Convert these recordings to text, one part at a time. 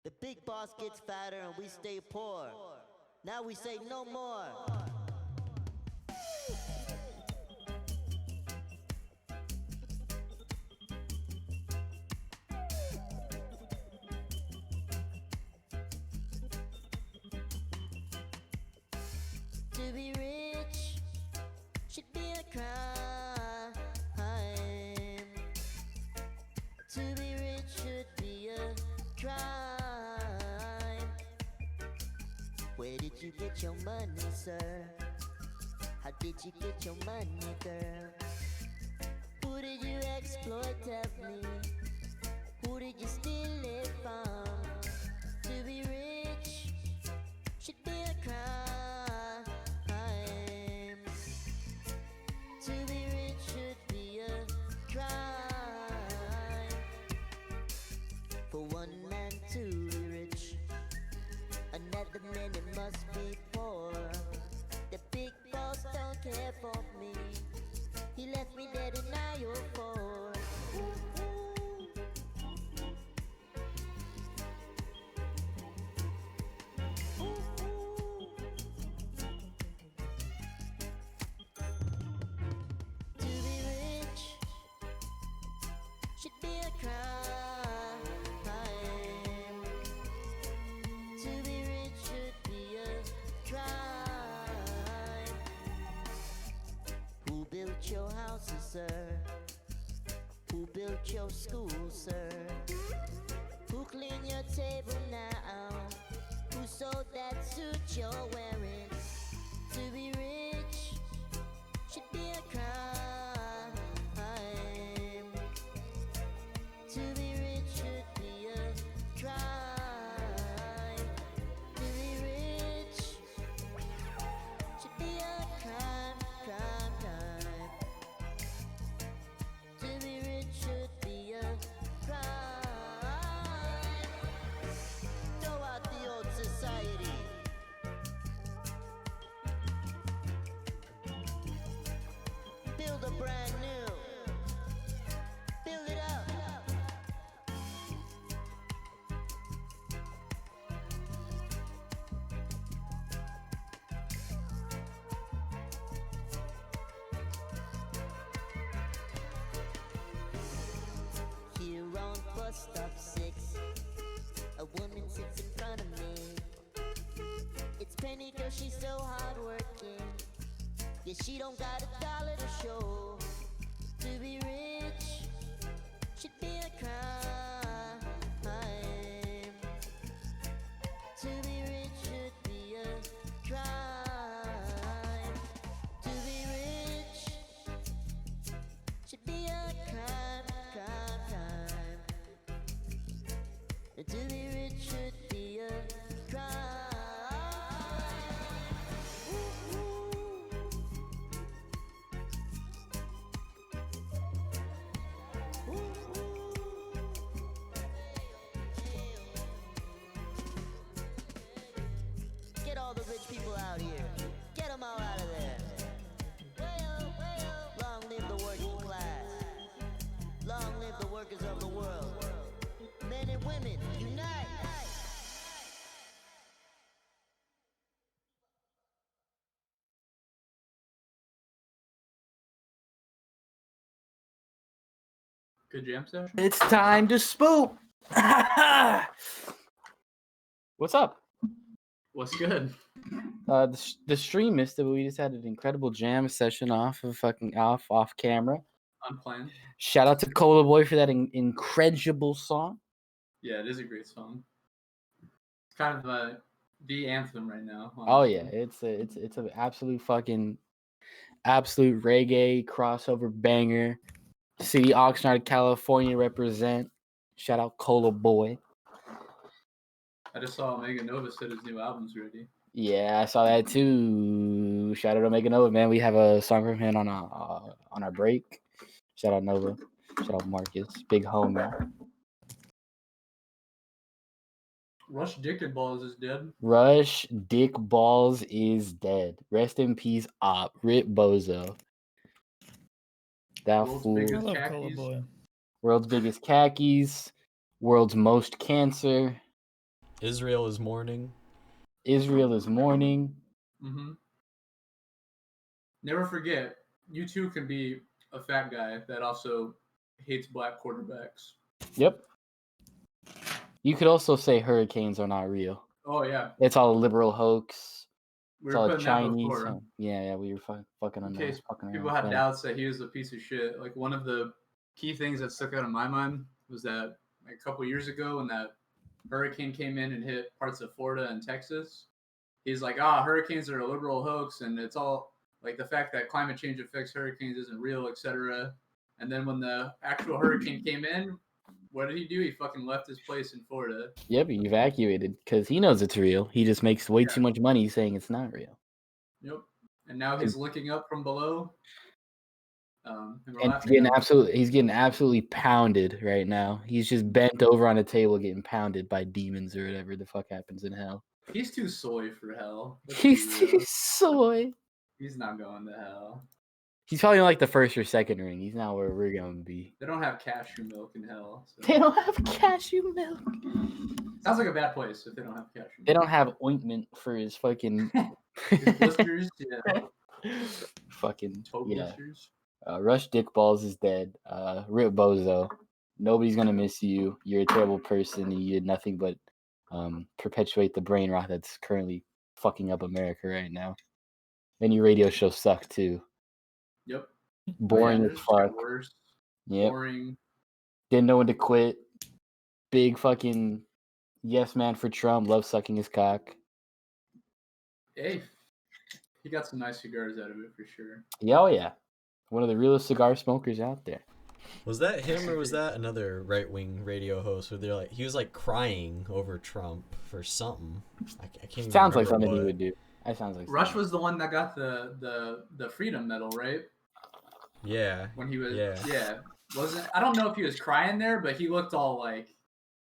The big boss gets fatter and we stay poor. Now we say no more. To be rich should be a crime. To be rich should be a crime. Where did you get your money, sir? How did you get your money, girl? Who did you exploit, tell me? Who did you steal it from? To be rich should be a crime. To be rich should be a crime. For one man to be rich, another man it must be poor. The big boss don't care for me. He left me dead in aisle 4. To be rich should be a crime. To be rich should be a crime. Who built your houses, sir? Who built your school, sir? Who cleaned your table now? Who sold that suit you're wearing? To be rich should be a crime. To be rich should be a crime. To be rich should be a crime, crime, crime. To be rich should be a crime. Throw out the old society. Build a brand new. Build it up. Here on bus stop 6, a woman sits in front of me. It's Penny, girl, she's so hardworking. Yeah, she don't got $1 to show. To be rich should be a crime. To be rich should be a crime. To be rich should be a crime, crime, crime. To be rich should be a crime. Ooh, ooh. Ooh, ooh. Get all the rich people out here. Get them all out of there. Long live the working class. Long live the workers of the world. Men and women, unite! Good jam session. It's time to spoop. What's up? What's good? The stream missed it, but we just had an incredible jam session off camera. Unplanned. Shout out to Cola Boy for that incredible song. Yeah, it is a great song. It's kind of the anthem right now. Oh honestly. yeah, it's an absolute reggae crossover banger. City Oxnard, California represent. Shout out Cola Boy. I just saw Omega Nova said his new album's ready. Yeah, I saw that too. Shout out to Omega Nova, man. We have a song from him on our break. Shout out Nova. Shout out Marcus. Big homie. Rush DickBaughls is dead. Rush DickBaughls is dead. Rest in peace, Op. Rip Bozo. That World's fool. biggest I love khakis. Cola Boy. World's biggest khakis. World's most cancer. Israel is mourning. Israel is mourning. Mm-hmm. Never forget, you too can be a fat guy that also hates black quarterbacks. Yep. You could also say hurricanes are not real. Oh yeah, It's all a liberal hoax. we It's were all putting Chinese. that before. Yeah, we were fucking on In that. case Fucking people around had with that. doubts that he was a piece of shit. Like one of the key things that stuck out in my mind was that like, a couple years ago when that hurricane came in and hit parts of Florida and Texas, he's like, hurricanes are a liberal hoax and it's all like the fact that climate change affects hurricanes isn't real, etc. And then when the actual hurricane came in, what did he do? He fucking left his place in Florida. Yep, he evacuated because he knows it's real. He just makes way too much money saying it's not real. Yep. And now he's looking up from below. And he's getting absolutely pounded right now. He's just bent over on a table getting pounded by demons or whatever the fuck happens in hell. He's too soy for hell. He's too soy. He's not going to hell. He's probably on like the first or second ring. He's not where we're going to be. They don't have cashew milk in hell. So. They don't have cashew milk. Sounds like a bad place if they don't have cashew milk. They don't have ointment for his fucking... his blisters, yeah. Fucking, toe yeah. blisters. Rush DickBaughls is dead. Rip Bozo. Nobody's going to miss you. You're a terrible person. You did nothing but perpetuate the brain rot that's currently fucking up America right now. And your radio show sucked too. Yep. Boring as fuck. Yep. Boring. Didn't know when to quit. Big fucking yes man for Trump. Love sucking his cock. Hey, he got some nice cigars out of it for sure. Yeah, oh yeah. One of the realest cigar smokers out there. Was that him or was that another right-wing radio host where they're like he was like crying over Trump for something? I can't even Sounds like remember something he would do. That sounds like Rush was the one that got the freedom medal, right? Yeah. When he was yeah. Wasn't I don't know if he was crying there, but he looked all like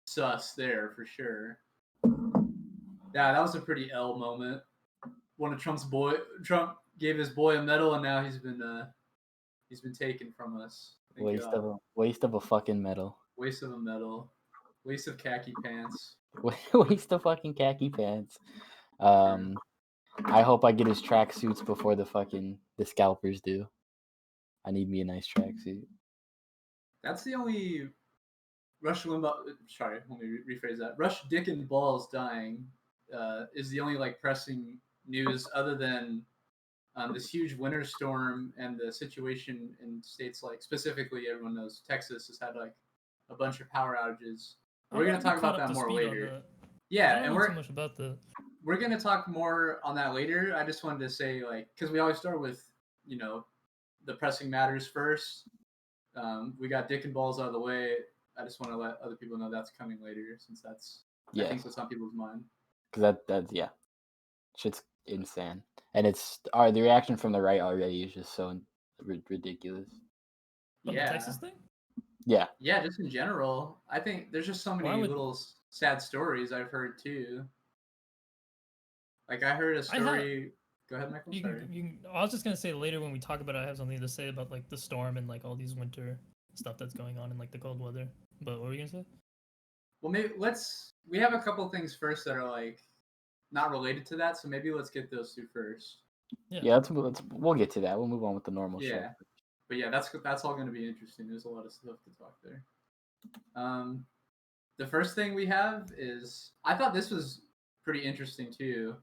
sus there for sure. Yeah, that was a pretty L moment. One of Trump gave his boy a medal and now he's been taken from us. Waste of a fucking medal. Waste of a medal. Waste of khaki pants. Waste of fucking khaki pants. I hope I get his tracksuits before the scalpers do. I need me a nice tracksuit. That's the only Rush Limbaugh. Sorry, let me rephrase that. Rush DickBaughls dying is the only like pressing news other than this huge winter storm and the situation in states like specifically everyone knows Texas has had like a bunch of power outages. We're gonna talk about that more later. Yeah, and we're much about that. We're gonna talk more on that later. I just wanted to say like because we always start with the pressing matters first. We got DickBaughls out of the way. I just want to let other people know that's coming later since that's I think what's on people's mind. Because that's shit's insane, and it's the reaction from the right already is just so ridiculous. The Texas thing? Yeah, just in general. I think there's just so many little sad stories I've heard too. Like I heard a story. Go ahead, Michael. I was just gonna say later when we talk about it, I have something to say about like the storm and like all these winter stuff that's going on in like the cold weather. But what were you gonna say? Well, maybe we have a couple things first that are like not related to that, so maybe let's get those two first. Yeah. We'll get to that. We'll move on with the normal show. Yeah, but yeah, that's all going to be interesting. There's a lot of stuff to talk there. The first thing we have is I thought this was pretty interesting too,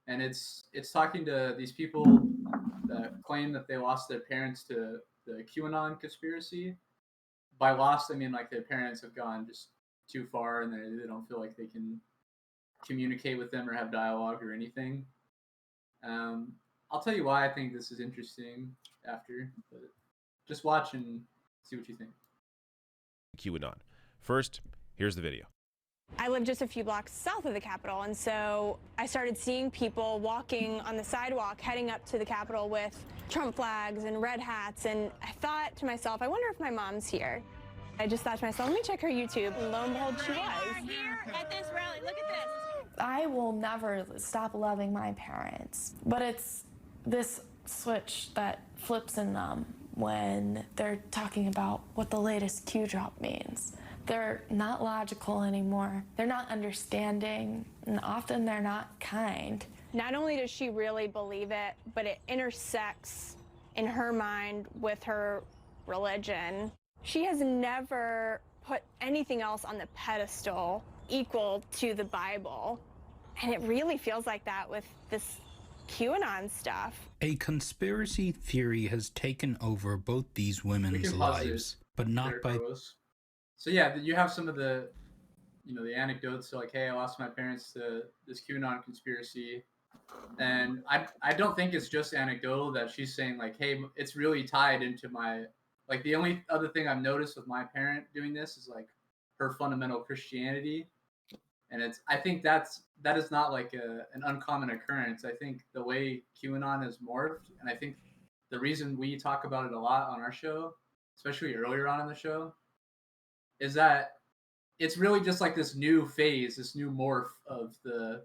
and it's talking to these people that claim that they lost their parents to the QAnon conspiracy. By lost, I mean like their parents have gone just too far and they don't feel like they can communicate with them or have dialogue or anything. I'll tell you why I think this is interesting after, but just watch and see what you think. QAnon. First, here's the video. I live just a few blocks south of the Capitol, and so I started seeing people walking on the sidewalk heading up to the Capitol with Trump flags and red hats, and I thought to myself, I wonder if my mom's here. I just thought to myself, let me check her YouTube, and lo and behold, she was. We are here at this rally. Look at this. I will never stop loving my parents, but it's this switch that flips in them when they're talking about what the latest Q drop means. they're not logical anymore. They're not understanding, and often they're not kind. Not only does she really believe it, but it intersects in her mind with her religion. She has never put anything else on the pedestal equal to the Bible. And it really feels like that with this QAnon stuff. A conspiracy theory has taken over both these women's lives, but not by... So yeah, you have some of the, the anecdotes. So like, hey, I lost my parents to this QAnon conspiracy. And I don't think it's just anecdotal that she's saying like, hey, it's really tied into my, like the only other thing I've noticed with my parent doing this is like her fundamental Christianity. And I think that is not like an uncommon occurrence. I think the way QAnon has morphed, and I think the reason we talk about it a lot on our show, especially earlier on in the show, is that it's really just like this new phase, this new morph of the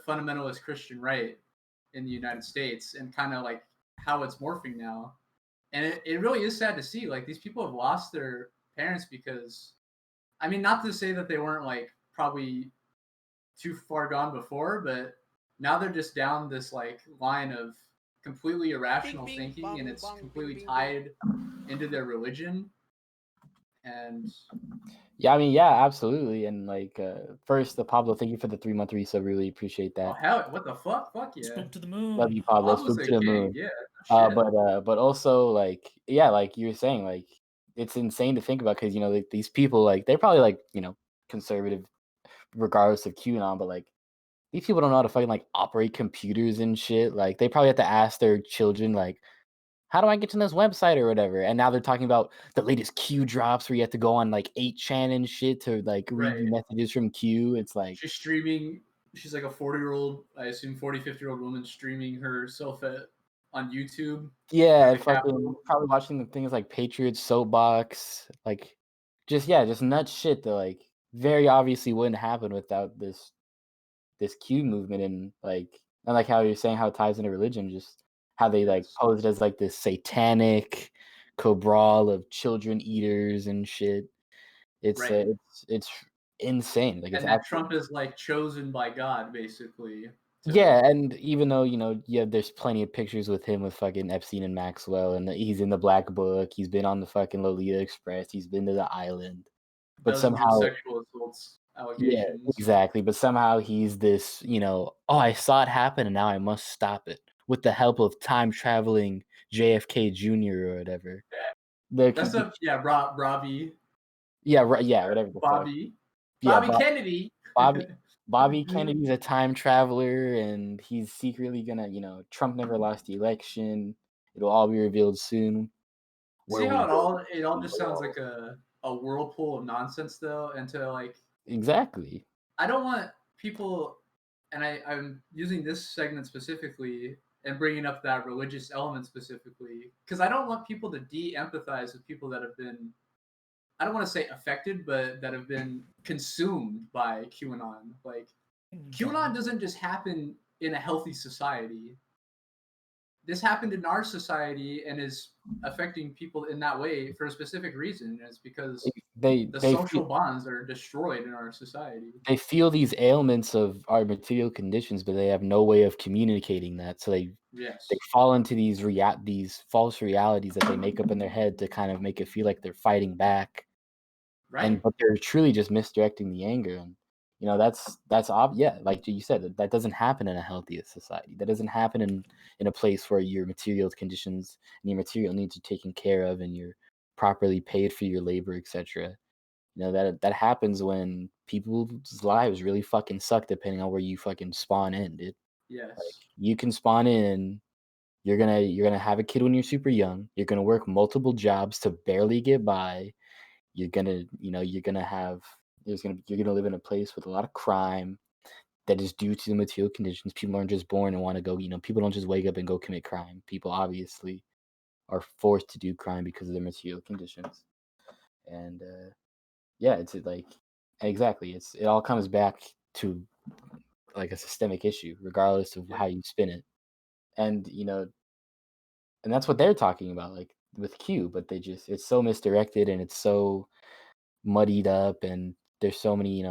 fundamentalist Christian right in the United States, and kind of like how it's morphing now. And it really is sad to see, like, these people have lost their parents because, I mean, not to say that they weren't like probably too far gone before, but now they're just down this like line of completely irrational thinking, and it's completely tied into their religion. And yeah, I mean, yeah, absolutely. And like, first, Pablo, thank you for the 3-month resub. Really appreciate that. Oh hell, what the fuck? Fuck yeah! Spoop to the moon. Love you, Pablo. Pablo's Spoop a to the king, moon. yeah. But also like, yeah, like you were saying, like it's insane to think about because like, these people, like they're probably like conservative, regardless of QAnon, but like these people don't know how to fucking like operate computers and shit. Like they probably have to ask their children like, how do I get to this website or whatever? And now they're talking about the latest Q drops where you have to go on like 8chan and shit to like read messages from Q. It's like she's streaming. She's like a 40-year-old, I assume 50-year-old woman streaming herself on YouTube. Yeah, fucking probably watching the things like Patriot Soapbox, like just nuts shit that like very obviously wouldn't happen without this Q movement. And like I like how you're saying how it ties into religion, just how they like pose it as like this satanic cabal of children eaters and shit. It's it's insane. Like, and that Trump is like chosen by God, basically. Yeah, and even though there's plenty of pictures with him with fucking Epstein and Maxwell, and he's in the Black Book. He's been on the fucking Lolita Express. He's been to the island, but somehow sexual assaults allegations. Yeah, exactly. But somehow he's this, oh, I saw it happen, and now I must stop it with the help of time traveling JFK Jr. or whatever. That's Robbie. Yeah, right. Yeah, whatever. Bobby. Bobby Kennedy. Bobby Kennedy's a time traveler, and he's secretly gonna, Trump never lost the election. It'll all be revealed soon. See how it all just sounds like a whirlpool of nonsense, though, and to like exactly. I don't want people, and I'm using this segment specifically and bringing up that religious element specifically because I don't want people to de-empathize with people that have been, I don't want to say affected, but that have been consumed by QAnon. Like, QAnon doesn't just happen in a healthy society. This happened in our society and is affecting people in that way for a specific reason. And it's because the social bonds are destroyed in our society. They feel these ailments of our material conditions, but they have no way of communicating that. So they fall into these false realities that they make up in their head to kind of make it feel like they're fighting back. Right. But they're truly just misdirecting the anger. And that's like you said, that doesn't happen in a healthy society. That doesn't happen in a place where your material conditions and your material needs are taken care of and you're properly paid for your labor, etc. That happens when people's lives really fucking suck depending on where you fucking spawn in, dude. Yes. Like, you can spawn in, you're gonna have a kid when you're super young, you're gonna work multiple jobs to barely get by. You're gonna live in a place with a lot of crime that is due to the material conditions. People aren't just born and want to go, people don't just wake up and go commit crime. People obviously are forced to do crime because of their material conditions. And it's like, exactly. It all comes back to like a systemic issue, regardless of how you spin it. And, and that's what they're talking about, like with Q, but it's so misdirected and it's so muddied up, and there's so many,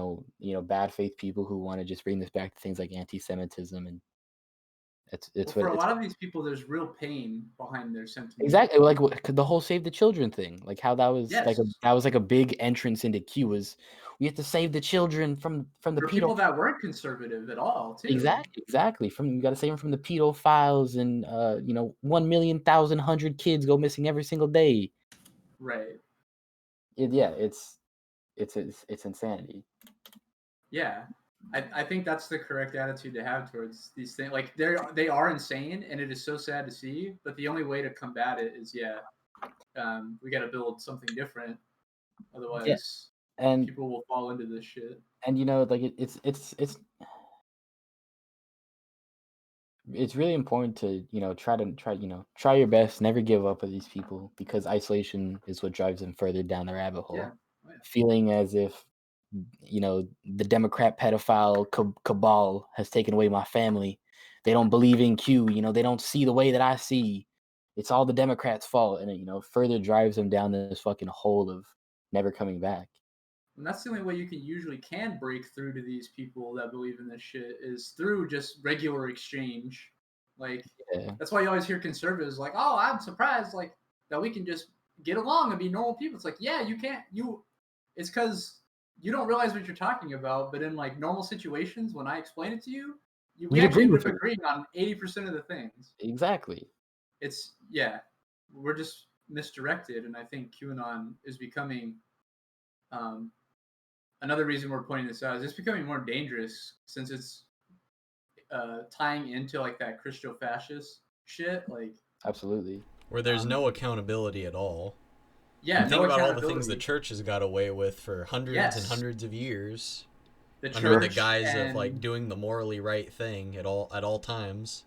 bad faith people who want to just bring this back to things like anti-Semitism, and it's for a lot of these people, there's real pain behind their sentiments. exactly like the whole Save the Children thing, like how that was like a big entrance into Q was we have to save the children from the people that weren't conservative at all too. Exactly. You got to save them from the pedophiles, and 1,000,100 kids go missing every single day. Right. It's insanity. Yeah. I think that's the correct attitude to have towards these things. Like they are insane, and it is so sad to see. But the only way to combat it is we got to build something different. Otherwise, and people will fall into this shit. And it's really important to try your best, never give up with these people, because isolation is what drives them further down the rabbit hole. Yeah. Feeling as if the Democrat pedophile cabal has taken away my family. They don't believe in Q. They don't see the way that I see. It's all the Democrats' fault, and it further drives them down this fucking hole of never coming back. And that's the only way you usually can break through to these people that believe in this shit is through just regular exchange. Like that's why you always hear conservatives like, "Oh, I'm surprised like that we can just get along and be normal people." It's like, yeah, you can't. It's because you don't realize what you're talking about. But in like normal situations, when I explain it to you, we actually end up agreeing on 80% of the things. Exactly. We're just misdirected, and I think QAnon is becoming. Another reason we're pointing this out is it's becoming more dangerous since it's tying into like that Christo-fascist shit. Like absolutely, where there's no accountability at all. Yeah, think about all the things the church has got away with for hundreds and hundreds of years. Under the guise of like doing the morally right thing at all times.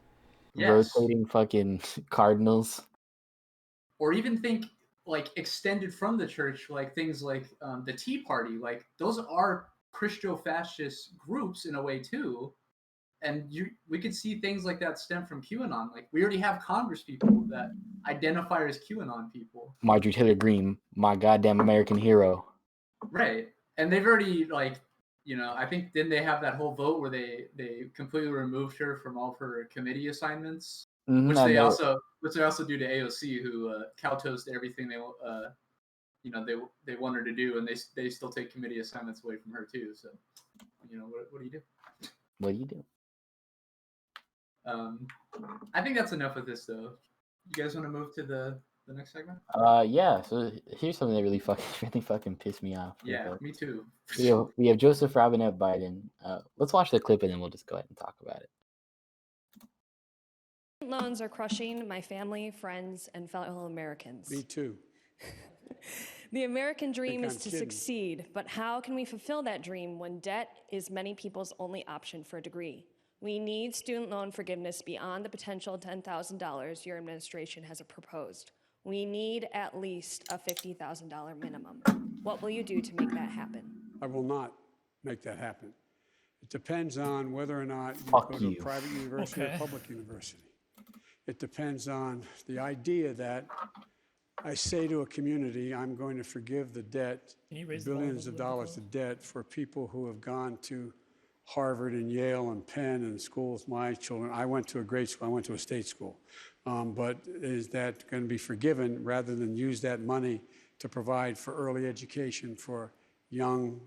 Rotating fucking cardinals. Or even think like extended from the church, like things like the Tea Party, like those are Christo-fascist groups in a way too. And we could see things like that stem from QAnon. Like we already have Congress people that identify as QAnon people. Marjorie Taylor Greene, my goddamn American hero. Right. And they've already like, I think didn't they have that whole vote where they completely removed her from all of her committee assignments, which they also do to AOC, who kowtows to everything they want her to do, and they still take committee assignments away from her too. So, what do you do? What do you do? I think that's enough of this, though. You guys want to move to the next segment? Yeah. So here's something that really fucking pissed me off. Yeah, me too. We have Joseph Robinette Biden. Let's watch the clip and then we'll just go ahead and talk about it. Loans are crushing my family, friends, and fellow Americans. Me too. The American dream is to succeed, but how can we fulfill that dream when debt is many people's only option for a degree? We need student loan forgiveness beyond the potential $10,000 your administration has proposed. We need at least a $50,000 minimum. What will you do to make that happen? I will not make that happen. It depends on whether or not you go to a private university or public university. It depends on the idea that I say to a community, I'm going to forgive the debt, billions of dollars of debt for people who have gone to Harvard and Yale and Penn and schools. My children, I went to a great school, I went to a state school. But is that going to be forgiven rather than use that money to provide for early education for young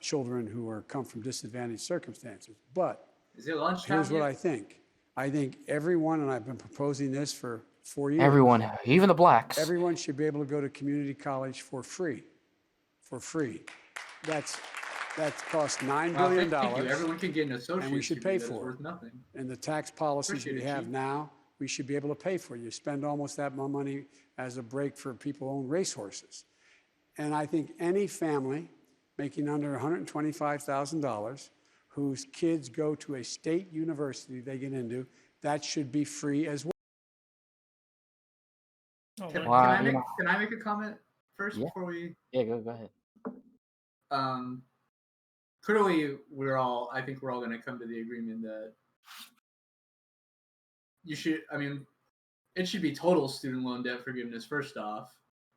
children who come from disadvantaged circumstances? But here's what I think. I think everyone, and I've been proposing this for 4 years. Everyone, even the blacks. Everyone should be able to go to community college for free. For free. That costs $9 billion. Everyone can get an associate's and we should pay degree for worth it. Nothing. And the tax policies we have now, we should be able to pay for it. You spend almost that money as a break for people who own racehorses. And I think any family making under $125,000 whose kids go to a state university they get into, that should be free as well. Can I make a comment first before we? Yeah, go ahead. Clearly, I think we're all going to come to the agreement that you should. I mean, it should be total student loan debt forgiveness first off,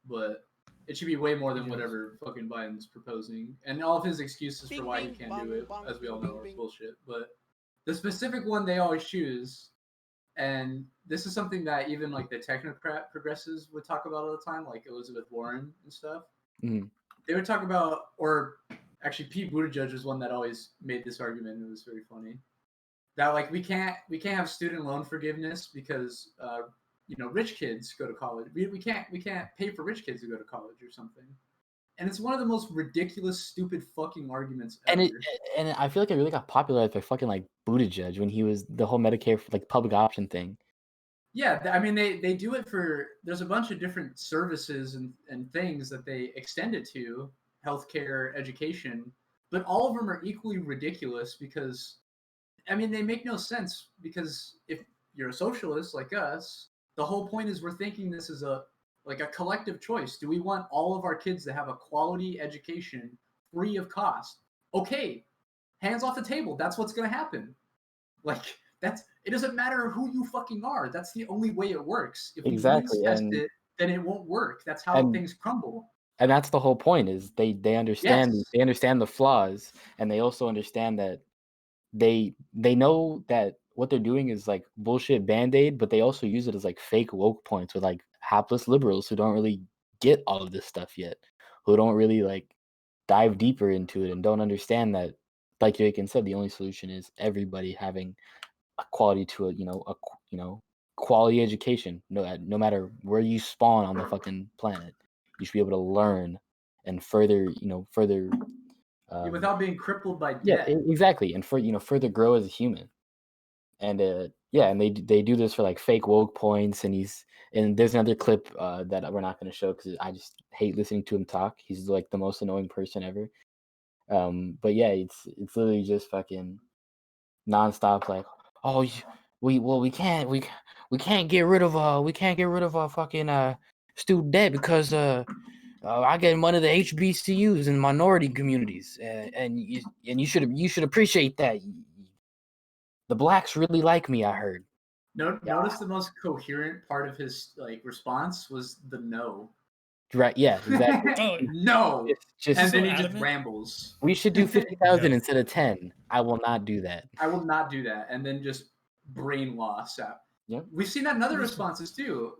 but it should be way more than whatever fucking Biden's proposing. And all of his excuses for why he can't do it, as we all know, are bullshit. But the specific one they always choose, and this is something that even like the technocrat progressives would talk about all the time, like Elizabeth Warren and stuff. Mm-hmm. They would talk about, or actually Pete Buttigieg was one that always made this argument. It was very funny that like we can't have student loan forgiveness because rich kids go to college. We can't pay for rich kids to go to college or something. And it's one of the most ridiculous, stupid fucking arguments ever. And I feel like it really got popularized by fucking like Buttigieg when he was the whole Medicare like public option thing. Yeah, I mean they do it for, there's a bunch of different services and things that they extend it to, healthcare, education, but all of them are equally ridiculous because, I mean, they make no sense because if you're a socialist like us, the whole point is we're thinking this is a collective choice. Do we want all of our kids to have a quality education free of cost? Okay, hands off the table. That's what's going to happen. Like, it doesn't matter who you fucking are. That's the only way it works. If we test it, then it won't work. That's how things crumble. And that's the whole point, is they understand they understand the flaws, and they also understand that they know that what they're doing is like bullshit Band-Aid, but they also use it as like fake woke points with like hapless liberals who don't really get all of this stuff yet, who don't really like dive deeper into it and don't understand that, like Jacan said, the only solution is everybody having a quality to a quality education. No matter where you spawn on the fucking planet, you should be able to learn and further without being crippled by debt. Yeah, exactly, and further grow as a human. And and they do this for like fake woke points, and there's another clip that we're not going to show because I just hate listening to him talk. He's like the most annoying person ever. But yeah, it's literally just fucking nonstop like, oh, we can't get rid of our fucking student debt because I get money to the HBCUs and minority communities, and you should appreciate that. The blacks really like me, I heard. Notice the most coherent part of his like response was the no. Right? Yeah, exactly. No. And then he just adamant. rambles. We should do 50,000 instead of 10. I will not do that. I will not do that. And then just brain loss. Yep. We've seen that in other responses too.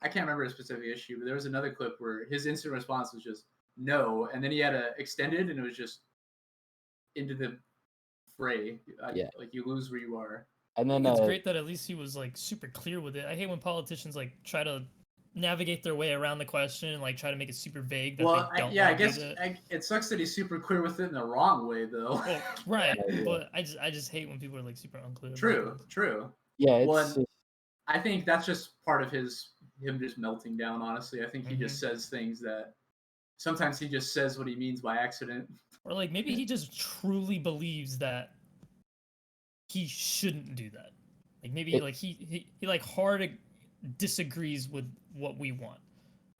I can't remember a specific issue, but there was another clip where his instant response was just no, and then he had a extended, and it was just into the fray. Like you lose where you are. And then it's great that at least he was like super clear with it. I hate when politicians like try to navigate their way around the question and like try to make it super vague. I guess it sucks that he's super clear with it in the wrong way though. Well, right, but I just hate when people are like super unclear. True. Yeah, I think that's just part of him just melting down. Honestly, I think he just says things that sometimes he just says what he means by accident. Or like maybe he just truly believes that he shouldn't do that. Like maybe he like hard disagrees with what we want.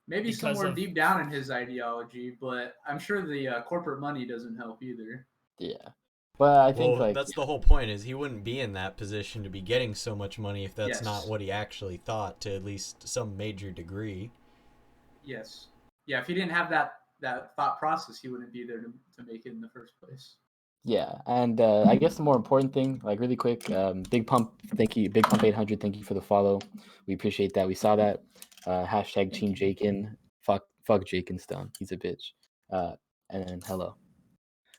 Maybe somewhere deep down in his ideology, but I'm sure the corporate money doesn't help either. Yeah. But I think that's the whole point, is he wouldn't be in that position to be getting so much money if that's not what he actually thought, to at least some major degree. Yes. Yeah, if he didn't have that thought process, he wouldn't be there to make it in the first place. Yeah, and I guess the more important thing, like really quick, Big Pump, thank you, Big Pump 800, thank you for the follow. We appreciate that. We saw that. Hashtag Team Jacan. Fuck Jacan Stone. He's a bitch. And then hello.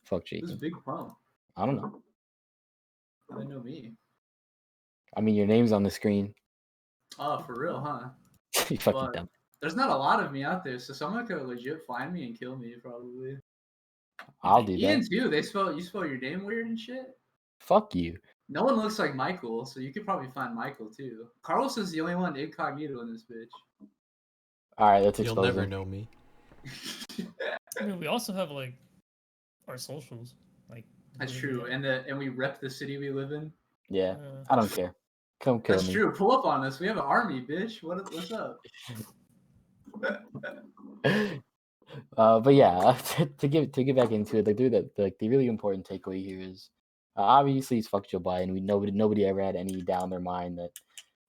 Fuck Jacan. Who's Big Pump? I don't know. I didn't know me. I mean, your name's on the screen. Oh, for real, huh? You fucking dumb. There's not a lot of me out there, so someone could legit find me and kill me, probably. I'll do that. Ian too. You spell your name weird and shit. Fuck you. No one looks like Michael, so you could probably find Michael too. Carlos is the only one incognito in this bitch. All right, let's expose You'll never him. know me. I mean, we also have like our socials, like. That's true, and we rep the city we live in. Yeah, I don't care. Come kill me. That's true. Pull up on us. We have an army, bitch. What's up? But yeah, to get back into it, the really important takeaway here is obviously it's fuck Joe Biden. Nobody ever had any doubt in their mind that,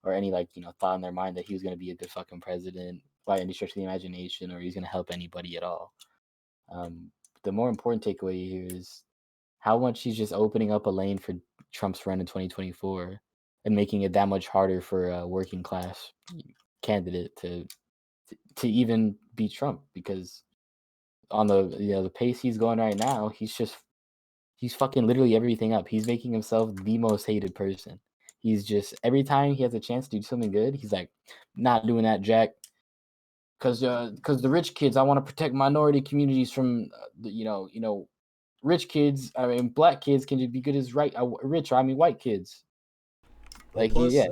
or any thought in their mind that he was gonna be a good fucking president. by any stretch of the imagination, or he's going to help anybody at all. The more important takeaway here is how much he's just opening up a lane for Trump's run in 2024 and making it that much harder for a working class candidate to even beat Trump, because on the pace he's going right now, he's fucking literally everything up. He's making himself the most hated person. He's just, every time he has a chance to do something good, he's like, not doing that, Jack. Because the rich kids, I want to protect minority communities from, rich kids. I mean, black kids can just be good as white kids. Like, plus, yeah.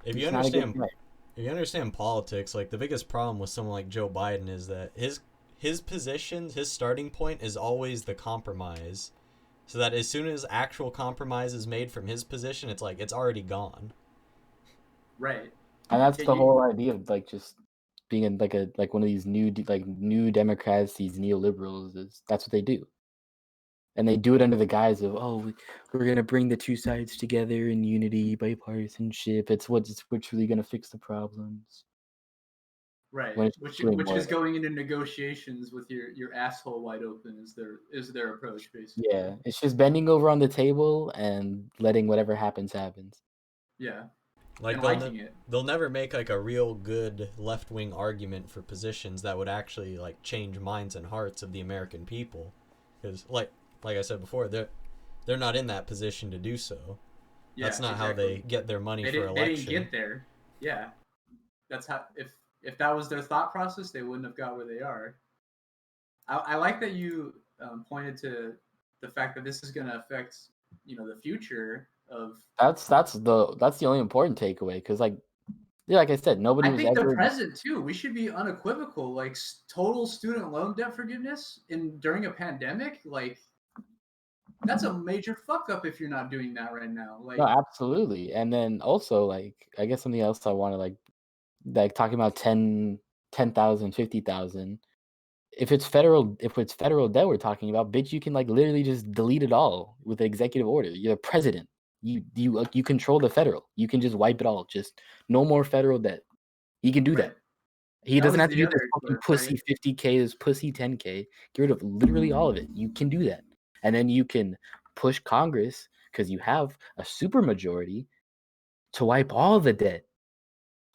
If you understand politics, like the biggest problem with someone like Joe Biden is that his position, his starting point is always the compromise. So that as soon as actual compromise is made from his position, it's like it's already gone. Right. And that's the whole idea of like just being in like one of these new Democrats, these neoliberals. That's what they do. And they do it under the guise of, we're going to bring the two sides together in unity, bipartisanship. It's what's really going to fix the problems. Right. Which is going into negotiations with your asshole wide open is their approach, basically. Yeah. It's just bending over on the table and letting whatever happens. Yeah. Like they'll never make like a real good left-wing argument for positions that would actually like change minds and hearts of the American people. Because like I said before, they're not in that position to do so. Yeah, that's not how they get their money for election. They didn't get there. Yeah, that's how. If that was their thought process, they wouldn't have got where they are. I like that you pointed to the fact that this is going to affect the future of. That's the only important takeaway, because like I said, nobody. I think the present too. We should be unequivocal. Like total student loan debt forgiveness during a pandemic, like. That's a major fuck up if you're not doing that right now. Like, no, absolutely. And then also, like, I guess something else I want to like talking about 10,000, 50,000. If it's federal debt we're talking about, bitch, you can like literally just delete it all with an executive order. You're the president. You control the federal. You can just wipe it all. Just no more federal debt. He can do that. He doesn't have to do this fucking pussy 50K, this pussy 10K. Get rid of literally all of it. You can do that. And then you can push Congress, because you have a supermajority, to wipe all the debt,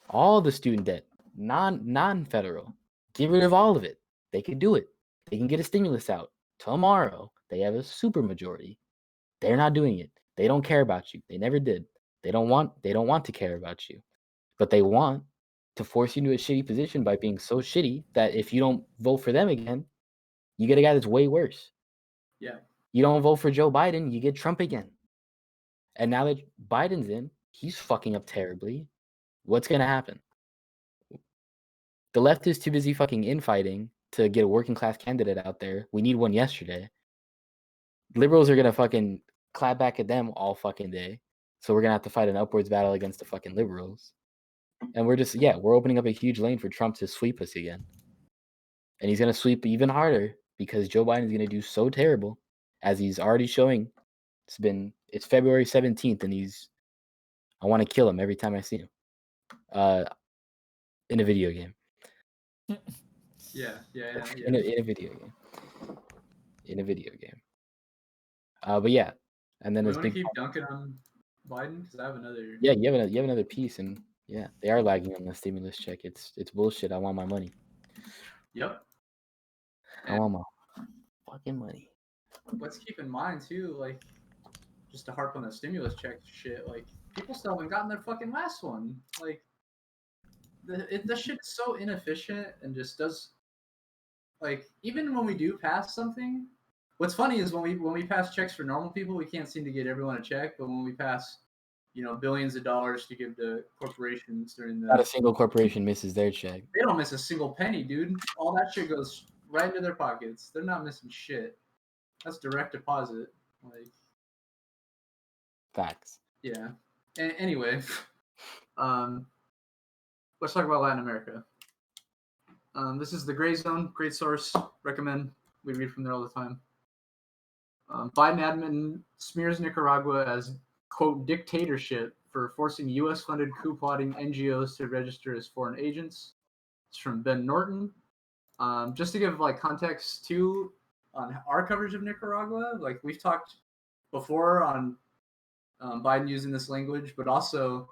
all the student debt, non-federal. Get rid of all of it. They can do it. They can get a stimulus out tomorrow. They have a supermajority. They're not doing it. They don't care about you. They never did. They don't want to care about you. But they want to force you into a shitty position by being so shitty that if you don't vote for them again, you get a guy that's way worse. Yeah. You don't vote for Joe Biden, you get Trump again. And now that Biden's in, he's fucking up terribly. What's going to happen? The left is too busy fucking infighting to get a working class candidate out there. We need one yesterday. Liberals are going to fucking clap back at them all fucking day. So we're going to have to fight an upwards battle against the fucking liberals. And we're opening up a huge lane for Trump to sweep us again. And he's going to sweep even harder because Joe Biden's going to do so terrible. As he's already showing. It's February 17th, and I want to kill him every time I see him. In a video game. Yeah. In a video game. But yeah, and then there's big. Keep dunking on Biden because I have another. Yeah, you have another piece, and yeah, they are lagging on the stimulus check. It's bullshit. I want my money. Yep. I want my fucking money. Let's keep in mind too, like, just to harp on the stimulus check shit, like, people still haven't gotten their fucking last one. Like, the shit's so inefficient and just does, like, even when we do pass something, what's funny is when we pass checks for normal people, we can't seem to get everyone a check, but when we pass, billions of dollars to give to corporations during not a single corporation misses their check. They don't miss a single penny, dude. All that shit goes right into their pockets. They're not missing shit. That's direct deposit. Like, facts. Yeah. Anyway, let's talk about Latin America. This is the Gray Zone. Great source. Recommend. We read from there all the time. Biden admin smears Nicaragua as, quote, dictatorship for forcing U.S.-funded coup-plotting NGOs to register as foreign agents. It's from Ben Norton. Just to give like context too on our coverage of Nicaragua, like we've talked before on Biden using this language, but also,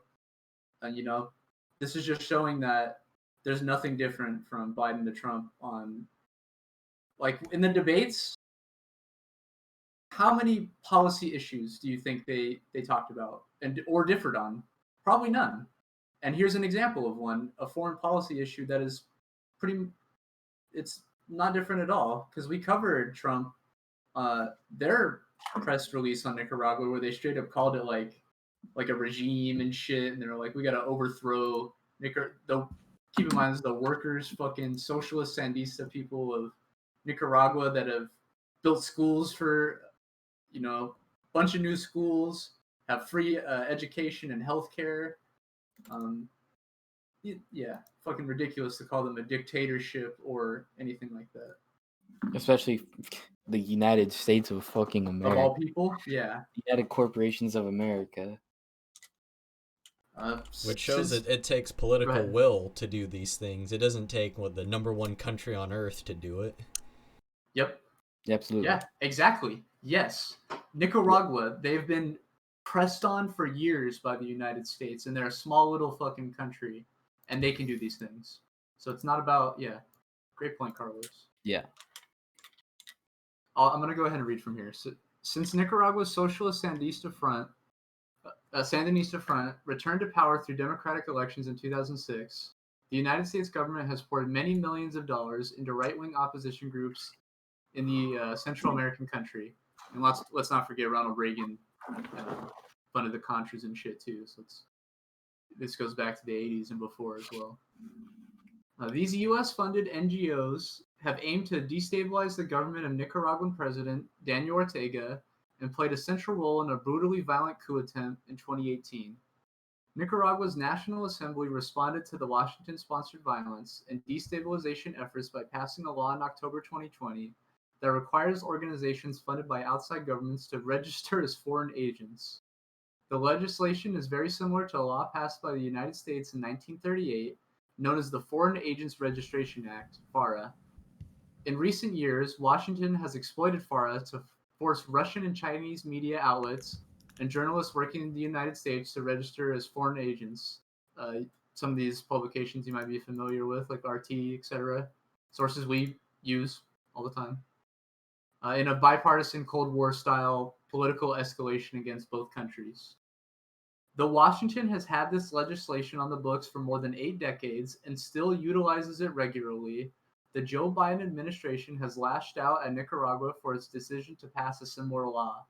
this is just showing that there's nothing different from Biden to Trump on, like, in the debates. How many policy issues do you think they talked about or differed on? Probably none. And here's an example of one, a foreign policy issue that is it's not different at all, because we covered Trump, their press release on Nicaragua where they straight up called it like a regime and shit, and they're like, we gotta overthrow keep in mind, this is the workers, fucking socialist Sandinista people of Nicaragua that have built schools for, bunch of new schools, have free education and healthcare. Yeah, fucking ridiculous to call them a dictatorship or anything like that. Especially the United States of fucking America. Of all people, yeah. United Corporations of America. Which shows that it takes political will to do these things. It doesn't take the number one country on earth to do it. Yep. Absolutely. Yeah, exactly. Yes. Nicaragua, they've been pressed on for years by the United States, and they're a small little fucking country, and they can do these things. So it's not about, great point, Carlos. Yeah. I'm going to go ahead and read from here. So, since Nicaragua's socialist Sandinista Front returned to power through democratic elections in 2006, the United States government has poured many millions of dollars into right-wing opposition groups in the Central American country. And let's not forget Ronald Reagan funded the Contras and shit too. So this goes back to the 80s and before as well. These U.S.-funded NGOs have aimed to destabilize the government of Nicaraguan President Daniel Ortega and played a central role in a brutally violent coup attempt in 2018. Nicaragua's National Assembly responded to the Washington-sponsored violence and destabilization efforts by passing a law in October 2020 that requires organizations funded by outside governments to register as foreign agents. The legislation is very similar to a law passed by the United States in 1938, known as the Foreign Agents Registration Act, FARA. In recent years, Washington has exploited FARA to force Russian and Chinese media outlets and journalists working in the United States to register as foreign agents. Some of these publications you might be familiar with, like RT, etc. Sources we use all the time. In a bipartisan Cold War-style political escalation against both countries. Though Washington has had this legislation on the books for more than 8 decades and still utilizes it regularly, the Joe Biden administration has lashed out at Nicaragua for its decision to pass a similar law.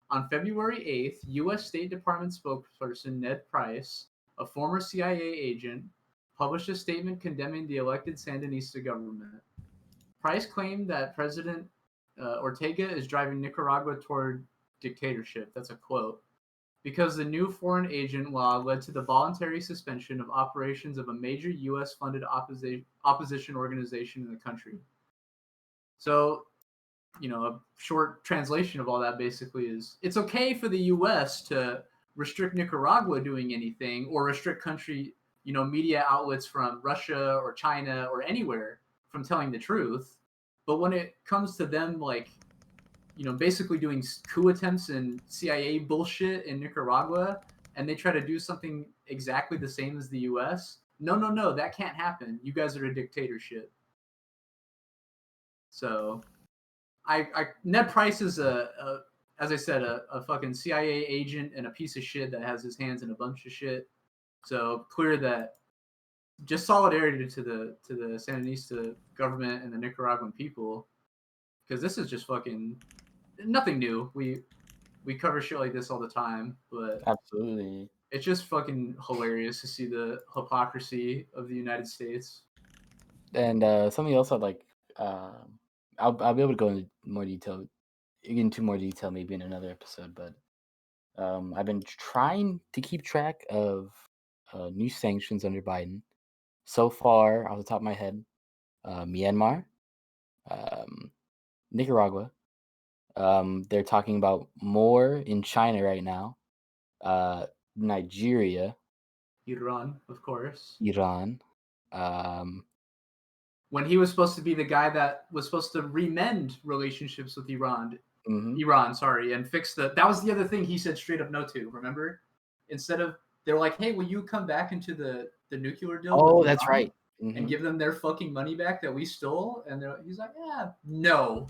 On February 8th, U.S. State Department spokesperson Ned Price, a former CIA agent, published a statement condemning the elected Sandinista government. Price claimed that President Ortega is driving Nicaragua toward dictatorship. That's a quote. Because the new foreign agent law led to the voluntary suspension of operations of a major U.S.-funded opposition organization in the country. So, a short translation of all that basically is, it's okay for the U.S. to restrict Nicaragua doing anything or restrict country, media outlets from Russia or China or anywhere from telling the truth. But when it comes to them, basically doing coup attempts and CIA bullshit in Nicaragua, and they try to do something exactly the same as the U.S., no, that can't happen. You guys are a dictatorship. So, Ned Price is as I said, a fucking CIA agent and a piece of shit that has his hands in a bunch of shit. So clear that just solidarity to the Sandinista government and the Nicaraguan people, because this is just fucking nothing new. We cover shit like this all the time, but absolutely, it's just fucking hilarious to see the hypocrisy of the United States. And something else I'd like, I'll be able to go into more detail maybe in another episode, but I've been trying to keep track of new sanctions under Biden. So far, off the top of my head, Myanmar, Nicaragua. They're talking about more in China right now. Nigeria. Iran, of course. Iran. when he was supposed to be the guy that was supposed to remend relationships with Iran, and fix that was the other thing he said straight up no to, remember? Instead of, they're like, hey, will you come back into the nuclear deal? Oh, that's right. And give them their fucking money back that we stole? And he's like, yeah, no.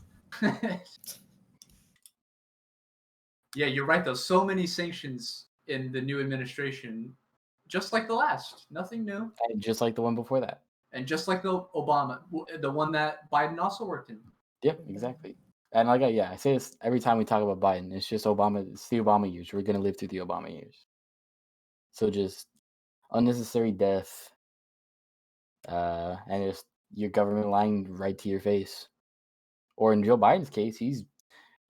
Yeah, you're right, though. So many sanctions in the new administration, just like the last. Nothing new. And just like the one before that. And just like the Obama, the one that Biden also worked in. Yep, exactly. And I say this every time we talk about Biden. It's just Obama. It's the Obama years. We're going to live through the Obama years. So just unnecessary death, and just your government lying right to your face. Or in Joe Biden's case,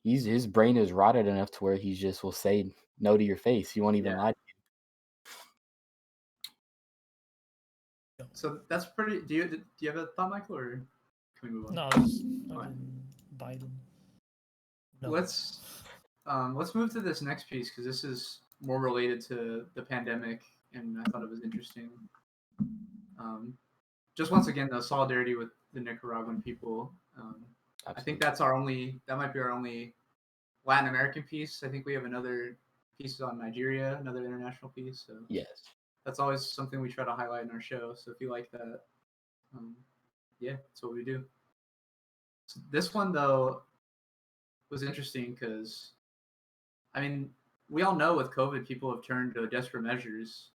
his brain is rotted enough to where he just will say no to your face. He won't even lie to you. So that's pretty. Do you have a thought, Michael, or can we move on? No, just Biden. No. Let's move to this next piece because this is more related to the pandemic, and I thought it was interesting. Just once again, the solidarity with the Nicaraguan people. I think that might be our only Latin American piece. I think we have another piece on Nigeria, another international piece. So yes, that's always something we try to highlight in our show. So if you like that, that's what we do. So this one though was interesting because, I mean, we all know with COVID, people have turned to desperate measures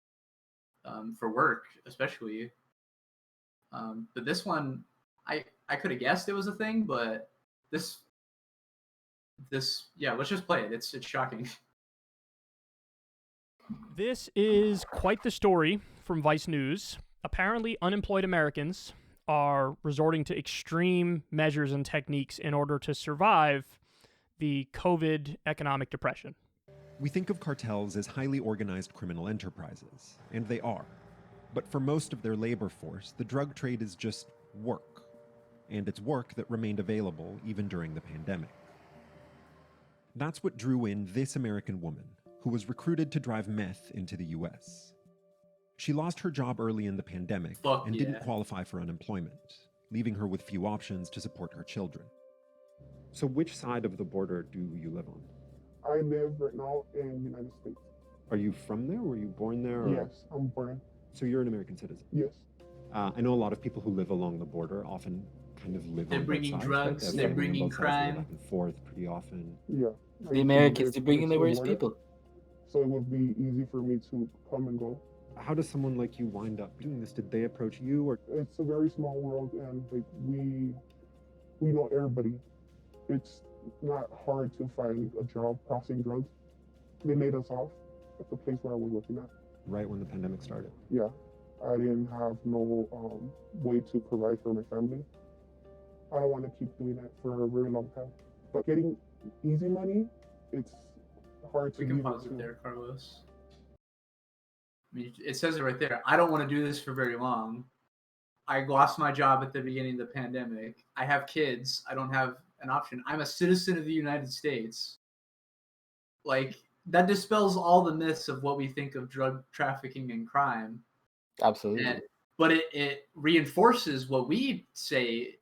for work, especially. But this one, I could have guessed it was a thing, but this, let's just play it. It's shocking. This is quite the story from Vice News. Apparently, unemployed Americans are resorting to extreme measures and techniques in order to survive the COVID economic depression. We think of cartels as highly organized criminal enterprises, and they are. But for most of their labor force, the drug trade is just work. And it's work that remained available even during the pandemic. That's what drew in this American woman, who was recruited to drive meth into the US. She lost her job early in the pandemic and didn't qualify for unemployment, leaving her with few options to support her children. So which side of the border do you live on? I live right now in the United States. Are you from there? Were you born there? Or? Yes, I'm born. So you're an American citizen? Yes. I know a lot of people who live along the border often kind of live They're on bringing both sides, drugs, right? they're bringing crime. Back and forth pretty often. Yeah. The Americans, they're bringing the worst people. So it would be easy for me to come and go. How does someone like you wind up doing this? Did they approach you, or? It's a very small world, and we know everybody. It's not hard to find a job processing drugs. They laid us off at the place where I was working at. Right when the pandemic started? Yeah. I didn't have no way to provide for my family. I don't want to keep doing that for a very long time. But getting easy money, it's hard to. We can pause it there, Carlos. I mean, it says it right there. I don't want to do this for very long. I lost my job at the beginning of the pandemic. I have kids. I don't have an option. I'm a citizen of the United States. Like, that dispels all the myths of what we think of drug trafficking and crime. Absolutely. But it reinforces what we say,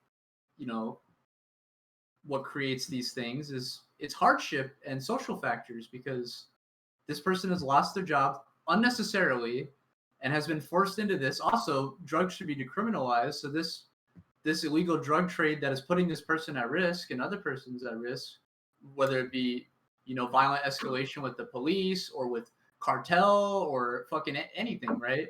what creates these things is it's hardship and social factors, because this person has lost their job unnecessarily and has been forced into this. Also, drugs should be decriminalized. So this illegal drug trade that is putting this person at risk and other persons at risk, whether it be, violent escalation with the police or with cartel or fucking anything, right?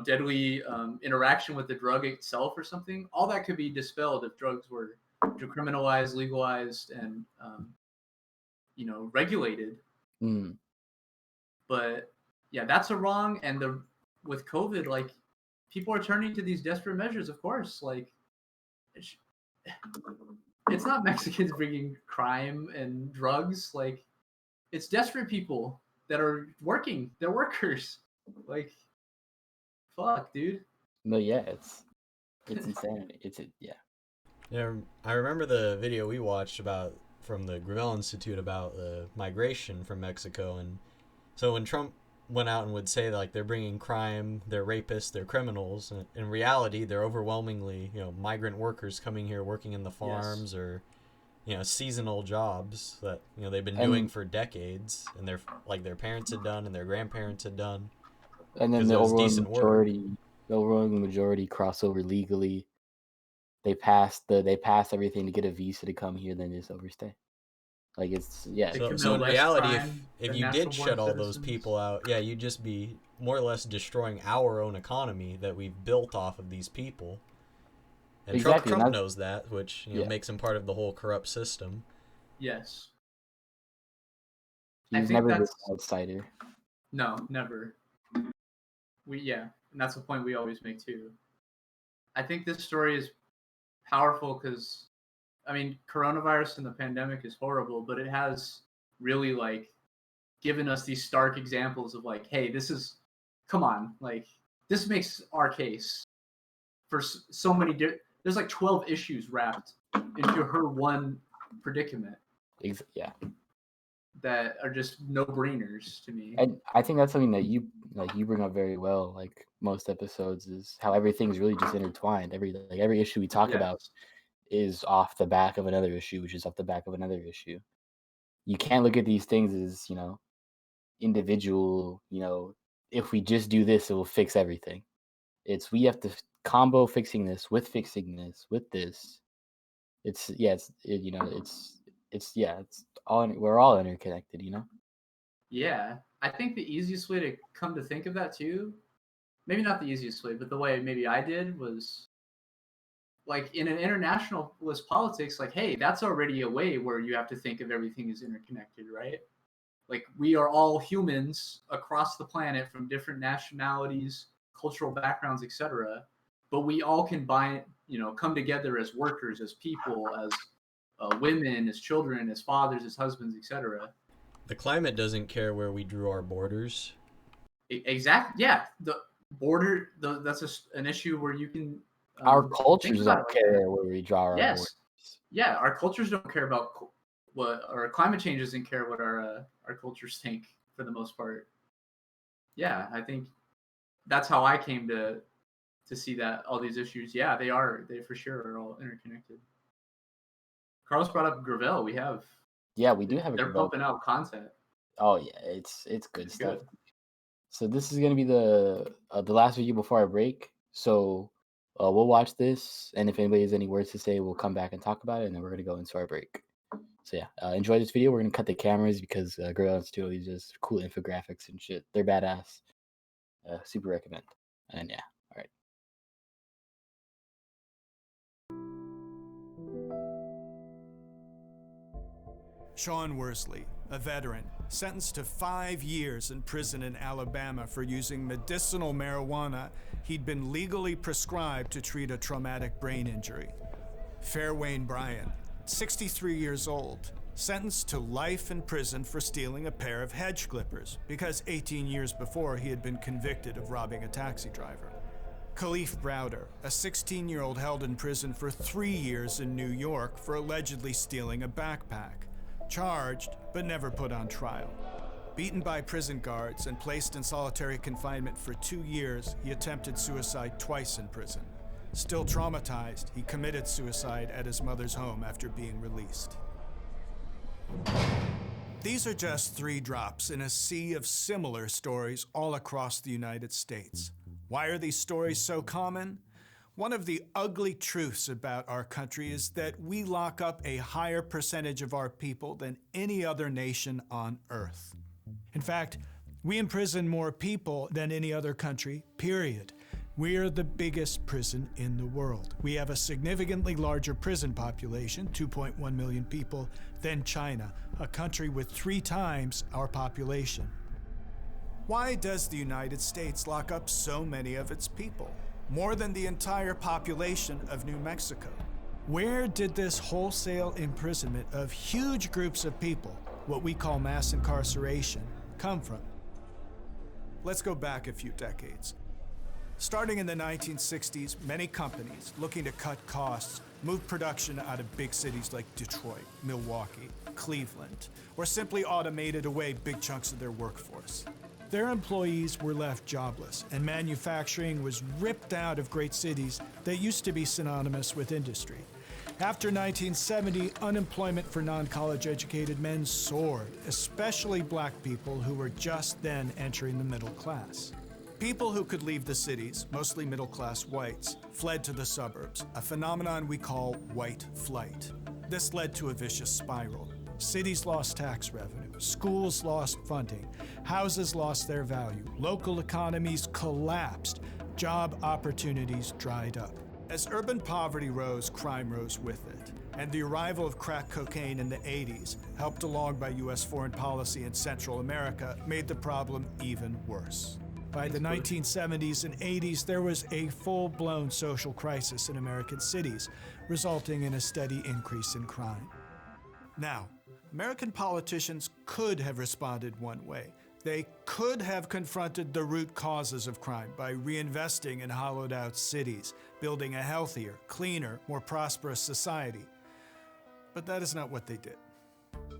Deadly interaction with the drug itself or something, all that could be dispelled if drugs were decriminalized, legalized, and regulated. But yeah, that's a wrong. And with COVID, like, people are turning to these desperate measures. Of course, like, it's not Mexicans bringing crime and drugs. Like, it's desperate people that are working. They're workers. Like, fuck, dude. No, yeah, it's insanity. Yeah, I remember the video we watched from the Gravel Institute about the migration from Mexico, and so when Trump went out and would say like they're bringing crime, they're rapists, they're criminals. And in reality, they're overwhelmingly, migrant workers coming here working in the farms or, seasonal jobs that, they've been doing for decades, and their parents had done and their grandparents had done. And then the overwhelming majority cross over legally. They pass everything to get a visa to come here, then just overstay. Like So in reality, if you did shut all those people out, you'd just be more or less destroying our own economy that we've built off of these people. And exactly. Trump knows that, which makes him part of the whole corrupt system. Yes. He's never been an outsider. No, never. And that's the point we always make too. I think this story is powerful because, coronavirus and the pandemic is horrible, but it has really given us these stark examples of hey, this makes our case for so many. There's 12 issues wrapped into her one predicament. Yeah. That are just no-brainers to me. And I think that's something that you bring up very well. Most episodes is how everything's really just intertwined. Every issue we talk about is off the back of another issue, which is off the back of another issue. You can't look at these things as individual. If we just do this, it will fix everything. We have to combo fixing this with this. We're all interconnected, Yeah, I think the easiest way to come to think of that too, maybe not the easiest way, but the way maybe I did was in an internationalist politics, hey, that's already a way where you have to think of everything as interconnected, right? We are all humans across the planet from different nationalities, cultural backgrounds, etc. But we all can come together as workers, as people, as women, as children, as fathers, as husbands, etc. The climate doesn't care where we drew our borders. Exactly. Yeah, the border. That's an issue where you can. Our cultures don't care where we draw our borders. Yeah, our cultures don't care about or climate change doesn't care what our cultures think for the most part. Yeah, I think that's how I came to see that all these issues. Yeah, they for sure are all interconnected. Carlos brought up Gravel. We do have. They're pumping out content. Oh yeah, it's good stuff. Good. So this is gonna be the last video before our break. So we'll watch this, and if anybody has any words to say, we'll come back and talk about it, and then we're gonna go into our break. So enjoy this video. We're gonna cut the cameras because Gravel and Stu these just cool infographics and shit. They're badass. Super recommend. And all right. Sean Worsley, a veteran, sentenced to 5 years in prison in Alabama for using medicinal marijuana he'd been legally prescribed to treat a traumatic brain injury. Fairwayne Bryan, 63 years old, sentenced to life in prison for stealing a pair of hedge clippers because 18 years before he had been convicted of robbing a taxi driver. Khalif Browder, a 16-year-old held in prison for 3 years in New York for allegedly stealing a backpack. Charged, but never put on trial. Beaten by prison guards and placed in solitary confinement for 2 years, he attempted suicide twice in prison. Still traumatized, he committed suicide at his mother's home after being released. These are just 3 drops in a sea of similar stories all across the United States. Why are these stories so common? One of the ugly truths about our country is that we lock up a higher percentage of our people than any other nation on earth. In fact, we imprison more people than any other country, period. We're the biggest prison in the world. We have a significantly larger prison population, 2.1 million people, than China, a country with 3 times our population. Why does the United States lock up so many of its people? More than the entire population of New Mexico. Where did this wholesale imprisonment of huge groups of people, what we call mass incarceration, come from? Let's go back a few decades. Starting in the 1960s, many companies looking to cut costs moved production out of big cities like Detroit, Milwaukee, Cleveland, or simply automated away big chunks of their workforce. Their employees were left jobless, and manufacturing was ripped out of great cities that used to be synonymous with industry. After 1970, unemployment for non-college educated men soared, especially black people who were just then entering the middle class. People who could leave the cities, mostly middle-class whites, fled to the suburbs, a phenomenon we call white flight. This led to a vicious spiral. Cities lost tax revenue, schools lost funding, houses lost their value, local economies collapsed, job opportunities dried up. As urban poverty rose, crime rose with it, and the arrival of crack cocaine in the 80s, helped along by U.S. foreign policy in Central America, made the problem even worse. By the 1970s and 80s, there was a full-blown social crisis in American cities, resulting in a steady increase in crime. Now, American politicians could have responded one way. They could have confronted the root causes of crime by reinvesting in hollowed-out cities, building a healthier, cleaner, more prosperous society. But that is not what they did.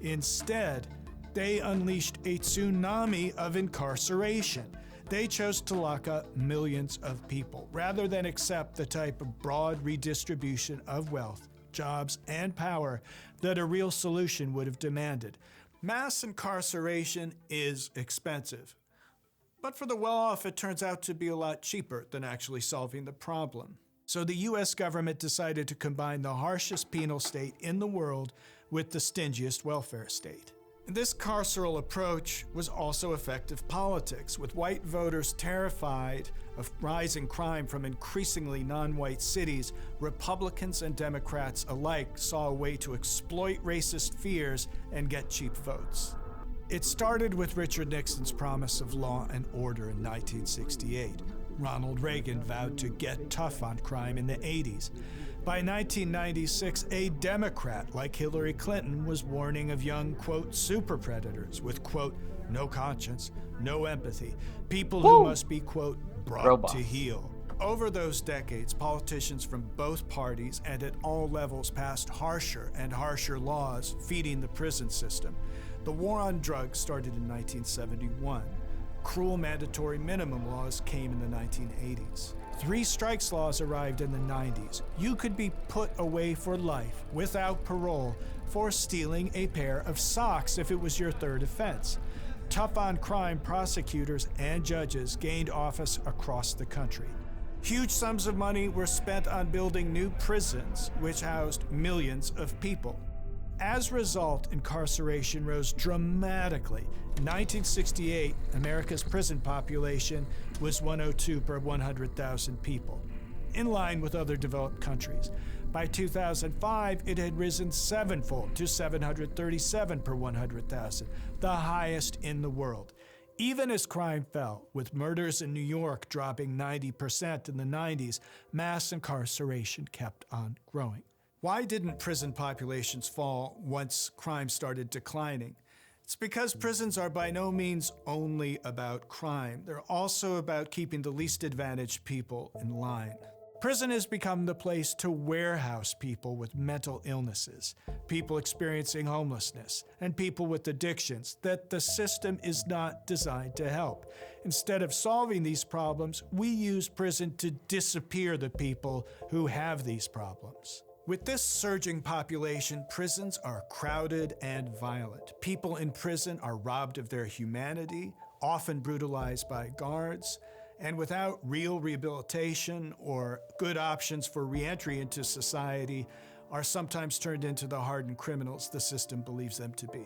Instead, they unleashed a tsunami of incarceration. They chose to lock up millions of people, rather than accept the type of broad redistribution of wealth, jobs, and power that a real solution would have demanded. Mass incarceration is expensive, but for the well-off, it turns out to be a lot cheaper than actually solving the problem. So the U.S. government decided to combine the harshest penal state in the world with the stingiest welfare state. This carceral approach was also effective politics, with white voters terrified of rising crime from increasingly non-white cities. Republicans and Democrats alike saw a way to exploit racist fears and get cheap votes. It started with Richard Nixon's promise of law and order in 1968. Ronald Reagan vowed to get tough on crime in the 80s. By 1996, a Democrat like Hillary Clinton was warning of young, quote, super predators with, quote, no conscience, no empathy, people who must be, quote, brought to heel. Over those decades, politicians from both parties and at all levels passed harsher and harsher laws feeding the prison system. The war on drugs started in 1971. Cruel mandatory minimum laws came in the 1980s. 3 strikes laws arrived in the 90s. You could be put away for life, without parole, for stealing a pair of socks if it was your third offense. Tough on crime prosecutors and judges gained office across the country. Huge sums of money were spent on building new prisons, which housed millions of people. As a result, incarceration rose dramatically. In 1968, America's prison population was 102 per 100,000 people, in line with other developed countries. By 2005, it had risen sevenfold to 737 per 100,000, the highest in the world. Even as crime fell, with murders in New York dropping 90% in the 90s, mass incarceration kept on growing. Why didn't prison populations fall once crime started declining? It's because prisons are by no means only about crime. They're also about keeping the least advantaged people in line. Prison has become the place to warehouse people with mental illnesses, people experiencing homelessness, and people with addictions that the system is not designed to help. Instead of solving these problems, we use prison to disappear the people who have these problems. With this surging population, prisons are crowded and violent. People in prison are robbed of their humanity, often brutalized by guards, and without real rehabilitation or good options for reentry into society, are sometimes turned into the hardened criminals the system believes them to be.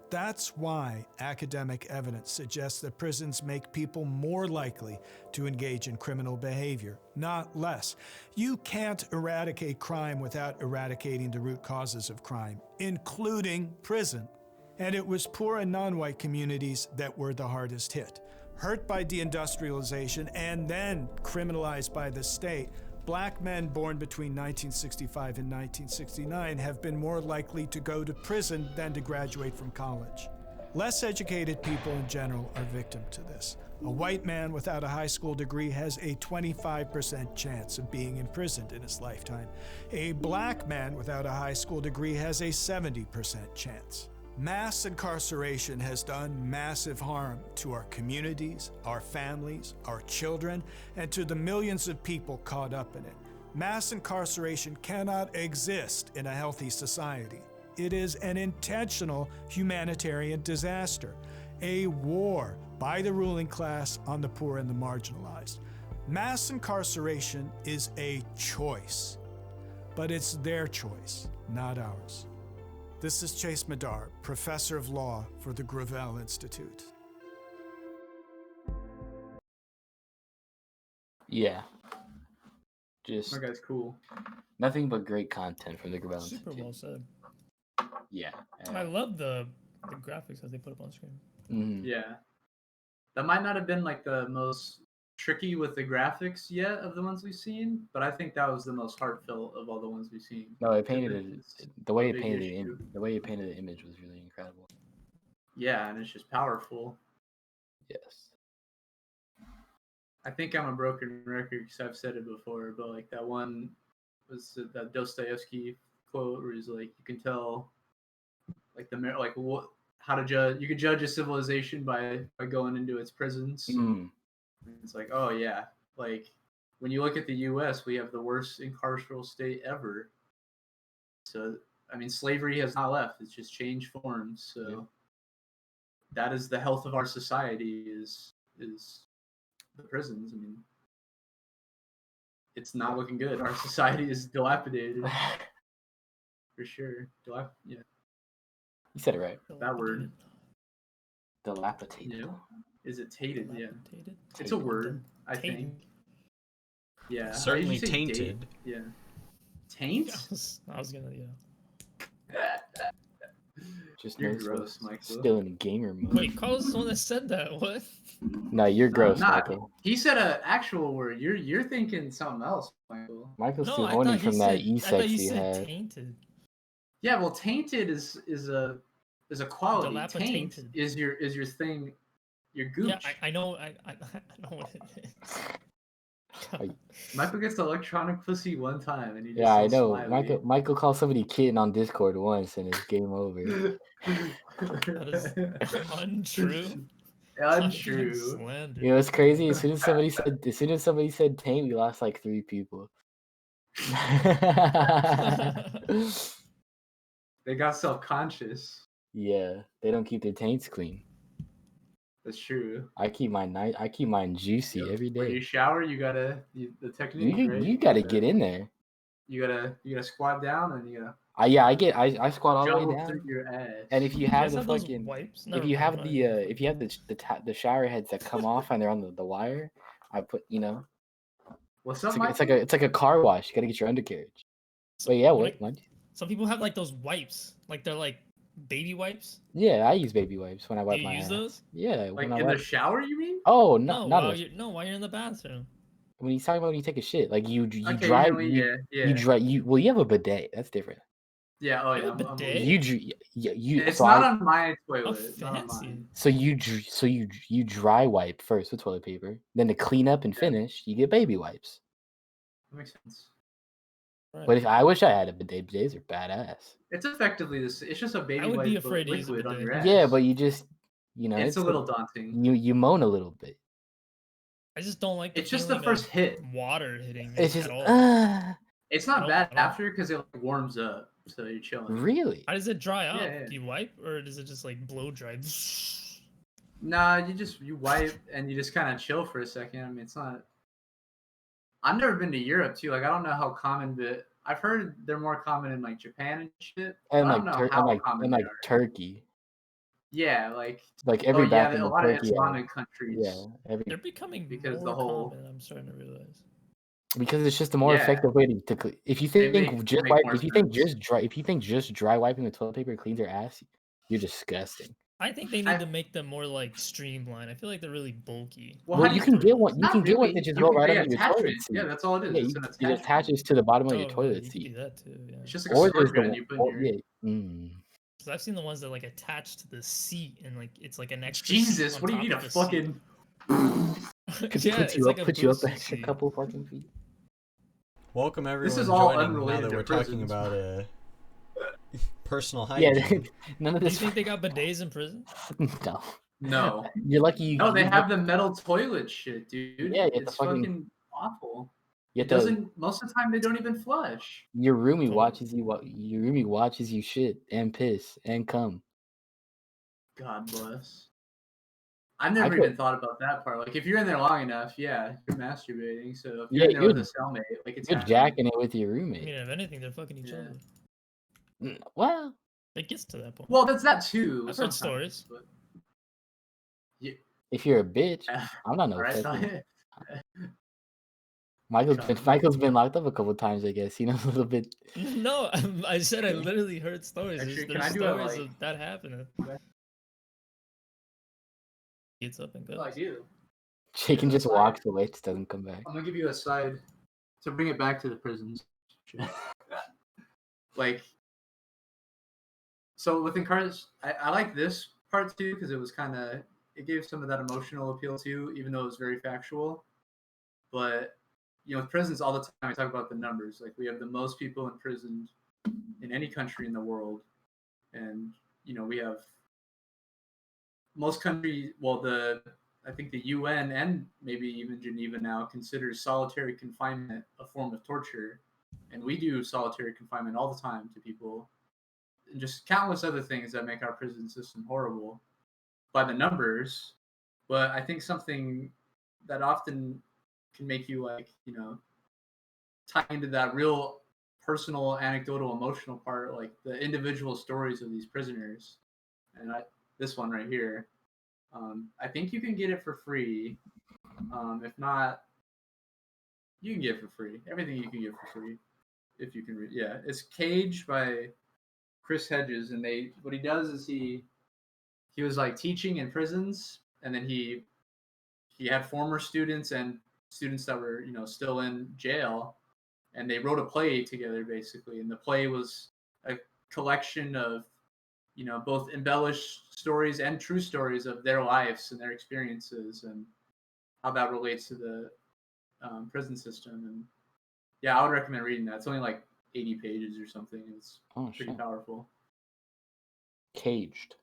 That's why academic evidence suggests that prisons make people more likely to engage in criminal behavior, not less. You can't eradicate crime without eradicating the root causes of crime, including prison. And it was poor and non-white communities that were the hardest hit. Hurt by deindustrialization and then criminalized by the state, Black men born between 1965 and 1969 have been more likely to go to prison than to graduate from college. Less educated people in general are victim to this. A white man without a high school degree has a 25% chance of being imprisoned in his lifetime. A black man without a high school degree has a 70% chance. Mass incarceration has done massive harm to our communities, our families, our children, and to the millions of people caught up in it. Mass incarceration cannot exist in a healthy society. It is an intentional humanitarian disaster, a war by the ruling class on the poor and the marginalized. Mass incarceration is a choice, but it's their choice, not ours. This is Chase Madar, professor of law for the Gravel Institute. Yeah. Just that guy's cool. Nothing but great content from the Gravel Super Institute. well said. Yeah. I love the graphics that they put up on screen. Mm-hmm. Yeah. That might not have been like the most tricky with the graphics yet of the ones we've seen, but I think that was the most heartfelt of all the ones we've seen. No, it painted it. The way it painted the image was really incredible. Yeah, and it's just powerful. Yes. I think I'm a broken record because I've said it before, but like that one was that Dostoevsky quote where he's like, you can tell, like what, how to judge. You can judge a civilization by going into its prisons. Mm. It's like, oh yeah, like when you look at the U.S., we have the worst incarceral state ever. So I mean, slavery has not left; it's just changed forms. So that is the health of our society is the prisons. I mean, it's not looking good. Our society is dilapidated for sure. Yeah. You said it right. That word. Dilapidated. Yeah. Is it tainted? Yeah. It's a word, I think. Yeah. Certainly tainted. Yeah. Taint? I was gonna, Just you're gross, Michael. Still in gamer mode. Wait, Carl's the one that said that. What? No, you're gross, Michael. He said an actual word. You're thinking something else, Michael. Michael's too horny from that e-sex he had. Tainted. Yeah, well, tainted is a quality. Taint is your thing. Your gooch. Yeah, I know. I know what it is. Michael gets electronic pussy one time, and he just I know. smiley. Michael called somebody kitten on Discord once, and it's game over. That is untrue. Untrue. You know, it's crazy. As soon as somebody said taint, we lost like 3 people. They got self-conscious. Yeah, they don't keep their taints clean. That's true. I keep mine juicy every day. When you shower, the technique. You gotta get in there. You gotta squat down and you gotta. I squat all the way down. Through your ass. And if you have the fucking wipes? if you have the shower heads that come off and they're on the wire, I put What's up, it's like a car wash. You gotta get your undercarriage. But yeah, what? Some people have like those wipes, like they're like baby wipes. Yeah, I use baby wipes when I wipe my ass. Use those? Yeah, like in the shower, you mean? Oh no, while you're in the bathroom. When he's talking about when you take a shit, like you okay, dry, you dry. Well, you have a bidet. That's different. Yeah. Oh yeah. Bidet? You. It's not on my toilet. It's not on mine. So you dry wipe first with toilet paper. Then to clean up and finish, you get baby wipes. That makes sense. Right. But I wish I had a bidet. Bidets are badass. It's effectively this. It's just a baby I would wipe be afraid to use a liquid on bidet. your ass. Yeah, but you just it's a little daunting. You moan a little bit. I just don't like. It's just the first hit. Water hitting. It's just. at all. It's not bad after because it like warms up, so you're chilling. Really? How does it dry up? Yeah. Do you wipe or does it just like blow dry? Nah, you wipe and you just kind of chill for a second. I mean, it's not. I've never been to Europe too. Like I don't know how common, but I've heard they're more common in like Japan and shit. And I don't know how common they are. Turkey. Yeah, like every bathroom a in lot Turkey. of Islamic countries. Yeah, they're becoming because more the whole. common, I'm starting to realize. Because it's just a more effective way to. If you think just dry wiping with toilet paper cleans your ass, you're disgusting. I think they need to make them more like streamlined. I feel like they're really bulky. Well, you can get one. You can get one that just go right under your toilet seat. Yeah, that's all it is. Yeah, it attaches to the bottom of your toilet you seat. can do that too. Yeah. It's just like a squirt gun you put in your. Because I've seen the ones that like attach to the seat and like it's like an extra. Jesus, what do you need a fucking? Put you up a couple fucking feet. Welcome everyone. This is all joining unrelated now that to we're prisons. talking about personal Yeah, hygiene. none of Do you this. think they got bidets in prison? No. No. You're lucky you. No, they you- have the metal toilet shit, dude. Yeah, you have It's to fucking- fucking awful. You It have to, doesn't. Most of the time, they don't even flush. your roomie watches you. Your roomie watches you shit and piss and cum. God bless. I've never could- even thought about that part. Like, if you're in there long enough, yeah, you're masturbating. So if Yeah, you're in there you're- with a cellmate, like it's You're happening. jacking it with your I roommate. mean, if anything, they're fucking each other. Well, It gets to that point. Well, that's that too. I've heard sometimes, stories. but- Yeah. if you're a bitch, I'm not no Alright, peasant. Michael's been locked up a couple times, I guess. He knows a little bit. No, I said I literally heard stories. Actually, There's can I do stories it, like- of that happening. Gets up and goes. I do. Chicken just walks away, just doesn't come back. I'm gonna give you a side to bring it back to the prisons. Like, so with Incarnate, I like this part too because it was kind of, it gave some of that emotional appeal too, even though it was very factual. But with prisons all the time, we talk about the numbers. Like, we have the most people imprisoned in any country in the world, and we have most countries. Well, I think the UN and maybe even Geneva now considers solitary confinement a form of torture. And we do solitary confinement all the time to people, and just countless other things that make our prison system horrible by the numbers. But I think something that often can make you tie into that real personal, anecdotal, emotional part, like the individual stories of these prisoners. And this one right here, I think you can get it for free. If not, you can get it for free. Everything you can get for free, if you can read. Yeah, it's Cage by Chris Hedges, and what he does is he was like teaching in prisons, and then he had former students and students that were still in jail, and they wrote a play together basically, and the play was a collection of both embellished stories and true stories of their lives and their experiences and how that relates to the prison system. And yeah, I would recommend reading that. It's only like 80 pages or something. It's pretty powerful. Caged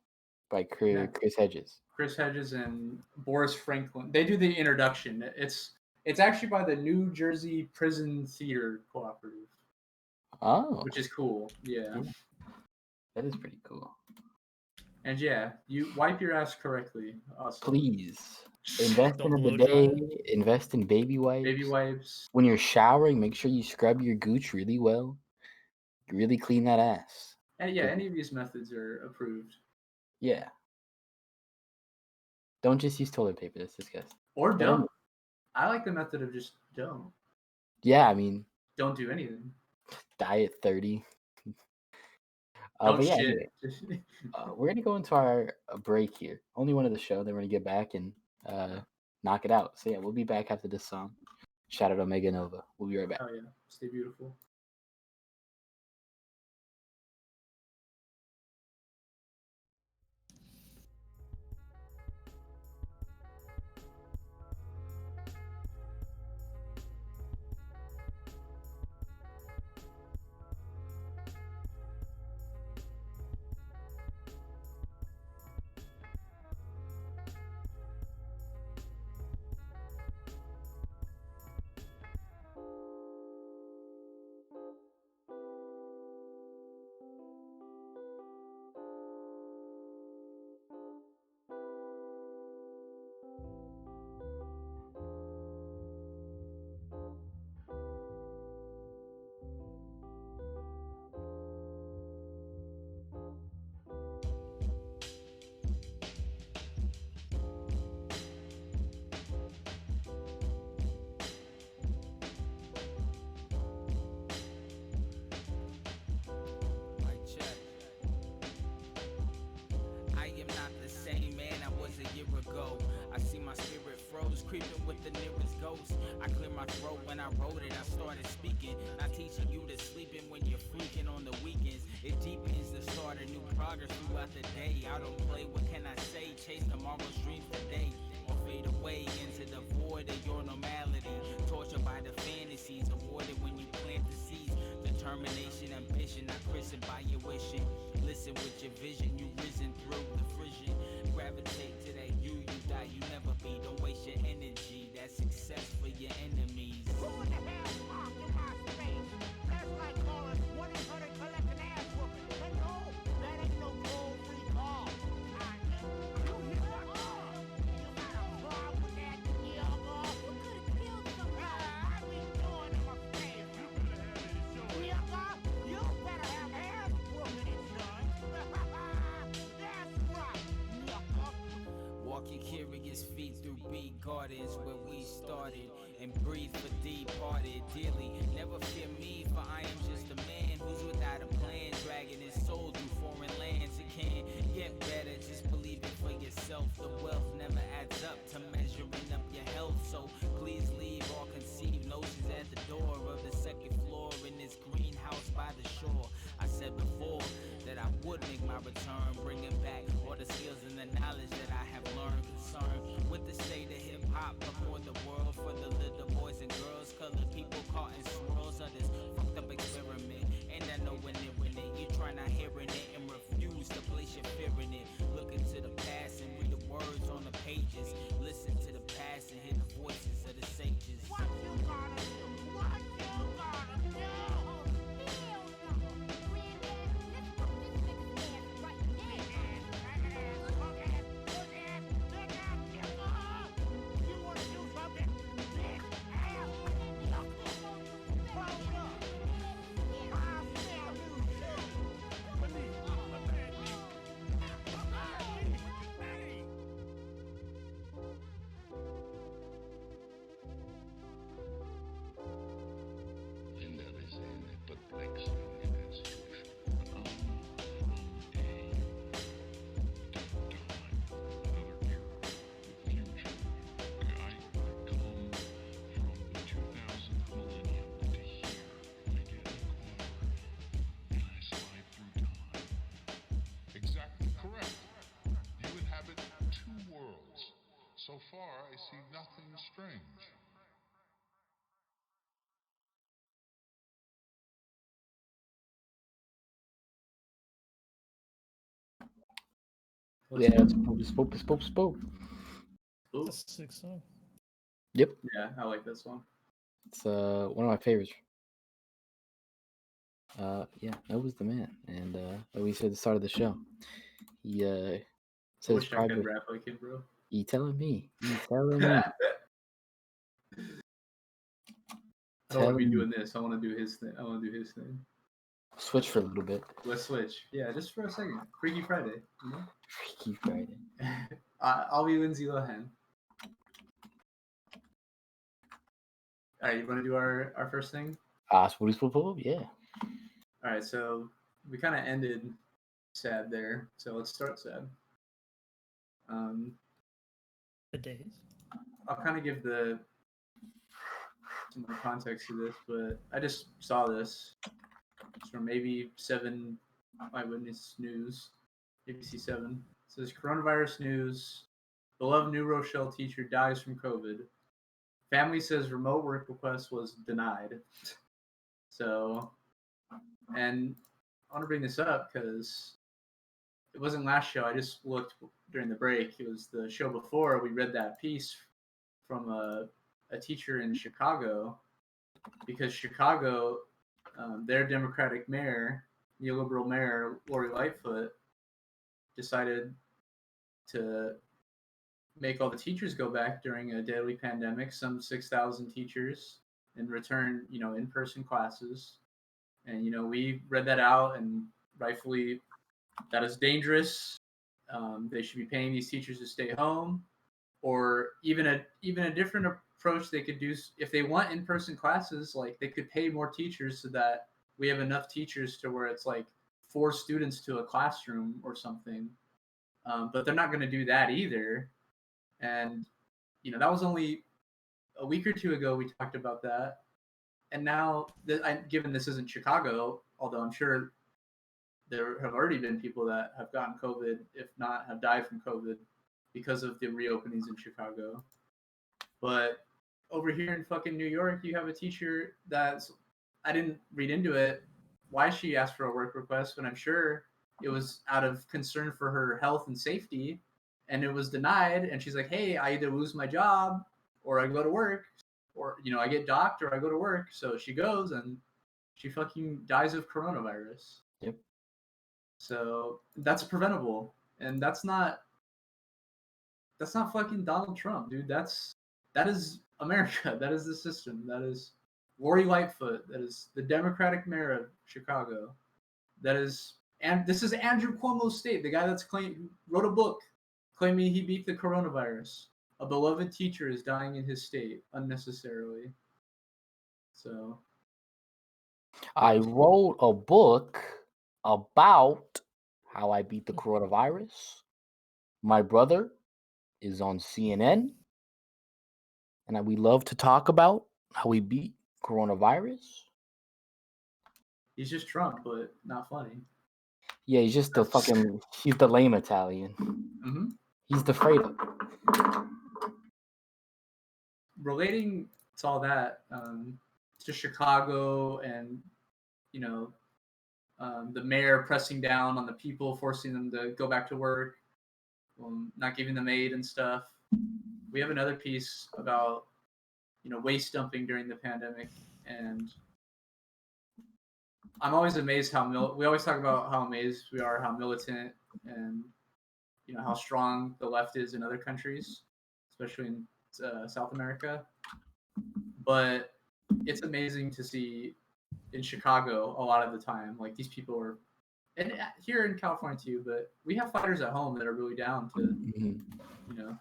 by Chris Hedges. Chris Hedges and Boris Franklin. They do the introduction. It's actually by the New Jersey Prison Theater Cooperative. Oh. Which is cool. Yeah. That is pretty cool. And yeah, you wipe your ass correctly. Awesome. Please. Invest in a bidet. Invest in baby wipes. Baby wipes. When you're showering, make sure you scrub your gooch really well. Really clean that ass. And yeah, any of these methods are approved. Yeah. Don't just use toilet paper. That's disgusting. Or don't. I like the method of just don't. Yeah, I mean. Don't do anything. Diet 30. Don't but yeah, shit. anyway, we're going to go into our break here. Only one of the show. Then we're going to get back and knock it out. So yeah, we'll be back after this song. Shout out Omega Nova. We'll be right back. Oh yeah. Stay beautiful. Creeping with the nearest ghost. I clear my throat when I wrote it. I started speaking, not teaching you to sleeping when you're freaking on the weekends. It deepens the start of new progress throughout the day. I don't play, what can I say? Chase tomorrow's dreams today, or fade away into the void of your normality. Tortured by the fantasies, awarded when you plant the seeds. Determination, ambition, not christened by your wishing. listen with your vision. You risen through the frisson. Gravitate to that you die, you never be. Don't waste your energy. That's success for your enemies. Who in the hell talked in my space? That's like calling 1-800 collect an ass whooping. And no, that ain't no toll-free call. You hear my call? You got a problem with that, Yoga? You could have killed somebody. I be doing him a favor. Yoga, you better have ass whooping insurance. That's right, Yoga. Walk your curious feet through bee gardens where we started, and breathe for departed dearly. Never fear me, for I am just a man who's without a plan, dragging his soul through foreign lands. It can't get better, just believe it for yourself. The wealth never adds up to measuring up your health, so please leave all conceived notions at the door of the second floor in this greenhouse by the shore. I said before that I would make my return, bringing back all the skills and the knowledge that I have learned. Concerned with the state of hip-hop before the world, for the little boys and girls, colored people caught in swirls of this fucked up experiment. And I know when they're in it, you try not hearing it and refuse to place your fear in it. Look into the past and read the words on the pages. Listen to the past and hear the voices of the sages. What you gonna do? What you gonna do? Hell no. Granddad, let's put this nigga's ass right there. You wanna do something? Big ass knuckle. Close up. I'll sell you shit. Believe me, I'm a bad man. Linda, they say they put blanks in that situation. From a different time, another era, the future. I come from the 2000th millennium to here. I get a car and I slide through time. Exactly correct. You inhabit two worlds. So far, I see nothing strange. Yeah, spoop. That's a sick song. Yep, Yeah, I like this one. it's one of my favorites. Yeah, that was the man, and like we said at the start of the show, he I says wish I could private. rap like him, bro. You telling me? You telling me? I don't want to be Telling doing this. I want to do his thing. Switch for a little bit. Let's switch. Yeah, just for a second. Freaky Friday. You know? Freaky Friday. I'll be Lindsay Lohan. All right, you want to do our first thing? Spoop, yeah. All right, so we kind of ended sad there, so let's start sad. The days. I'll kind of give some more context to this, but I just saw this. It's from maybe 7 Eyewitness News, ABC 7. It says coronavirus news. Beloved New Rochelle teacher dies from COVID. Family says remote work request was denied. So, and I want to bring this up because it wasn't last show. I just looked during the break. It was the show before. We read that piece from a teacher in Chicago, because Chicago, their Democratic mayor, Neoliberal mayor, Lori Lightfoot, decided to make all the teachers go back during a deadly pandemic, some 6,000 teachers, and return, in-person classes. And, we read that out, and rightfully, that is dangerous. They should be paying these teachers to stay home, or even a different approach they could do. If they want in-person classes, like they could pay more teachers so that we have enough teachers to where it's like 4 students to a classroom or something. But they're not going to do that either. And, that was only a week or 2 ago we talked about that. And now, given this isn't Chicago, although I'm sure there have already been people that have gotten COVID, if not have died from COVID, because of the reopenings in Chicago. But over here in fucking New York, you have a teacher I didn't read into it why she asked for a work request, but I'm sure, it was out of concern for her health and safety, and it was denied. And she's like, hey, I either lose my job or I go to work, or, you know, I get docked or I go to work. So she goes and she fucking dies of coronavirus. Yep. So that's preventable. And that's not fucking Donald Trump, dude. That is America. That is the system. That is Lori Lightfoot. That is the Democratic mayor of Chicago. That is, and this is Andrew Cuomo's state, the guy wrote a book claiming he beat the coronavirus. A beloved teacher is dying in his state unnecessarily. So I wrote a book about how I beat the coronavirus. My brother is on CNN, and we love to talk about how we beat coronavirus. He's just Trump, but not funny. Yeah, he's just he's the lame Italian. Mm-hmm. He's the Fredo. Relating to all that, to Chicago and, you know, the mayor pressing down on the people, forcing them to go back to work, not giving them aid and stuff. We have another piece about, you know, waste dumping during the pandemic, and I'm always amazed we always talk about how amazed we are, how militant and, you know, how strong the left is in other countries, especially in South America. But it's amazing to see in Chicago a lot of the time, like, these people are, and here in California too, but we have fighters at home that are really down to, you know,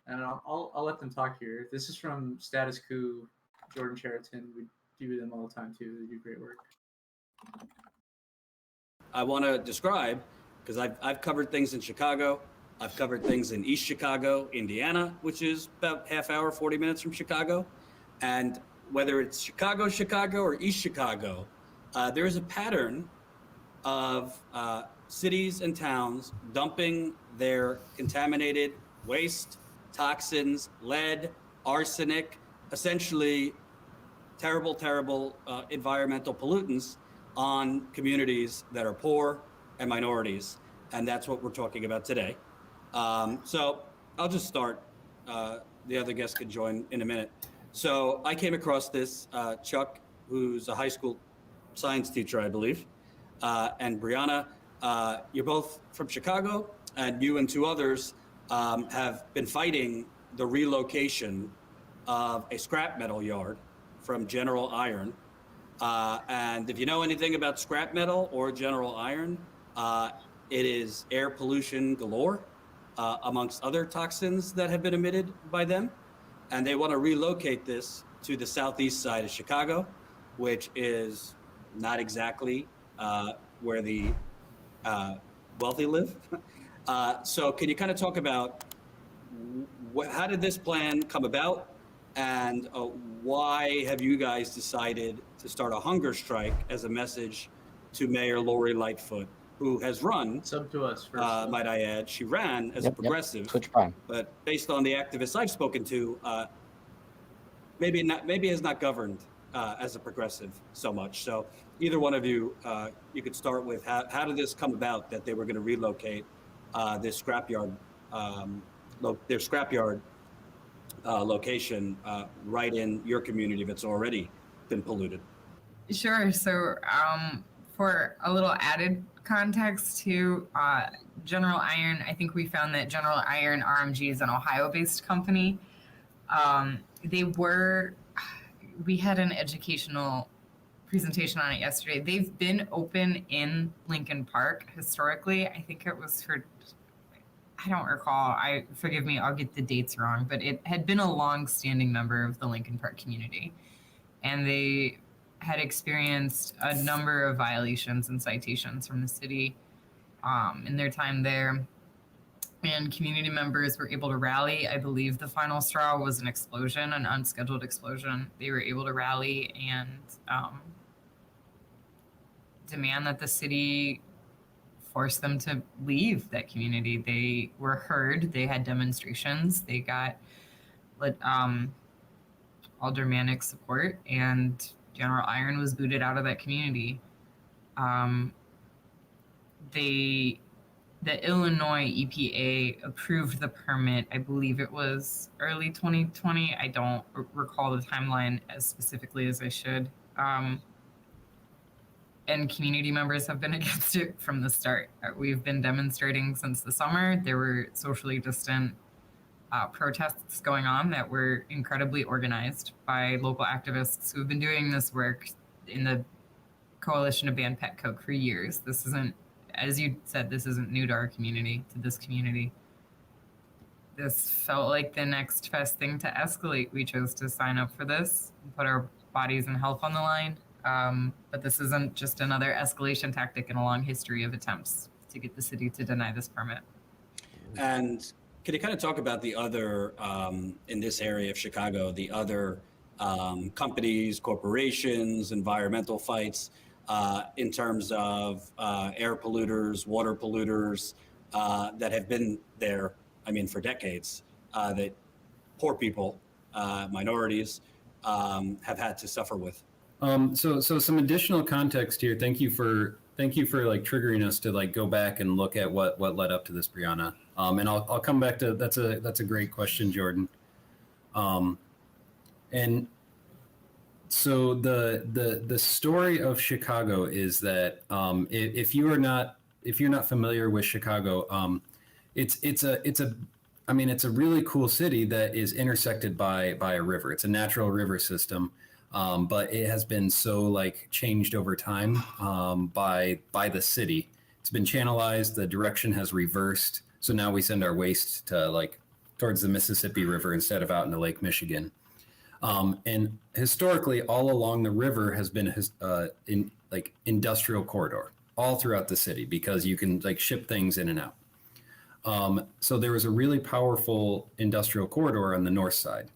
and I'll let them talk here. This is from Status Coup, Jordan Cheriton. We do with them all the time too. They do great work. I want to describe, because I've covered things in Chicago. I've covered things in East Chicago, Indiana, which is about half hour, 40 minutes from Chicago. And whether it's Chicago or East Chicago, there is a pattern of cities and towns dumping their contaminated waste, toxins, lead, arsenic, essentially terrible environmental pollutants on communities that are poor and minorities. And that's what we're talking about today. So I'll just start. The other guests can join in a minute. So I came across this, Chuck, who's a high school science teacher, I believe, and Brianna, you're both from Chicago, and you and two others have been fighting the relocation of a scrap metal yard from General Iron. And if you know anything about scrap metal or General Iron, it is air pollution galore, amongst other toxins that have been emitted by them. And they want to relocate this to the southeast side of Chicago, which is not exactly where the wealthy live. So can you kind of talk about how did this plan come about, and why have you guys decided to start a hunger strike as a message to Mayor Lori Lightfoot, who has run, sub to us first, might I add, she ran as a progressive, Twitch Prime. but based on the activists I've spoken to, maybe has not governed as a progressive so much. So either one of you, you could start with how did this come about that they were going to relocate this scrapyard, their scrapyard location right in your community that's already been polluted? Sure. So for a little added context to General Iron, I think we found that General Iron RMG is an Ohio-based company. We had an educational presentation on it yesterday. They've been open in Lincoln Park historically. I think it was I don't recall. Forgive me, I'll get the dates wrong, but it had been a long-standing member of the Lincoln Park community. And they had experienced a number of violations and citations from the city in their time there. And community members were able to rally. I believe the final straw was an explosion, an unscheduled explosion. They were able to rally and demand that the city force them to leave that community. They were heard. They had demonstrations. They got aldermanic support, and General Iron was booted out of that community. the Illinois EPA approved the permit. I believe it was early 2020. I don't recall the timeline as specifically as I should. And community members have been against it from the start. We've been demonstrating since the summer. There were socially distant protests going on that were incredibly organized by local activists who've been doing this work in the coalition to ban pet coke for years. This isn't, as you said, this isn't new to our community, to this community. This felt like the next best thing to escalate. We chose to sign up for this and put our bodies and health on the line. But this isn't just another escalation tactic in a long history of attempts to get the city to deny this permit. And can you kind of talk about the other, in this area of Chicago, the other companies, corporations, environmental fights, in terms of air polluters, water polluters that have been there, I mean, for decades, that poor people, minorities, have had to suffer with? So some additional context here. Thank you for like triggering us to like go back and look at what led up to this, Brianna. And I'll come back to that's a great question, Jordan. And so the story of Chicago is that if you're not familiar with Chicago, it's a really cool city that is intersected by a river. It's a natural river system. But it has been so like changed over time by the city. It's been channelized. The direction has reversed. So now we send our waste to like towards the Mississippi River instead of out into Lake Michigan. And historically, all along the river has been in like industrial corridor all throughout the city because you can like ship things in and out. So there was a really powerful industrial corridor on the north side.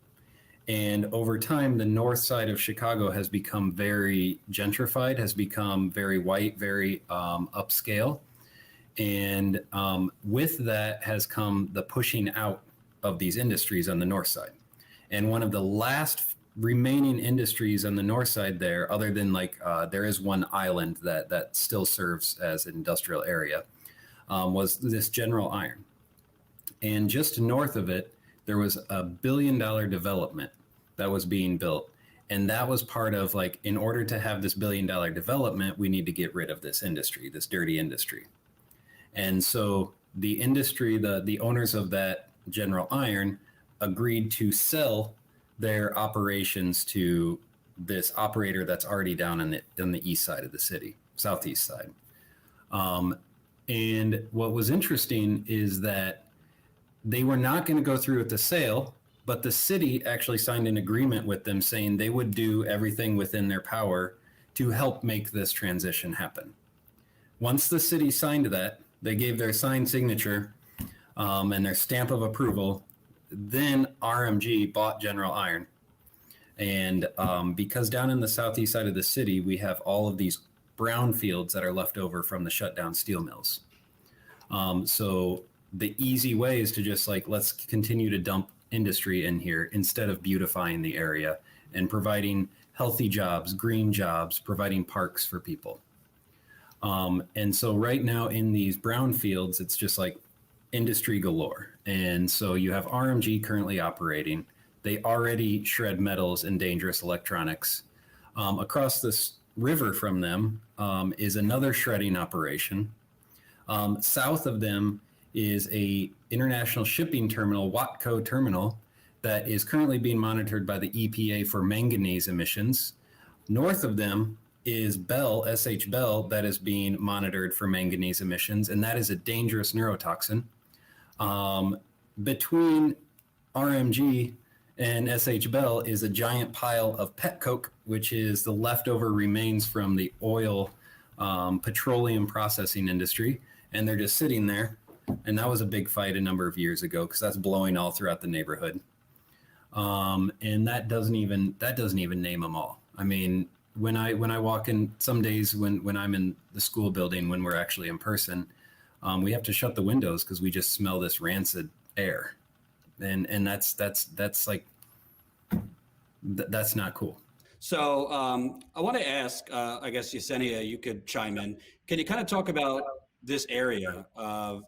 And over time, the north side of Chicago has become very gentrified, has become very white, very upscale. And with that has come the pushing out of these industries on the north side. And one of the last remaining industries on the north side there, other than like there is one island that still serves as an industrial area, was this General Iron. And just north of it, there was a $1 billion development that was being built. And that was part of like, in order to have this $1 billion development, we need to get rid of this industry, this dirty industry. And so the industry, the owners of that General Iron agreed to sell their operations to this operator that's already down on the east side of the city, southeast side. And what was interesting is that they were not going to go through with the sale, but the city actually signed an agreement with them saying they would do everything within their power to help make this transition happen. Once the city signed that, they gave their signed signature and their stamp of approval. Then RMG bought General Iron. And because down in the southeast side of the city, we have all of these brown fields that are left over from the shut down steel mills. So the easy way is to just like, let's continue to dump industry in here instead of beautifying the area and providing healthy jobs, green jobs, providing parks for people. And so right now in these brown fields, it's just like industry galore. And so you have RMG currently operating. They already shred metals and dangerous electronics. Across this river from them is another shredding operation. South of them is a international shipping terminal, Watco terminal, that is currently being monitored by the EPA for manganese emissions. North of them is Bell, SH Bell, that is being monitored for manganese emissions, and that is a dangerous neurotoxin. Between RMG and SH Bell is a giant pile of pet coke, which is the leftover remains from the oil petroleum processing industry, and they're just sitting there. And that was a big fight a number of years ago because that's blowing all throughout the neighborhood. And that doesn't even name them all. I mean, when I walk in some days when I'm in the school building, when we're actually in person, we have to shut the windows because we just smell this rancid air. And that's like, that's not cool. So I want to ask, I guess Yesenia, you could chime in. Can you kind of talk about this area of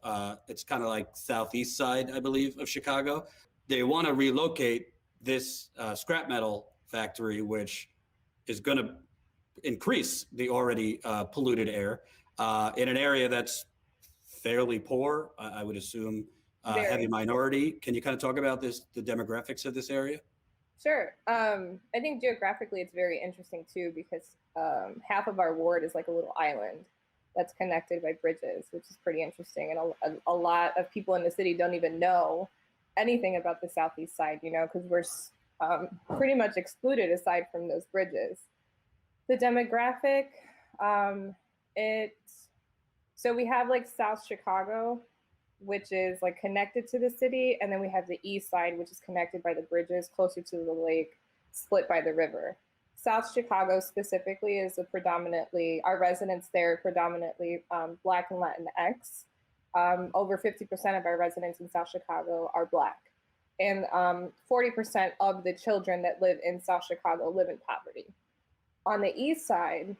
it's kind of like southeast side, I believe, of Chicago. They want to relocate this scrap metal factory, which is going to increase the already polluted air in an area that's fairly poor. I would assume heavy minority. Can you kind of talk about the demographics of this area? Sure. I think geographically it's very interesting too, because half of our ward is like a little island that's connected by bridges, which is pretty interesting. And a lot of people in the city don't even know anything about the southeast side, you know, because we're pretty much excluded aside from those bridges. The demographic, so we have like South Chicago, which is like connected to the city. And then we have the east side, which is connected by the bridges closer to the lake, split by the river. South Chicago specifically is our residents there predominantly Black and Latinx. Over 50% of our residents in South Chicago are Black. And 40% of the children that live in South Chicago live in poverty. On the east side,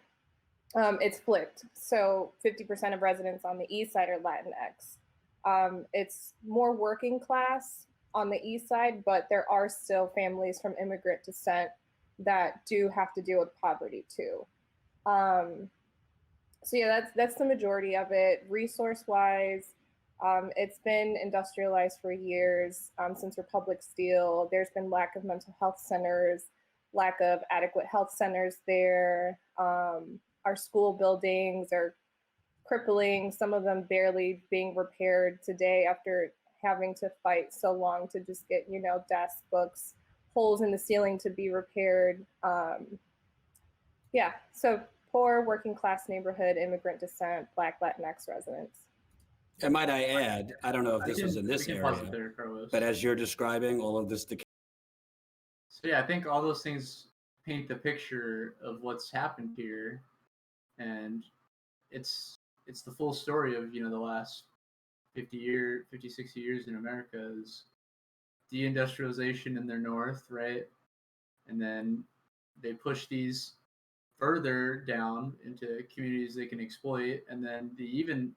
it's flipped. So 50% of residents on the east side are Latinx. It's more working class on the east side, but there are still families from immigrant descent that do have to deal with poverty too. So yeah, that's the majority of it. Resource-wise, it's been industrialized for years, since Republic Steel. There's been lack of mental health centers, lack of adequate health centers there. Our school buildings are crippling, some of them barely being repaired today after having to fight so long to just get, you know, desks, books, holes in the ceiling to be repaired. Yeah, so poor working class neighborhood, immigrant descent, Black Latinx residents. And might I add, I don't know if this was in this area, but as you're describing all of this decay. So yeah, I think all those things paint the picture of what's happened here, and it's the full story of, you know, the last 50, 60 years in America is deindustrialization in their north, right? And then they push these further down into communities they can exploit, and then the even,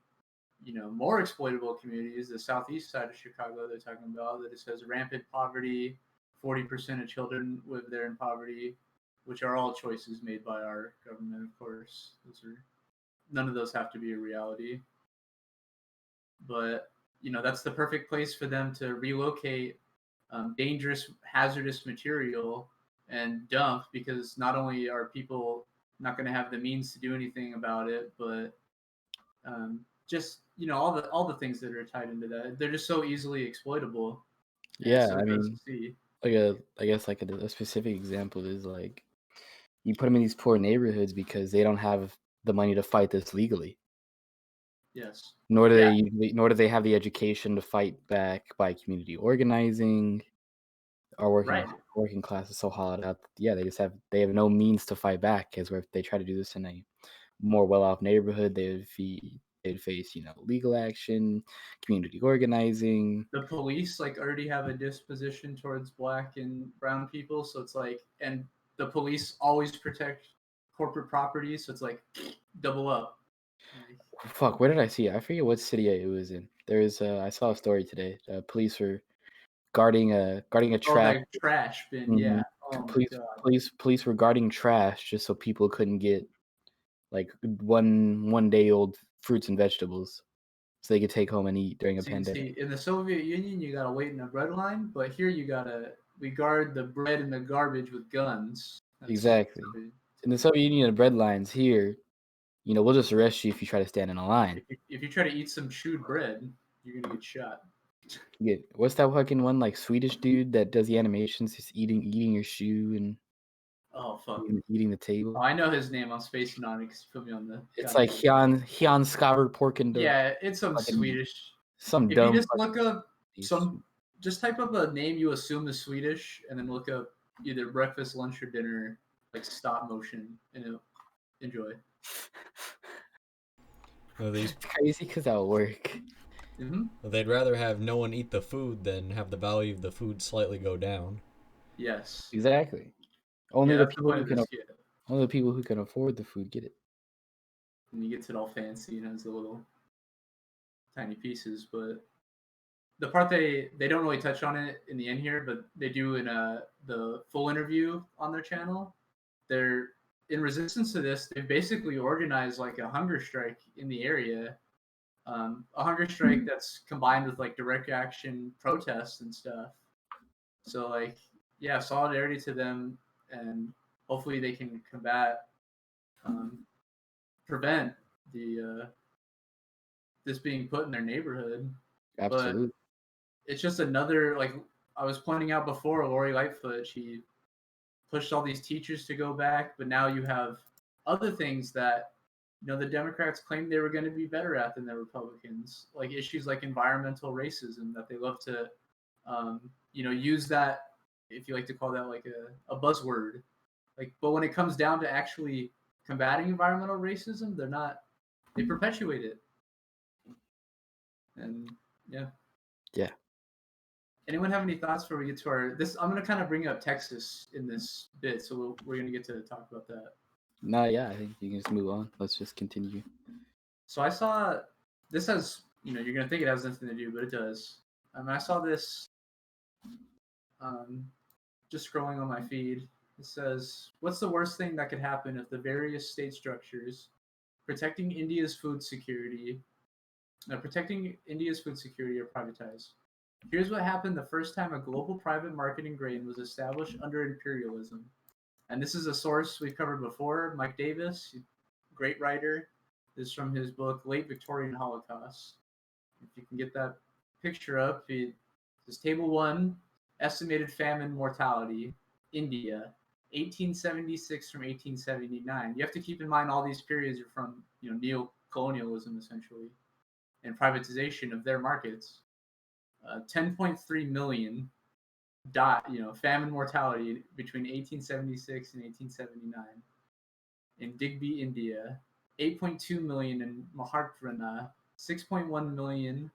you know, more exploitable communities, the southeast side of Chicago they're talking about, that it says rampant poverty, 40% of children live there in poverty, which are all choices made by our government, of course. None of those have to be a reality. But, you know, that's the perfect place for them to relocate dangerous, hazardous material and dump, because not only are people not going to have the means to do anything about it, but just, you know, all the things that are tied into that, they're just so easily exploitable. Yeah, so I mean, I guess like a specific example is like you put them in these poor neighborhoods because they don't have the money to fight this legally. Yes. Nor do they have the education to fight back by community organizing. Our working class is so hollowed out. Yeah, they have no means to fight back, because if they try to do this in a more well-off neighborhood, they'd face, you know, legal action, community organizing. The police like already have a disposition towards Black and brown people, so it's like, and the police always protect corporate property, so it's like double up. Fuck, where did I see it? I forget what city it was in. I saw a story today. Police were guarding a trash. That trash bin, Mhm. yeah. Oh my God. Police were guarding trash just so people couldn't get like one day old fruits and vegetables, so they could take home and eat during a pandemic. See, in the Soviet Union, you gotta wait in a bread line, but here we guard the bread and the garbage with guns. Exactly. In the Soviet Union, the bread lines here, you know, we'll just arrest you if you try to stand in a line. If you try to eat some chewed bread, you're gonna get shot. What's that fucking one, like, Swedish dude that does the animations, just eating your shoe and oh fuck, eating the table? Oh, I know his name. I'm spacing on it because you put me on the. It's like Eian Skaver Porken. Yeah, it's some Swedish. Some if dumb. You just look up just type up a name you assume is Swedish, and then look up either breakfast, lunch, or dinner, like stop motion, and enjoy. It's crazy because that'll work. Mm-hmm. They'd rather have no one eat the food than have the value of the food slightly go down. Yes. Exactly. Only the people who can afford the food get it. And he gets it all fancy and has a little tiny pieces, but the part they don't really touch on it in the end here, but they do in the full interview on their channel. They're in resistance to this. They basically organized like a hunger strike in the area, a hunger strike that's combined with like direct action protests and stuff. So like, yeah, solidarity to them, and hopefully they can prevent the this being put in their neighborhood. Absolutely. But it's just another, like I was pointing out before, Lori Lightfoot, she pushed all these teachers to go back, but now you have other things that, you know, the Democrats claimed they were going to be better at than the Republicans, like issues like environmental racism that they love to, you know, use that, if you like to call that like a buzzword. Like, but when it comes down to actually combating environmental racism, they perpetuate it. And yeah. Yeah. Anyone have any thoughts before we get to this? I'm going to kind of bring up Texas in this bit, so we're going to get to talk about that. No, yeah, I think you can just move on. Let's just continue. So I saw, this has, you know, you're going to think it has nothing to do, but it does. I saw this just scrolling on my feed. It says, what's the worst thing that could happen if the various state structures protecting India's food security are privatized? Here's what happened the first time a global private market in grain was established under imperialism. And this is a source we've covered before. Mike Davis, great writer. This is from his book, Late Victorian Holocaust. If you can get that picture up, this is Table 1, Estimated Famine Mortality, India, 1876 from 1879. You have to keep in mind all these periods are from, you know, neo-colonialism, essentially, and privatization of their markets. 10.3 million famine mortality between 1876 and 1879 in Digby, India. 8.2 million in Maharashtra. 6.1 million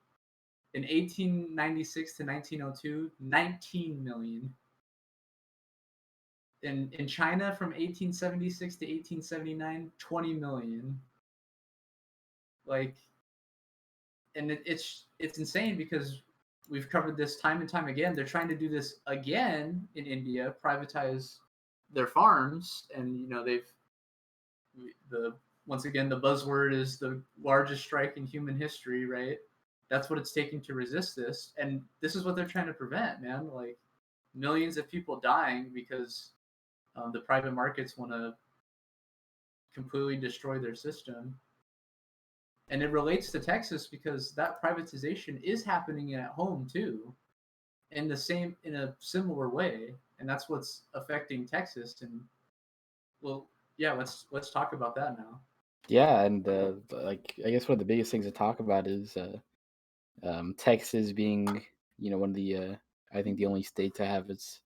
in 1896 to 1902. 19 million in China from 1876 to 1879. 20 million. Like, and it's insane because we've covered this time and time again. They're trying to do this again in India, privatize their farms, and you know once again the buzzword is the largest strike in human history, right? That's what it's taking to resist this, and this is what they're trying to prevent, man. Like millions of people dying because the private markets want to completely destroy their system. And it relates to Texas because that privatization is happening at home too, in a similar way, and that's what's affecting Texas. And well, yeah, let's talk about that now. Yeah, and like I guess one of the biggest things to talk about is Texas being, you know, one of the I think the only state to have it's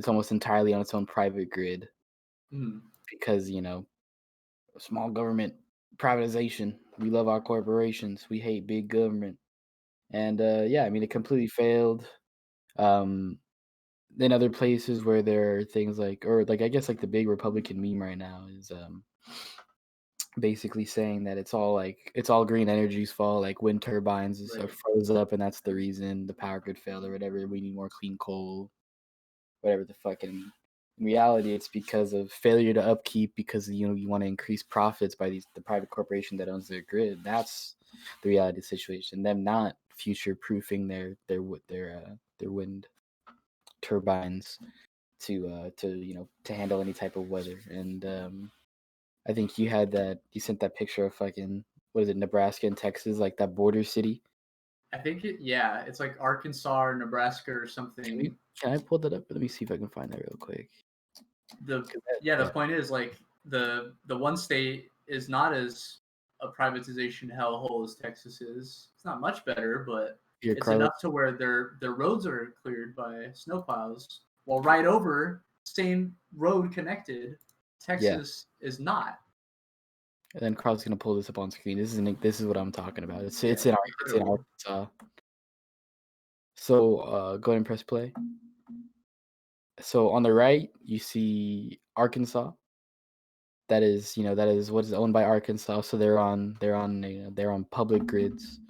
almost entirely on its own private grid, because you know, small government privatization. We love our corporations. We hate big government. And yeah, I mean, it completely failed. Then other places where there are things like, or like I guess like the big Republican meme right now is basically saying that it's all green energy's fault. Like wind turbines are froze up, and that's the reason the power grid failed or whatever. We need more clean coal, whatever the fuck. And in reality, it's because of failure to upkeep, because you know you want to increase profits by the private corporation that owns their grid. That's the reality of the situation. Them not future proofing their wind turbines to you know to handle any type of weather. And I think you sent that picture of fucking, what is it, Nebraska and Texas, like that border city. I think it's like Arkansas or Nebraska or something. Can I pull that up? Let me see if I can find that real quick. The point is, like, the one state is not as a privatization hellhole as Texas is. It's not much better, but it's enough to where their roads are cleared by snowplows, while right over, same road connected, Texas is not. And then Carl's gonna pull this up on screen. This is what I'm talking about. It's in Arkansas. So go ahead and press play. So on the right, you see Arkansas. That is what is owned by Arkansas. So they're on public grids.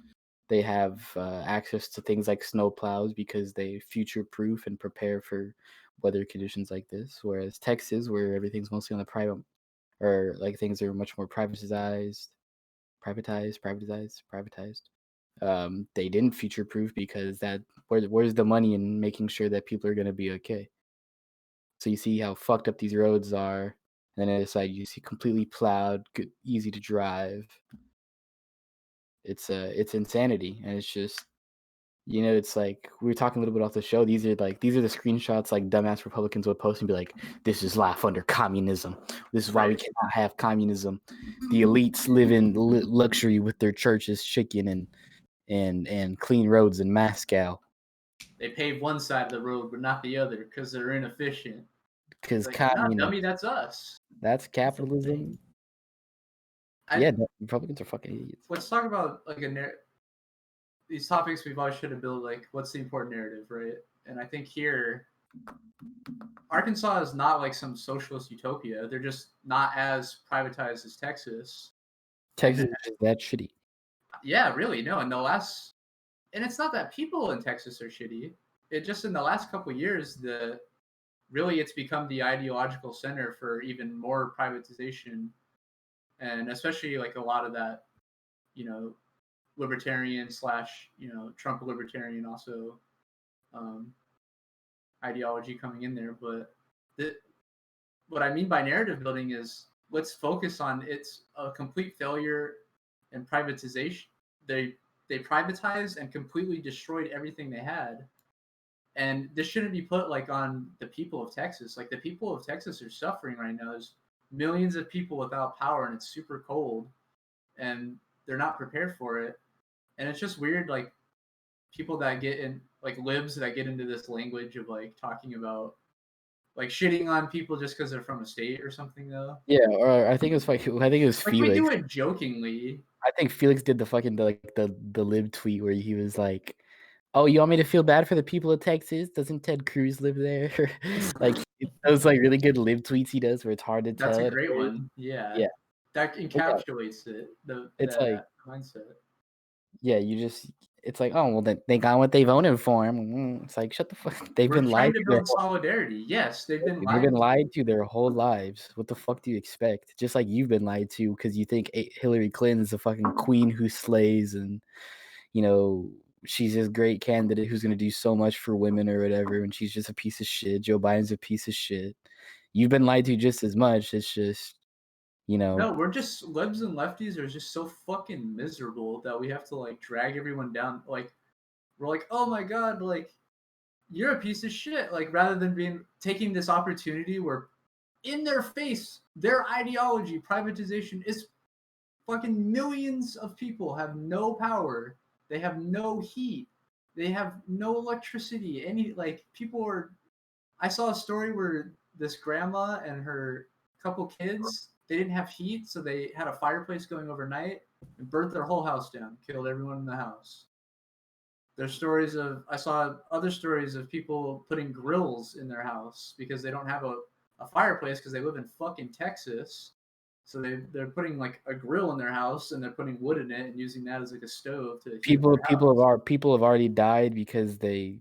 They have access to things like snow plows because they future-proof and prepare for weather conditions like this. Whereas Texas, where everything's mostly on the private, or like things are much more privatized. They didn't future-proof because where's the money in making sure that people are going to be okay? So you see how fucked up these roads are, and then on the other side you see completely plowed, good, easy to drive. It's insanity, and it's just, it's like we were talking a little bit off the show. These are the screenshots like dumbass Republicans would post and be like, "This is life under communism. This is why we cannot have communism. The elites live in luxury with their churches, chicken, and clean roads in Moscow. They pave one side of the road but not the other because they're inefficient. Because like, nah, dummy, that's us. That's capitalism." Republicans are fucking idiots. Let's talk about like these topics we've always should have built, like what's the important narrative, right? And I think here, Arkansas is not like some socialist utopia. They're just not as privatized as Texas. Texas is that shitty. Yeah, really. No, and it's not that people in Texas are shitty. It just in the last couple of years, it's become the ideological center for even more privatization, and especially like a lot of that, libertarian / Trump libertarian also ideology coming in there. But what I mean by narrative building is let's focus on it's a complete failure and privatization. They privatized and completely destroyed everything they had. And this shouldn't be put like on the people of Texas. Like the people of Texas are suffering right now. There's millions of people without power and it's super cold and they're not prepared for it. And it's just weird, like people that get in, like libs that get into this language of like talking about like shitting on people just because they're from a state or something though. Yeah, or I think it was like Felix. We do it jokingly. I think Felix did the fucking the lib tweet where he was like, "Oh, you want me to feel bad for the people of Texas? Doesn't Ted Cruz live there?" Like those like really good lib tweets he does where it's hard to tell. That's a great one. Yeah. Yeah. That encapsulates it. It's like mindset. Yeah, it's like, oh well, they got what they voted for. It's like, shut the fuck. We're trying to build solidarity. Yes, they've been lied to their whole lives. What the fuck do you expect? Just like you've been lied to because you think Hillary Clinton's a fucking queen who slays, and she's this great candidate who's gonna do so much for women or whatever, and she's just a piece of shit. Joe Biden's a piece of shit. You've been lied to just as much. It's just. No, we're just libs and lefties are just so fucking miserable that we have to like drag everyone down. Like we're like, oh my god, like you're a piece of shit. Like rather than taking this opportunity where in their face, their ideology, privatization is fucking millions of people have no power. They have no heat. They have no electricity. I saw a story where this grandma and her couple kids, they didn't have heat, so they had a fireplace going overnight and burnt their whole house down, killed everyone in the house. There's I saw other stories of people putting grills in their house because they don't have a fireplace because they live in fucking Texas. So they're putting like a grill in their house and they're putting wood in it and using that as like a stove to people have already died because they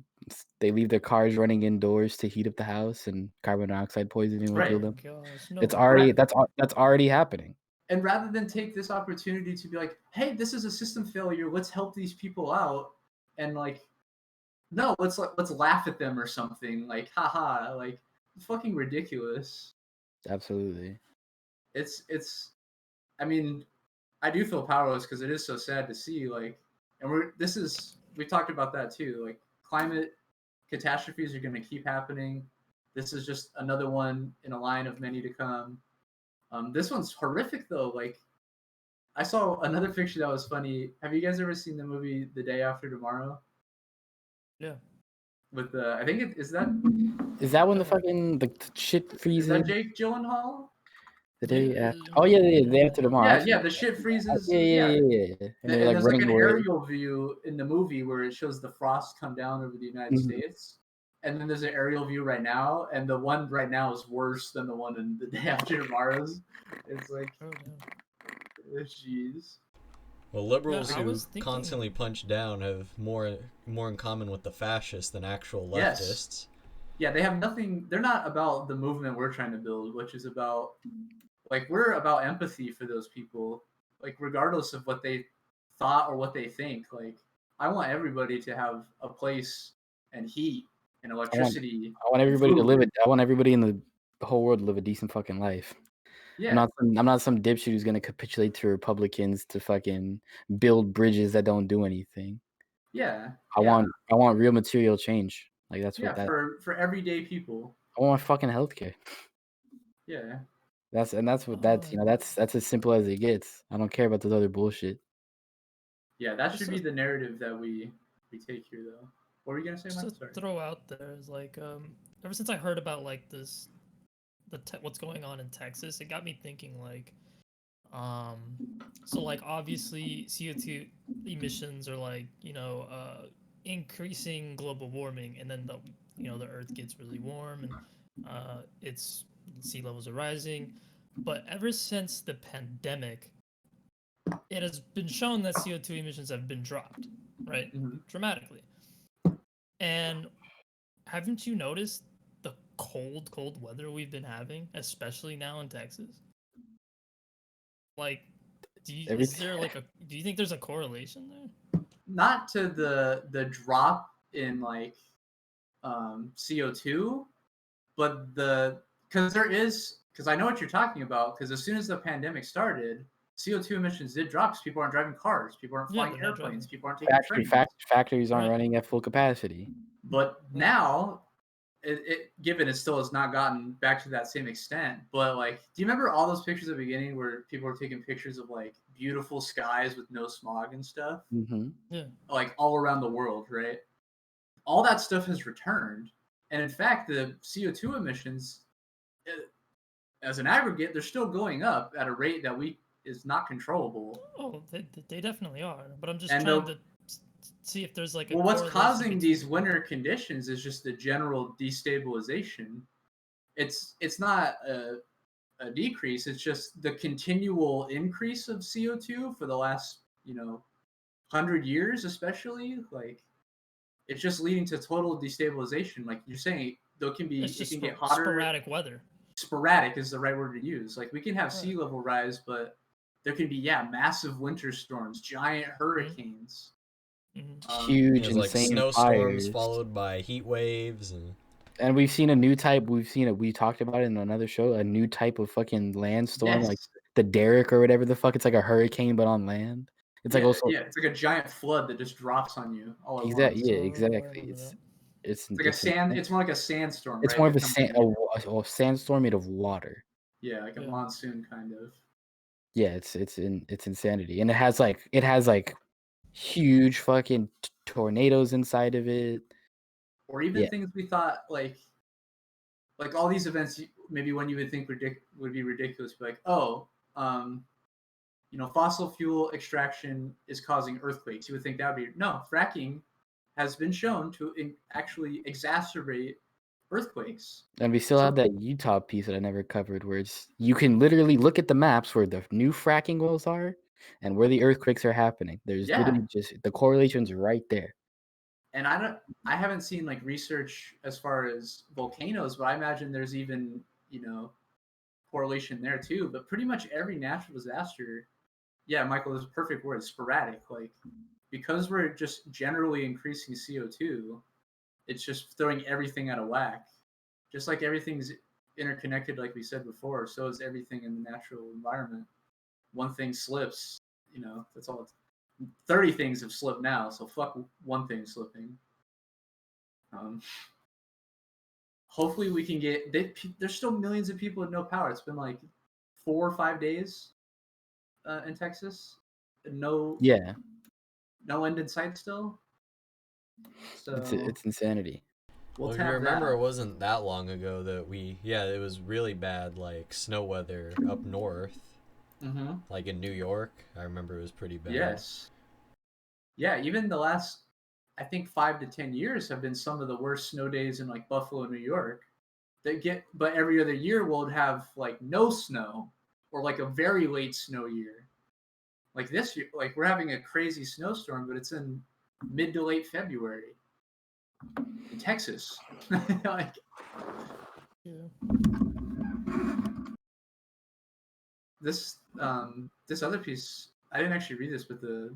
leave their cars running indoors to heat up the house and carbon dioxide poisoning will kill them. It's already that's already happening. And rather than take this opportunity to be like, hey, this is a system failure, let's help these people out, and like, no, let's laugh at them or something, like, haha, like fucking ridiculous. Absolutely. It's I mean, I do feel powerless because it is so sad to see, like, and we talked about that too, like climate catastrophes are going to keep happening. This is just another one in a line of many to come. This one's horrific though. Like, I saw another picture that was funny. Have you guys ever seen the movie The Day After Tomorrow? Yeah. With I think is that when the shit freezes? Is that Jake Gyllenhaal? The day after. Oh yeah, the day after tomorrow. Yeah, the shit freezes. Yeah. And there's like an aerial view in the movie where it shows the frost come down over the United States. And then there's an aerial view right now, and the one right now is worse than the one in The Day After Tomorrow's. It's like, jeez. Well, liberals who constantly punch down have more in common with the fascists than actual leftists. Yeah, they have nothing. They're not about the movement we're trying to build, which is about, like, we're about empathy for those people, like, regardless of what they thought or what they think. Like, I want everybody to have a place and heat and electricity. I want everybody to live it. I want everybody in the whole world to live a decent fucking life. Yeah. I'm not some dipshit who's gonna capitulate to Republicans to fucking build bridges that don't do anything. Yeah. I want real material change. Like that's what that. For everyday people. I want fucking healthcare. Yeah. That's what that's that's as simple as it gets. I don't care about this other bullshit. Yeah, that should be the narrative that we take here, though. What were you gonna say, Mike? Just to throw out there is like, ever since I heard about like this, what's going on in Texas, it got me thinking like, so like obviously CO2 emissions are like increasing global warming, and then the Earth gets really warm and it's sea levels are rising, but ever since the pandemic, it has been shown that CO2 emissions have been dropped, right? Dramatically. And haven't you noticed the cold weather we've been having, especially now in Texas? Like, do you think there's a correlation there? Not to the drop in like CO2, but because I know what you're talking about, because as soon as the pandemic started, CO2 emissions did drop because people aren't driving cars, people aren't flying airplanes, people aren't taking trains. Factories aren't running at full capacity. But now, given it still has not gotten back to that same extent, but like, do you remember all those pictures at the beginning where people were taking pictures of like beautiful skies with no smog and stuff? Mm-hmm. Yeah. Like all around the world, right? All that stuff has returned. And in fact, the CO2 emissions, as an aggregate, they're still going up at a rate that is not controllable. Oh, they definitely are. But I'm just trying to see if there's like a what's causing these winter conditions is just the general destabilization. It's not a decrease. It's just the continual increase of CO2 for the last 100 years, especially. Like, it's just leading to total destabilization. Like you're saying, it can get hotter. Sporadic weather. Sporadic is the right word to use. Like, we can have sea level rise, but there can be massive winter storms, giant hurricanes. Huge, insane like snowstorms fires. followed by heat waves, and we've seen a new type. We talked about it in another show. A new type of fucking landstorm, like the Derek or whatever the fuck. It's like a hurricane but on land. It's like it's like a giant flood that just drops on you all at once. Yeah, exactly. It's like it's more like a sandstorm. It's more of a sandstorm made of water. Yeah, like a monsoon kind of. Yeah, it's insanity, and it has like huge fucking tornadoes inside of it, or even things we thought like all these events. Maybe one you would think would be ridiculous, like fossil fuel extraction is causing earthquakes. You would think that would be no. Fracking has been shown to actually exacerbate earthquakes. And we still have that Utah piece that I never covered, where you can literally look at the maps where the new fracking wells are and where the earthquakes are happening. There's literally just the correlation's right there. And I haven't seen like research as far as volcanoes, but I imagine there's even correlation there too. But pretty much every natural disaster, Michael, is a perfect word, sporadic. Like, because we're just generally increasing CO2, it's just throwing everything out of whack. Just like everything's interconnected, like we said before, so is everything in the natural environment. One thing slips, that's all. 30 things have slipped now, so fuck one thing slipping. Hopefully we can get... There's still millions of people with no power. It's been like 4 or 5 days in Texas. No end in sight still. So it's insanity. Well, if you remember, it wasn't that long ago that it was really bad, like snow weather up north. Mm-hmm. Like in New York, I remember it was pretty bad. Yes. Yeah, even the last, I think 5 to 10 years have been some of the worst snow days in like Buffalo, New York. But every other year we'll have like no snow or like a very late snow year. Like this year, like we're having a crazy snowstorm, but it's in mid to late February in Texas. Like, this other piece, I didn't actually read this, but it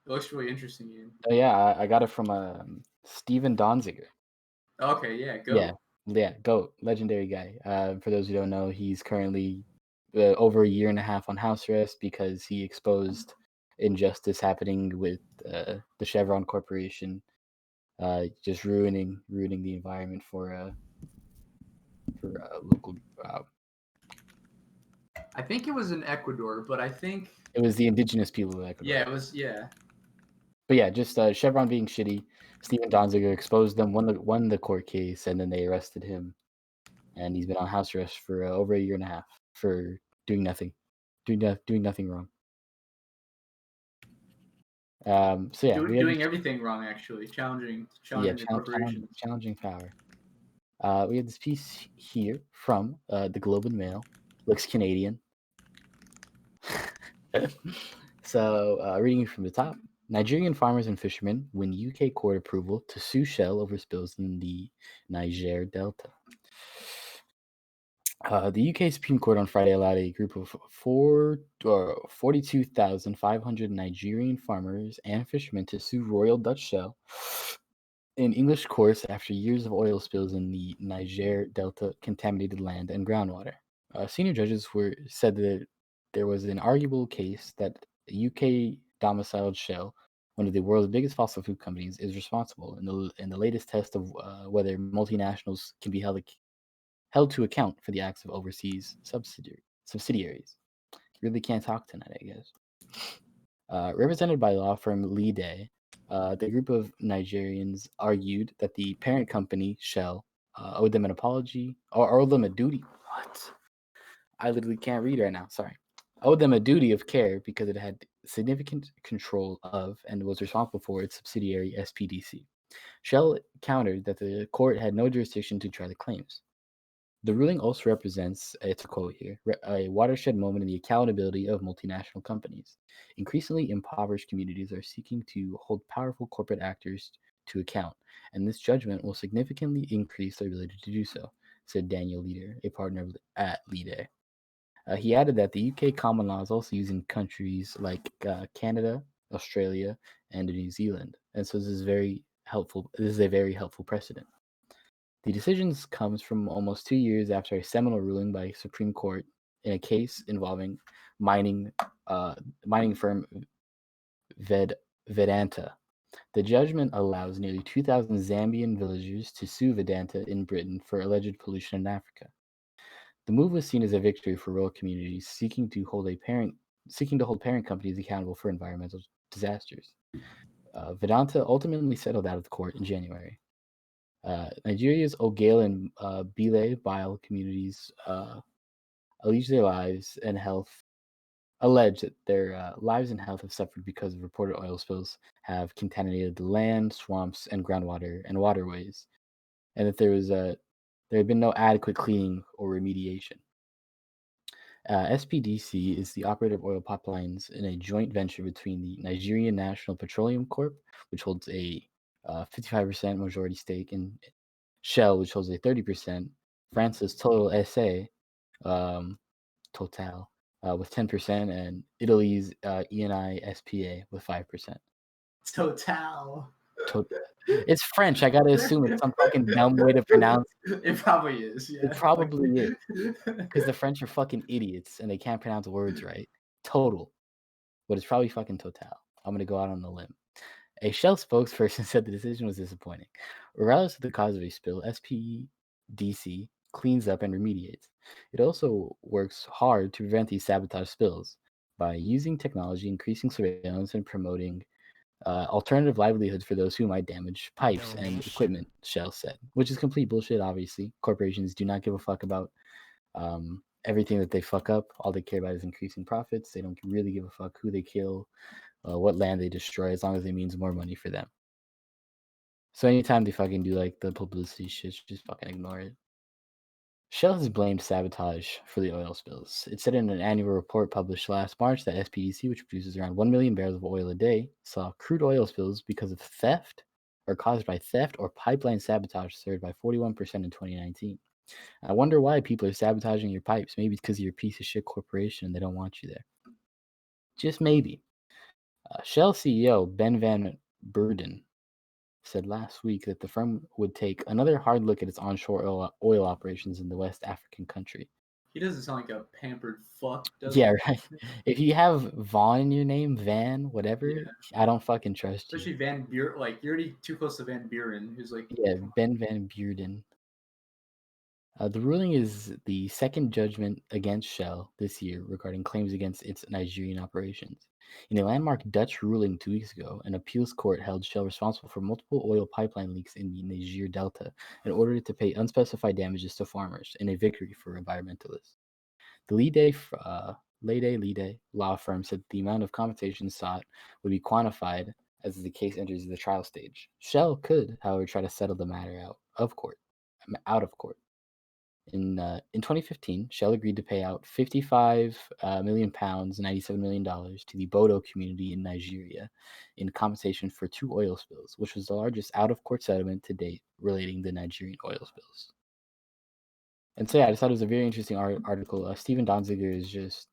looks really interesting. Ian. Oh yeah, I got it from Steven Donziger. Okay, yeah, go. Yeah, GOAT, legendary guy. For those who don't know, he's currently over a year and a half on house arrest because he exposed injustice happening with the Chevron Corporation, just ruining the environment for local. I think it was in Ecuador, but I think it was the indigenous people of Ecuador. Yeah, it was. Yeah. But yeah, just Chevron being shitty. Steven Donziger exposed them, won the court case, and then they arrested him, and he's been on house arrest for over a year and a half for doing nothing wrong. So yeah, doing everything wrong, actually, challenging the corporations, challenging power. We have this piece here from the Globe and Mail. Looks Canadian. So reading from the top. Nigerian farmers and fishermen win UK court approval to sue Shell over spills in the Niger Delta. The UK Supreme Court on Friday allowed a group of 42,500 Nigerian farmers and fishermen to sue Royal Dutch Shell in English courts after years of oil spills in the Niger Delta contaminated land and groundwater. Senior judges said that there was an arguable case that UK domiciled Shell, one of the world's biggest fossil fuel companies, is responsible in the latest test of whether multinationals can be held to account for the acts of overseas subsidiaries. You really can't talk tonight, I guess. Represented by law firm Lee Day, the group of Nigerians argued that the parent company, Shell, owed them an apology or owed them a duty. What? I literally can't read right now. Sorry. Owed them a duty of care because it had significant control of and was responsible for its subsidiary SPDC. Shell countered that the court had no jurisdiction to try the claims. The ruling also represents, it's a quote here, a watershed moment in the accountability of multinational companies. Increasingly impoverished communities are seeking to hold powerful corporate actors to account, and this judgment will significantly increase their ability to do so, said Daniel Leader, a partner at Leader. He added that the UK common law is also used in countries like Canada, Australia, and New Zealand, and so this is very helpful. This is a very helpful precedent. The decisions comes from almost 2 years after a seminal ruling by Supreme Court in a case involving mining firm Vedanta. The judgment allows nearly 2,000 Zambian villagers to sue Vedanta in Britain for alleged pollution in Africa. The move was seen as a victory for rural communities seeking to hold parent companies accountable for environmental disasters. Vedanta ultimately settled out of the court in January. Nigeria's Ogale and Bile communities allege that their lives and health have suffered because of reported oil spills have contaminated the land, swamps, and groundwater and waterways, and that there had been no adequate cleaning or remediation. SPDC is the operator of oil pipelines in a joint venture between the Nigerian National Petroleum Corp, which holds a 55% majority stake in Shell, which holds a 30%, France's Total SA, Total, with 10%, and Italy's ENI SPA with 5%. Total. It's French. I gotta assume it's some fucking dumb way to pronounce it. It probably is. Yeah. It probably is. Because the French are fucking idiots and they can't pronounce words right. Total. But it's probably fucking Total. I'm gonna go out on a limb. A Shell spokesperson said the decision was disappointing. Regardless of the cause of a spill, SPDC cleans up and remediates. It also works hard to prevent these sabotage spills by using technology, increasing surveillance, and promoting alternative livelihoods for those who might damage pipes and equipment, Shell said, which is complete bullshit, obviously. Corporations do not give a fuck about everything that they fuck up. All they care about is increasing profits. They don't really give a fuck who they kill, what land they destroy, as long as it means more money for them. So anytime they fucking do like the publicity shit, just fucking ignore it. Shell has blamed sabotage for the oil spills. It said in an annual report published last March that SPDC, which produces around 1 million barrels of oil a day, saw crude oil spills because of theft or caused by theft or pipeline sabotage surged by 41% in 2019. I wonder why people are sabotaging your pipes. Maybe it's because you're a piece of shit corporation and they don't want you there. Just maybe. Shell CEO Ben Van Beurden said last week that the firm would take another hard look at its onshore oil operations in the West African country. He doesn't sound like a pampered fuck, does Yeah, he? right. If you have Vaughn in your name, Van, whatever, I don't fucking trust you. Especially Van Buren, like you're already too close to Van Buren, who's like Yeah, Ben Van Beurden. The ruling is the second judgment against Shell this year regarding claims against its Nigerian operations. In a landmark Dutch ruling 2 weeks ago, an appeals court held Shell responsible for multiple oil pipeline leaks in the Niger Delta and ordered it to pay unspecified damages to farmers in a victory for environmentalists. The Lede law firm said the amount of compensation sought would be quantified as the case enters the trial stage. Shell could, however, try to settle the matter out of court. In 2015, Shell agreed to pay out 55 million pounds, $97 million to the Bodo community in Nigeria in compensation for 2 oil spills, which was the largest out-of-court settlement to date relating to Nigerian oil spills. And so, yeah, I just thought it was a very interesting article. Steven Donziger is just,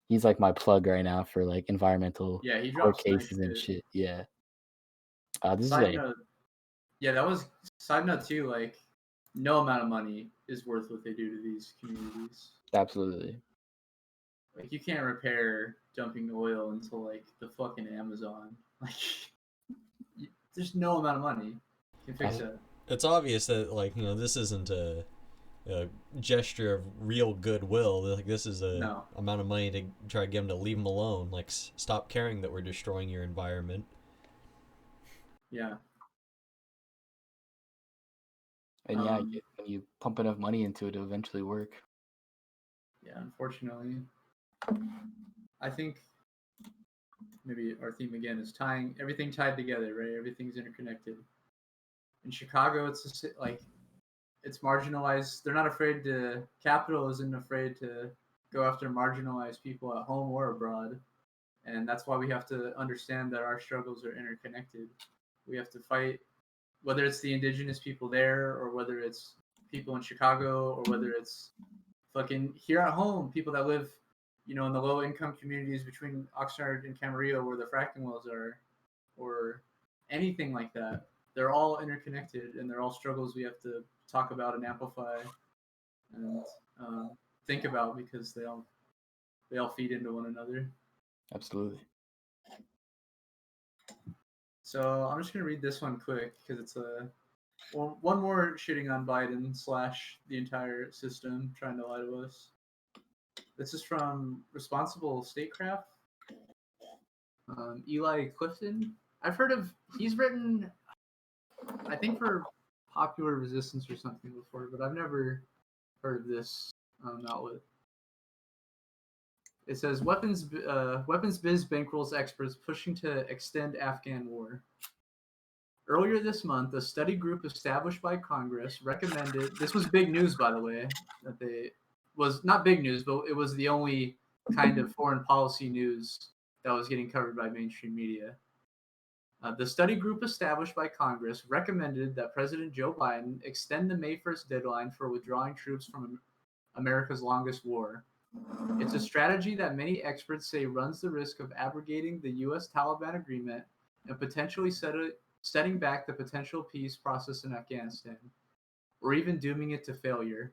he's like my plug right now for like environmental he court drops cases nice and shit. shit. Yeah. This Side is note, that was side note too. Like, no amount of money is worth what they do to these communities. Absolutely. Like, you can't repair dumping oil into like the fucking Amazon. Like, there's no amount of money you can fix that. It's obvious that this isn't a gesture of real goodwill. Like, this is a amount of money to try to get them to leave them alone. Like, stop caring that we're destroying your environment. Yeah. And when you pump enough money into it, it'll eventually work. Yeah, unfortunately. I think maybe our theme again is tying everything tied together, right? Everything's interconnected. In Chicago, it's just like it's marginalized. They're not afraid to. Capital isn't afraid to go after marginalized people at home or abroad, and that's why we have to understand that our struggles are interconnected. We have to fight, whether it's the indigenous people there, or whether it's people in Chicago, or whether it's fucking here at home, people that live, in the low-income communities between Oxnard and Camarillo where the fracking wells are, or anything like that. They're all interconnected, and they're all struggles we have to talk about and amplify and think about, because they all feed into one another. Absolutely. So I'm just gonna read this one quick because it's one more shitting on Biden / the entire system trying to lie to us. This is from Responsible Statecraft. Eli Clifton. He's written, I think, for Popular Resistance or something before, but I've never heard of this outlet. It says weapons biz bankrolls experts pushing to extend Afghan war. Earlier this month, a study group established by Congress recommended. This was big news, by the way. Was not big news, but it was the only kind of foreign policy news that was getting covered by mainstream media. The study group established by Congress recommended that President Joe Biden extend the May 1st deadline for withdrawing troops from America's longest war. It's a strategy that many experts say runs the risk of abrogating the U.S. Taliban agreement and potentially setting back the potential peace process in Afghanistan, or even dooming it to failure.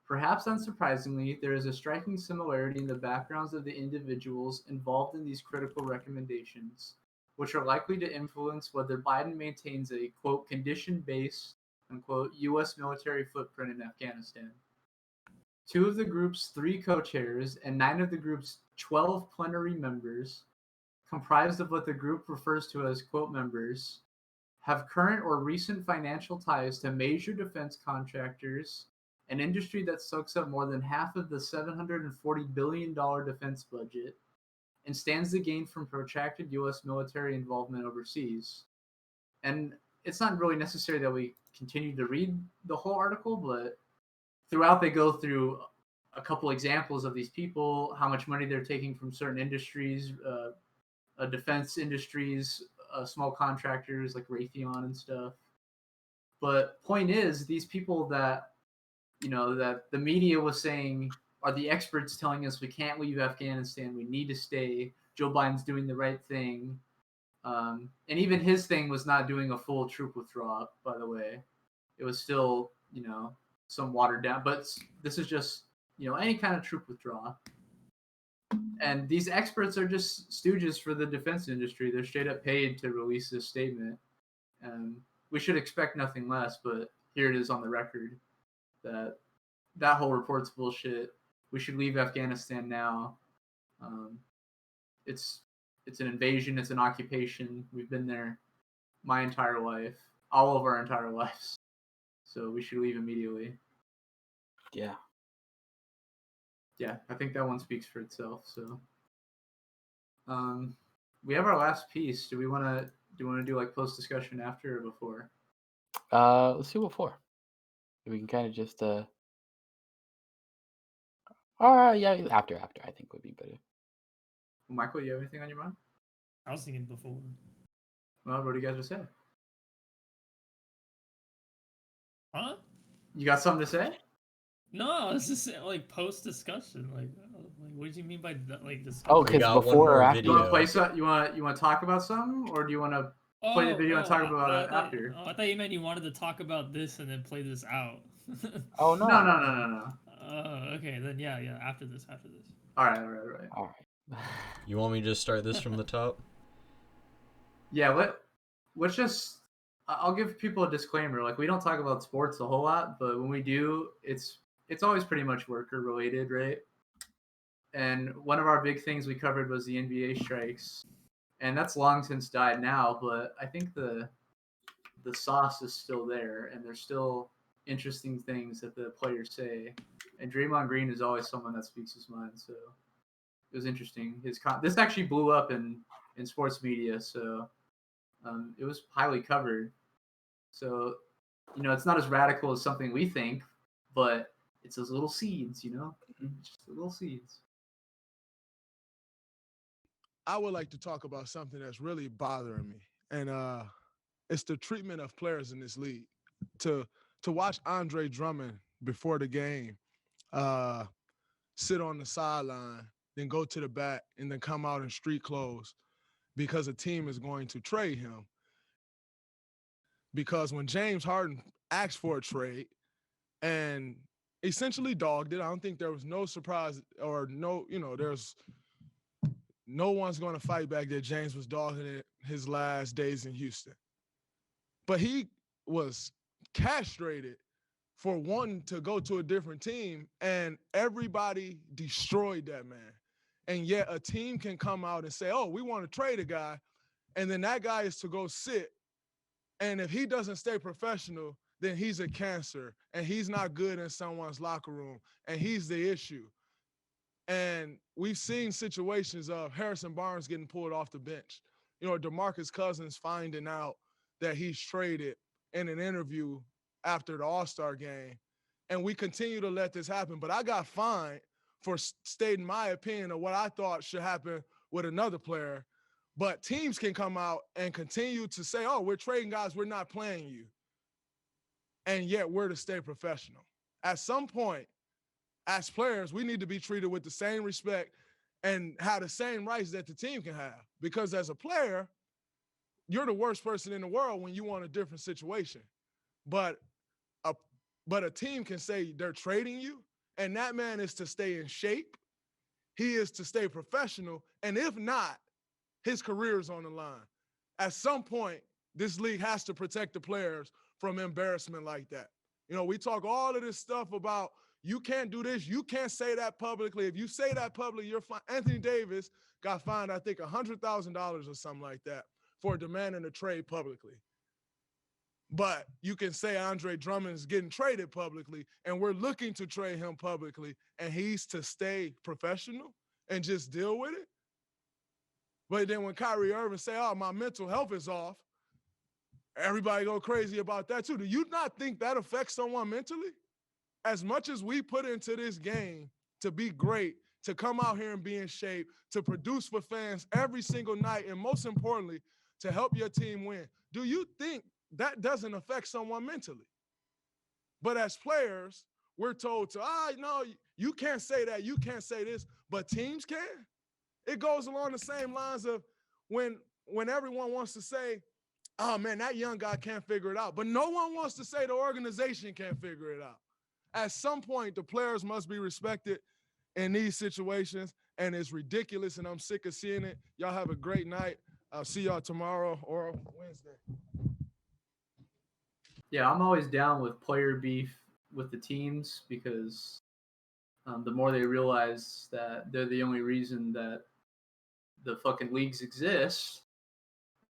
Perhaps unsurprisingly, there is a striking similarity in the backgrounds of the individuals involved in these critical recommendations, which are likely to influence whether Biden maintains a, quote, condition-based, unquote, U.S. military footprint in Afghanistan. 2 of the group's 3 co-chairs and 9 of the group's 12 plenary members, comprised of what the group refers to as, quote, members, have current or recent financial ties to major defense contractors, an industry that soaks up more than half of the $740 billion defense budget, and stands to gain from protracted U.S. military involvement overseas. And it's not really necessary that we continue to read the whole article, but throughout they go through a couple examples of these people, how much money they're taking from certain industries, defense industries, small contractors like Raytheon and stuff. But point is, these people that, that the media was saying are the experts telling us we can't leave Afghanistan, we need to stay, Joe Biden's doing the right thing. And even his thing was not doing a full troop withdrawal, by the way. It was still, some watered down. But this is just, any kind of troop withdrawal. And these experts are just stooges for the defense industry. They're straight up paid to release this statement. And we should expect nothing less, but here it is on the record that whole report's bullshit. We should leave Afghanistan now. It's an invasion. It's an occupation. We've been there my entire life, all of our entire lives. So we should leave immediately. Yeah. Yeah, I think that one speaks for itself. So, we have our last piece. Do you want to do like post discussion after or before? Let's do before. We can kind of just yeah, after I think would be better. Michael, you have anything on your mind? I was thinking before. Well, what do you guys just say? Huh? You got something to say? No, it's just like post discussion. Like, what do you mean by that? Like discussion? Oh, because before or after. You want to play something? You want to talk about something, or do you want to play the video and talk about it after? I thought you meant you wanted to talk about this and then play this out. Oh no! No. Okay, then yeah. After this. All right. You want me to just start this from the top? Yeah. Let's just. I'll give people a disclaimer. Like, we don't talk about sports a whole lot, but when we do, it's always pretty much worker related, right? And one of our big things we covered was the NBA strikes, and that's long since died now. But I think the sauce is still there, and there's still interesting things that the players say. And Draymond Green is always someone that speaks his mind, so it was interesting. This actually blew up in sports media, so it was highly covered. So, it's not as radical as something we think, but it's those little seeds, just the little seeds. I would like to talk about something that's really bothering me, and it's the treatment of players in this league. To watch Andre Drummond before the game sit on the sideline, then go to the back, and then come out in street clothes because a team is going to trade him. Because when James Harden asked for a trade and essentially dogged it, I don't think there was no surprise or there's no one's going to fight back that James was dogging it his last days in Houston. But he was castrated for wanting to go to a different team, and everybody destroyed that man. And yet a team can come out and say, oh, we want to trade a guy, and then that guy is to go sit. And if he doesn't stay professional, then he's a cancer, and he's not good in someone's locker room, and he's the issue. And we've seen situations of Harrison Barnes getting pulled off the bench. DeMarcus Cousins finding out that he's traded in an interview after the All-Star game. And we continue to let this happen. But I got fined for stating my opinion of what I thought should happen with another player. But teams can come out and continue to say, oh, we're trading guys, we're not playing you. And yet we're to stay professional. At some point, as players, we need to be treated with the same respect and have the same rights that the team can have. Because as a player, you're the worst person in the world when you want a different situation. But a team can say they're trading you, and that man is to stay in shape. He is to stay professional. And if not, his career is on the line. At some point, this league has to protect the players from embarrassment like that. We talk all of this stuff about you can't do this, you can't say that publicly. If you say that publicly, you're fine. Anthony Davis got fined, I think, $100,000 or something like that for demanding a trade publicly. But you can say Andre Drummond is getting traded publicly, and we're looking to trade him publicly, and he's to stay professional and just deal with it. But then when Kyrie Irving say, oh, my mental health is off, everybody go crazy about that too. Do you not think that affects someone mentally? as much as we put into this game to be great, to come out here and be in shape, to produce for fans every single night, and most importantly, to help your team win, do you think that doesn't affect someone mentally? But as players, we're told to, no, you can't say that, you can't say this, but teams can. It goes along the same lines of when everyone wants to say, oh man, that young guy can't figure it out. But no one wants to say the organization can't figure it out. At some point, the players must be respected in these situations, and it's ridiculous, and I'm sick of seeing it. Y'all have a great night. I'll see y'all tomorrow or Wednesday. Yeah, I'm always down with player beef with the teams because the more they realize that they're the only reason that the fucking leagues exist,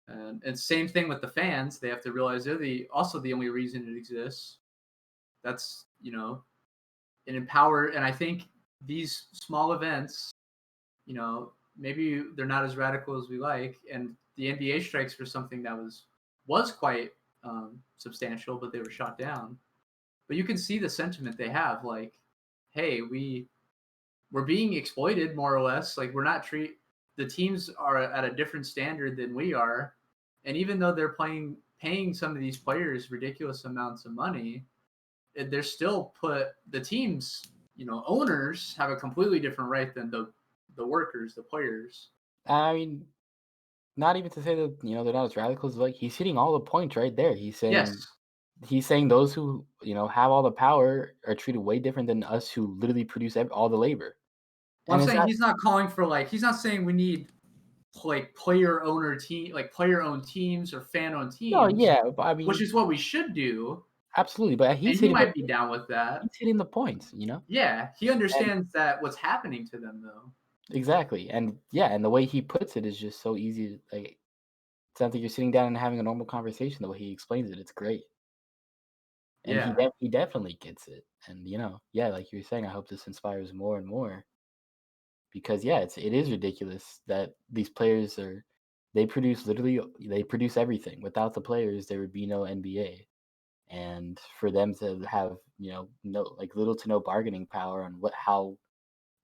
and same thing with the fans, they have to realize they're also the only reason it exists. That's, an empower, and I think these small events, maybe they're not as radical as we like, and the NBA strikes for something that was quite substantial, but they were shot down. But you can see the sentiment they have, like, hey, we're being exploited more or less. Like, we're not the teams are at a different standard than we are, and even though they're paying some of these players ridiculous amounts of money, they're still the teams, owners have a completely different right than the workers, the players. I mean, not even to say that they're not as radical as, like, he's hitting all the points right there. He's saying yes. He's saying those who have all the power are treated way different than us who literally produce all the labor. Well, I'm saying he's not calling for he's not saying we need player-owned teams or fan-owned teams. No, yeah, but I mean, which is what we should do. Absolutely, but he might be down with that. He's hitting the points, Yeah, he understands that what's happening to them, though. Exactly, and the way he puts it is just so easy. Like, it sounds like you're sitting down and having a normal conversation. The way he explains it, it's great. And he definitely gets it. And like you were saying, I hope this inspires more and more. Because it is ridiculous that these players they produce everything. Without the players, there would be no NBA. And for them to have little to no bargaining power on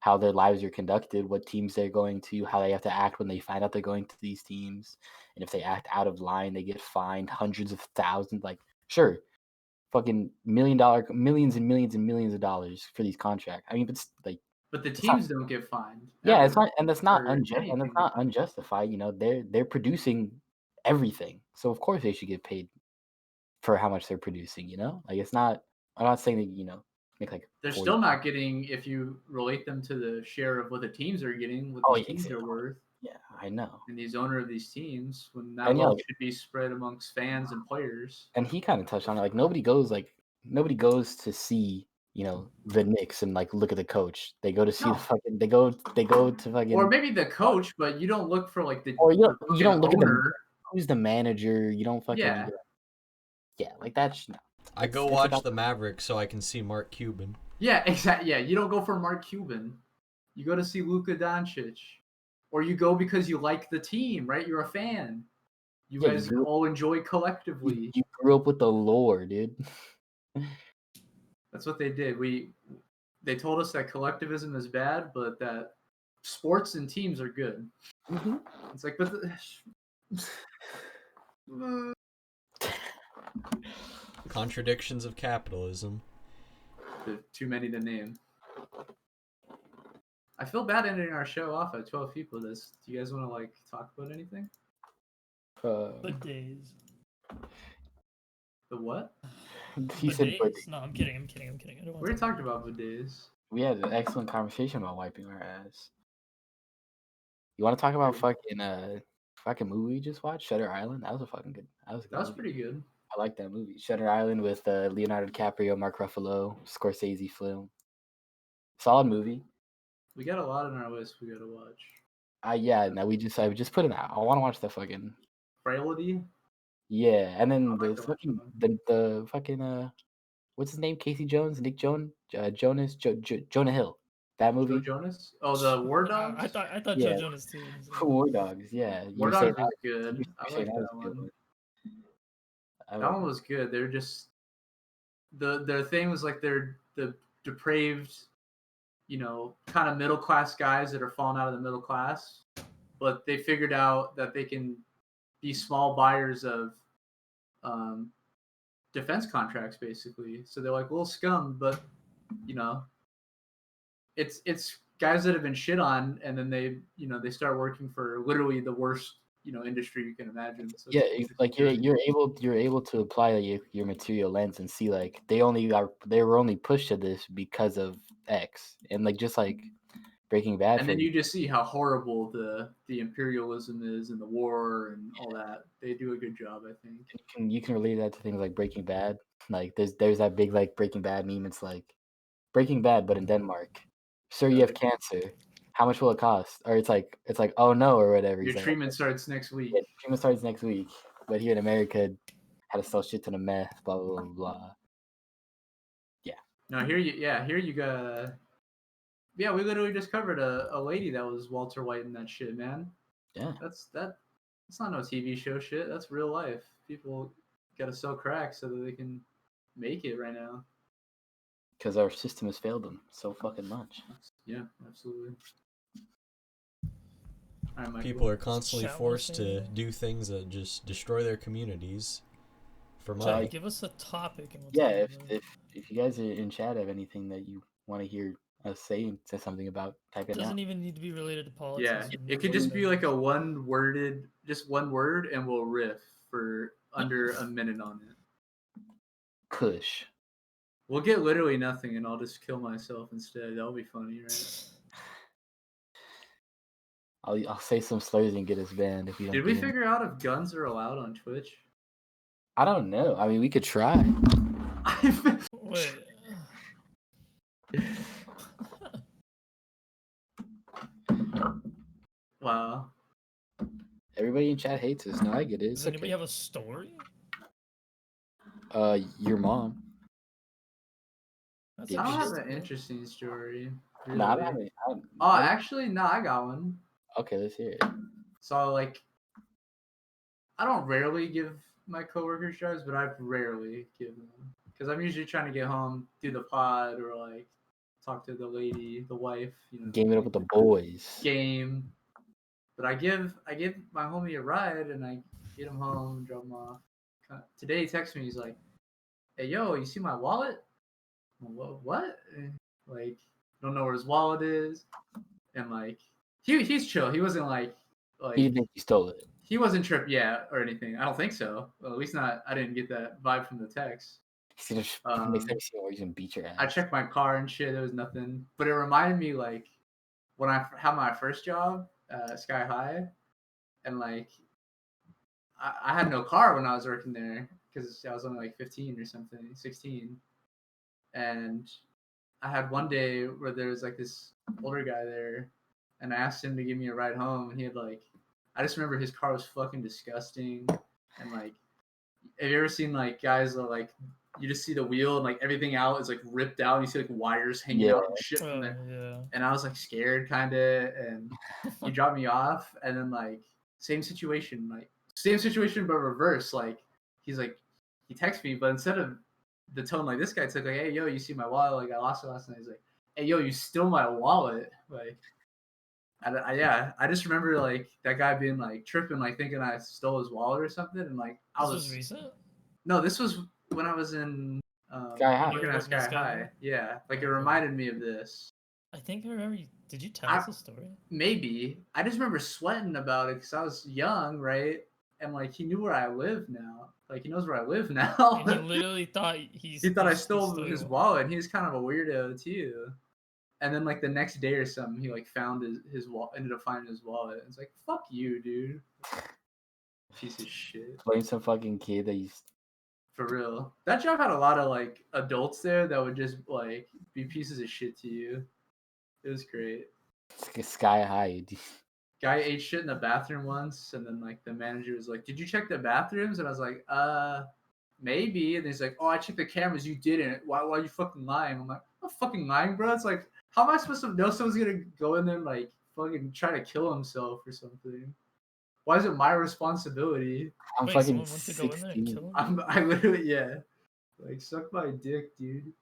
how their lives are conducted, what teams they're going to, how they have to act when they find out they're going to these teams, and if they act out of line, they get fined hundreds of thousands. Like, sure, fucking millions and millions and millions of dollars for these contracts. I mean, but the teams don't get fined. Yeah, it's not, and that's not unjust, and it's not unjustified. They're producing everything, so of course they should get paid for how much they're producing. Like, it's not. I'm not saying that make like. They're still not getting, if you relate them to the share of what the teams are getting, what the teams are worth. Yeah, I know. And these owner of these teams, when that wealth should be spread amongst fans and players. And he kind of touched on it. Like, nobody goes to see the Knicks and look at the coach. They go to see the fucking. They go to fucking. Or maybe the coach, but you don't look for the. Or you don't look owner. At who's the manager. You don't fucking. Yeah, like that's. No. I go watch the Mavericks so I can see Mark Cuban. Yeah, exactly. Yeah, you don't go for Mark Cuban. You go to see Luka Doncic. Or you go because you like the team, right? You're a fan. You guys all enjoy collectively. You grew up with the lore, dude. That's what they did. They told us that collectivism is bad, but that sports and teams are good. Mm-hmm. It's like, but contradictions of capitalism. Too many to name. I feel bad ending our show off at 12 people. Do you guys want to talk about anything? Bidets. The what? He said bidets? No, I'm kidding. I don't want we talked about bidets. We had an excellent conversation about wiping our ass. You want to talk about fucking movie we just watched, Shutter Island? That was a fucking good. That was pretty good. I like that movie, Shutter Island, with Leonardo DiCaprio, Mark Ruffalo, Scorsese film. Solid movie. We got a lot on our list we gotta watch. I just put it out. I want to watch the fucking Frailty. Yeah, and then the fucking what's his name? Casey Jones, Nick Jones, Jonah Hill. That movie. Joe Jonas? Oh, the War Dogs. I thought Joe Jonas too. War Dogs. Yeah. War Dogs was good. I like that one. That one was good. They're just their thing was like they're the depraved, kind of middle class guys that are falling out of the middle class, but they figured out that they can be small buyers of defense contracts, basically. So they're like little scum, but it's guys that have been shit on, and then they start working for literally the worst industry you can imagine. So yeah, like you're able to apply your material lens and see like they were only pushed to this because of X, and like just like Breaking Bad. And then you just see how horrible the imperialism is and the war and all that. They do a good job, I think. You can relate that to things like Breaking Bad. Like there's that big like Breaking Bad meme. It's like Breaking Bad, but in Denmark. Sir, you have cancer. How much will it cost? Or it's like oh no or whatever. Your treatment starts next week. Yeah, treatment starts next week. But here in America, had to sell shit ton of meth. Blah blah blah blah. Yeah. No, here you got. Yeah, we literally just covered a lady that was Walter White in that shit, man. Yeah. That's not no TV show shit. That's real life. People gotta sell crack so that they can make it right now. Because our system has failed them so fucking much. Yeah, absolutely. Right, people are constantly forced to do things that just destroy their communities for money. Give us a topic. And if you guys are in chat have anything that you want to hear us say something about, type it out. It doesn't even need to be related to politics. Yeah, it could just be like one word, and we'll riff for under a minute on it. Kush. We'll get literally nothing, and I'll just kill myself instead. That'll be funny, right? I'll say some slurs and get us banned if we don't. Did we figure out if guns are allowed on Twitch? I don't know. I mean, we could try. Wait. Wow. Everybody in chat hates us. No, I get it. Does anybody have a story? Your mom. I don't have an interesting story. Really. No, I haven't. Actually, no, I got one. Okay, let's hear it. So, like, I don't rarely give my coworkers jobs, but I've rarely given them because I'm usually trying to get home, do the pod, or like talk to the lady, the wife. Game it up with the boys. Game. But I give my homie a ride, and I get him home, drop him off. Today he texts me, he's like, "Hey, yo, you see my wallet?" What? Like, don't know where his wallet is, and like, he's chill. He wasn't like he didn't think you stole it. He wasn't tripped yet or anything. I don't think so. Well, at least not. I didn't get that vibe from the text. Next time you see him, he's gonna beat your ass. I checked my car and shit. There was nothing, but it reminded me like when I had my first job, Sky High, and like I had no car when I was working there because I was only like 15 or something, 16, and I had one day where there was like this older guy there, and I asked him to give me a ride home, and he had like, I just remember his car was fucking disgusting, and like, have you ever seen like guys that like, you just see the wheel and like everything out is like ripped out, and you see like wires hanging out and shit from there, and I was like scared kind of, and he dropped me off, and then like same situation but reverse, like he's like, he texts me, but instead of the tone like this guy took, like, "Hey, yo, you see my wallet? Like, I lost it last night." He's like, "Hey, yo, you stole my wallet." Like, I just remember like that guy being like tripping, like thinking I stole his wallet or something, and like This was recent? No, this was when I was in Sky High. working at Sky High. Yeah, like it reminded me of this. I think I remember you. Did you tell us a story? Maybe. I just remember sweating about it because I was young, right? And like he knew where I live now. Like he knows where I live now. And he literally thought he thought I stole his wallet, and he was kind of a weirdo too. And then like the next day or something, he like found his wallet, ended up finding his wallet. It's like, fuck you, dude. Piece of shit. Blame some fucking kid that you. For real. That job had a lot of like adults there that would just like be pieces of shit to you. It was great. It's like Sky High. Guy ate shit in the bathroom once, and then like the manager was like, "Did you check the bathrooms?" And I was like, maybe." And he's like, "Oh, I checked the cameras. You didn't. Why are you fucking lying?" I'm like, "I'm not fucking lying, bro." It's like, how am I supposed to know someone's gonna go in there and like fucking try to kill himself or something? Why is it my responsibility? I'm fucking 16. I literally, yeah. Like, suck my dick, dude.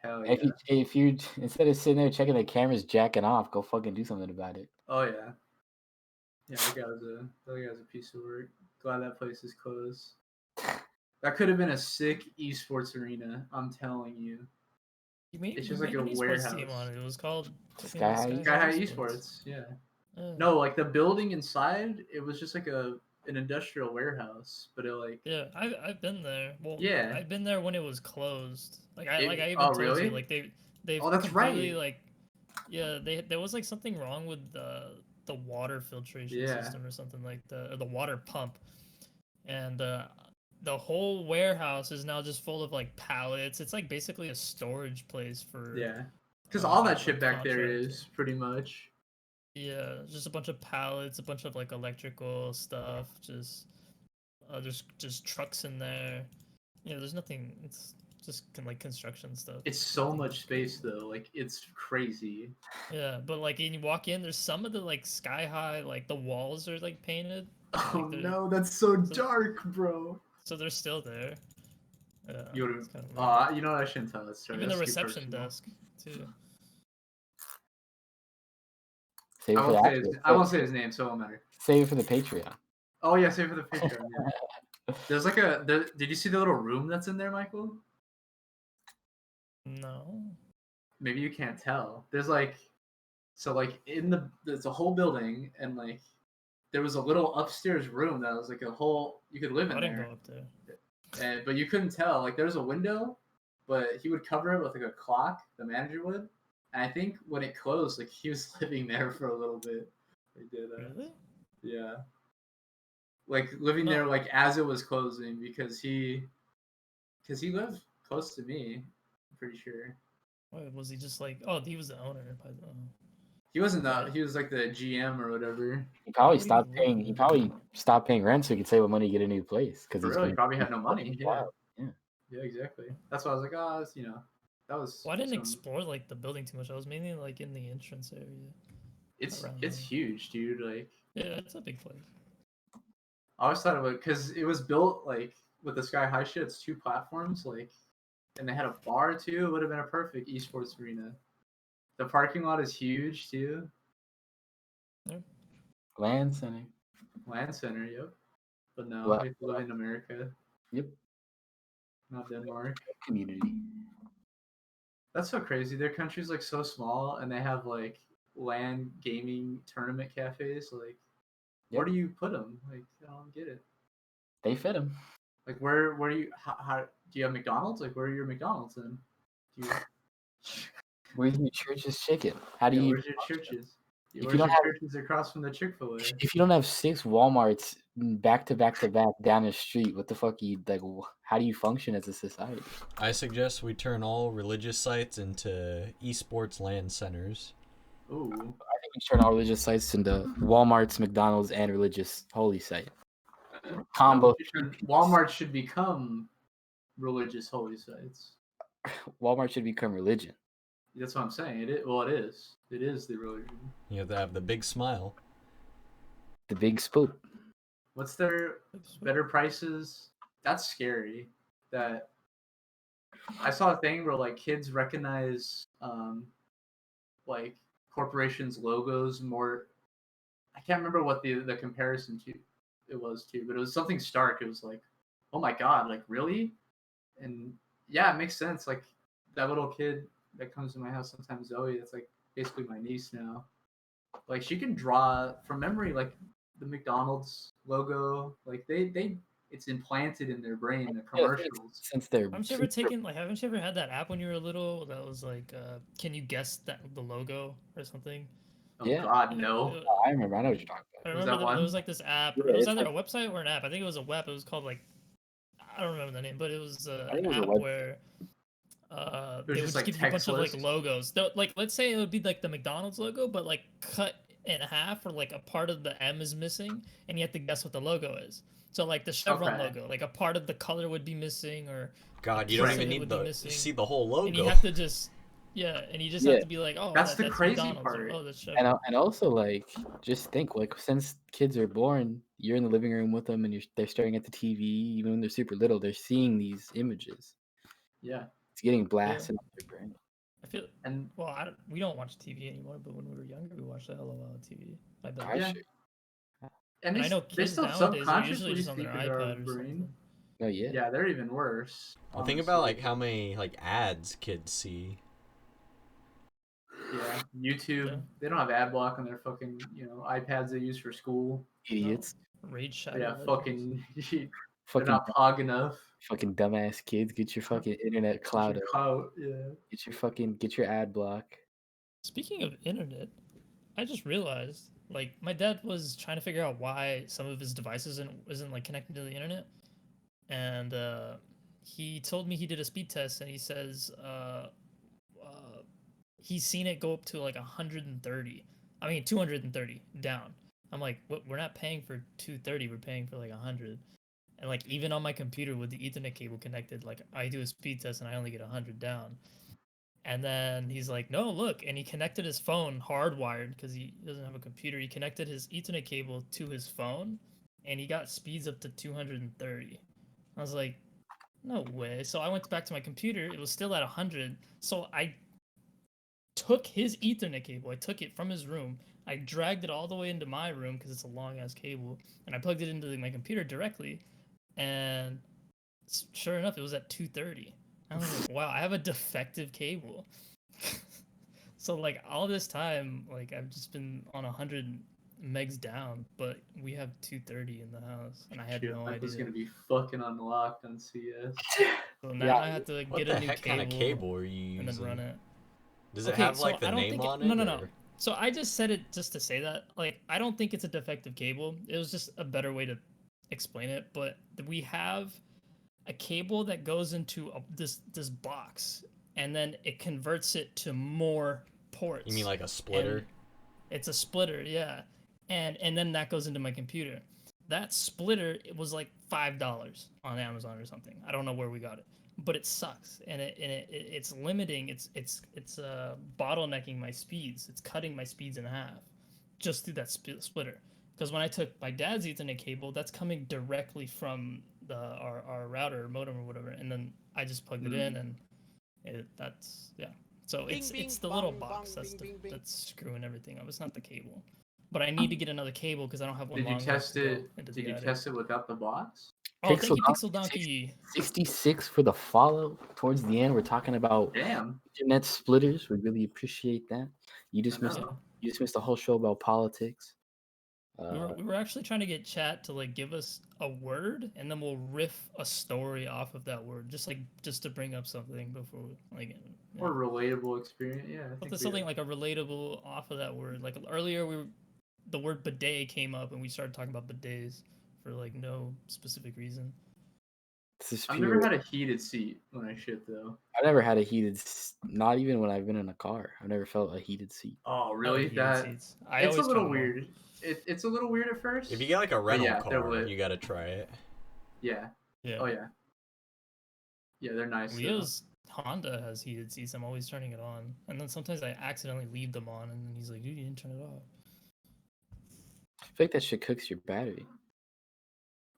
Hell yeah. If you instead of sitting there checking the cameras, jacking off, go fucking do something about it. Oh yeah. Yeah, that guy was a piece of work. Glad that place is closed. That could have been a sick esports arena. I'm telling you. It's just like a warehouse. Team on it. It was called Sky High Esports. Yeah. No, like the building inside, it was just like an industrial warehouse, but it like. Yeah, I've been there. Well, yeah, I've been there when it was closed. Like I even oh, told really? you, like they oh, that's completely, right. like, yeah, there was like something wrong with the water filtration system or something like the water pump, and the whole warehouse is now just full of like pallets. It's like basically a storage place for because all that shit back there is pretty much. Yeah, just a bunch of pallets, a bunch of like electrical stuff, just trucks in there. Yeah, there's nothing. It's just like construction stuff. It's so much space though, like it's crazy. Yeah, but like when you walk in, there's some of the like sky high, like the walls are like painted. Oh no, that's so dark, bro. So they're still there. Yeah. You would have. You know what? I shouldn't tell that story. Even the reception desk too. I won't say his name, so it won't matter. Save it for the Patreon. Oh yeah, save it for the Patreon. Yeah. There's like did you see the little room that's in there, Michael? No. Maybe you can't tell. There's like, so like there's a whole building, and like there was a little upstairs room that was like a whole, you could live in there. I didn't go up there. But you couldn't tell. Like there was a window, but he would cover it with like a clock. The manager would. And I think when it closed, like he was living there for a little bit. They did that. Really? Yeah. Like living there, like as it was closing, because he lived close to me. I'm pretty sure. What, was he just like? Oh, he was the owner. He wasn't that. He was like the GM or whatever. He probably stopped paying. He probably stopped paying rent so he could save money to get a new place. Because he probably had no money. Yeah. Yeah. Yeah, exactly. That's why I was like, oh, you know. That was. Well, I didn't explore like the building too much. I was mainly like in the entrance area. It's huge, dude. Like. Yeah, it's a big place. I always thought about it because it was built like with the Sky High shit. It's 2 platforms, like, and they had a bar too. It would have been a perfect esports arena. The parking lot is huge too. Yeah. Land center. Yep. But no, we live in America. Yep. Not Denmark. Community. That's so crazy. Their country's like so small, and they have like LAN gaming tournament cafes. Like, where do you put them? Like, I don't get it. They fit them. Like, where do you? How do you have McDonald's? Like, where are your McDonald's in? Where's your church's chicken? How do you? Where's your churches? If you don't have churches across from the Chick-fil-A. If you don't have 6 Walmarts back to back down the street, what the fuck like? How do you function as a society? I suggest we turn all religious sites into esports LAN centers. Ooh. I think we turn all religious sites into Walmart's, McDonald's, and religious holy site. Combo. Walmart should become religious holy sites. Walmart should become religion. That's what I'm saying. It is. It is the religion. You have to have the big smile. The big spoop. What's their better prices? That's scary. That I saw a thing where like kids recognize like corporations' logos more. I can't remember what the comparison to it was to, but it was something stark. It was like, oh my god, like really? And yeah, it makes sense. Like that little kid that comes to my house sometimes, Zoe, that's like basically my niece now. Like she can draw from memory like the McDonald's logo. Like they it's implanted in their brain, the commercials. Since they're haven't you ever had that app when you were little that was like can you guess the logo or something? Oh god, no. I remember. I know what you're talking about. I remember there was like this app. It was either a website or an app. I think it was a web. It was called like, I don't remember the name, but it was an app where they would just give you a bunch of like logos. Like let's say it would be like the McDonald's logo, but like cut in half, or like a part of the M is missing, and you have to guess what the logo is. So like the Chevron logo, like a part of the color would be missing, or God, you don't even need to see the whole logo. And you have to just Yeah, and you just have to be like, oh, that's the crazy McDonald's, part. or, oh, that's Chevy. And also like just think like since kids are born, you're in the living room with them and they're staring at the TV. Even when they're super little, they're seeing these images. Yeah, it's getting blasted on their brain. I feel we don't watch TV anymore, but when we were younger, we watched a hell of a lot of TV. And I know they're kids still nowadays are usually subconsciously just on their speaking their iPad or brain. something. Oh yeah. Yeah, they're even worse. Well, think about like how many like ads kids see. Yeah, YouTube. They don't have ad block on their fucking iPads they use for school. Idiots. Raid Shadow. Yeah, Fucking they're not pog enough. Fucking dumbass kids. Get your fucking internet cloud. Yeah. Get your ad block. Speaking of internet, I just realized like my dad was trying to figure out why some of his devices isn't like connected to the internet, and he told me he did a speed test and he says he's seen it go up to like 230 down. I'm like, what? We're not paying for 230, we're paying for like 100. And like even on my computer with the Ethernet cable connected, like I do a speed test and I only get 100 down. And then he's like, no, look, and he connected his phone hardwired because he doesn't have a computer. He connected his Ethernet cable to his phone and he got speeds up to 230. I was like, no way. So I went back to my computer, it was still at 100. So I took his Ethernet cable, I took it from his room, I dragged it all the way into my room because it's a long ass cable, and I plugged it into my computer directly, and sure enough, it was at 230. I was like, wow, I have a defective cable. So like all this time, like I've just been on 100 megs down, but we have 230 in the house, and I had no idea. It was gonna be fucking unlocked on CS. So now I have to like, get a new What the heck kind of cable are you using? and then run it. Does it have like the name on it? No. So I just said it just to say that. Like, I don't think it's a defective cable. It was just a better way to explain it. But we have a cable that goes into this box, and then it converts it to more ports. You mean like a splitter? And it's a splitter, yeah. And then that goes into my computer. That splitter, it was like $5 on Amazon or something. I don't know where we got it. But it sucks, and it's limiting. It's bottlenecking my speeds. It's cutting my speeds in half, just through that splitter. Because when I took my dad's Ethernet cable, that's coming directly from our router or modem or whatever, and then I just plugged it in, and that's yeah. So it's the little box that's screwing everything up. It's not the cable. But I need to get another cable because I don't have one. Did you test it? Did you test it without the box? Oh, thank you, Pixel Donkey. 66 for the follow. Towards the end, we're talking about internet splitters. We really appreciate that. You just missed the whole show about politics. We were actually trying to get chat to like give us a word, and then we'll riff a story off of that word, just to bring up something before like. Or relatable experience, yeah. Something like a relatable off of that word. Like earlier, the word bidet came up, and we started talking about bidets for like no specific reason. I've never had a heated seat when I shit though. I've never had a heated, not even when I've been in a car. I've never felt a heated seat. Oh really? It's a little weird. It's a little weird at first. If you get like a rental car, you gotta try it. Yeah. Oh yeah. Yeah, they're nice. Leo's Honda has heated seats. I'm always turning it on, and then sometimes I accidentally leave them on, and then he's like, "Dude, you didn't turn it off." I feel like that shit cooks your battery.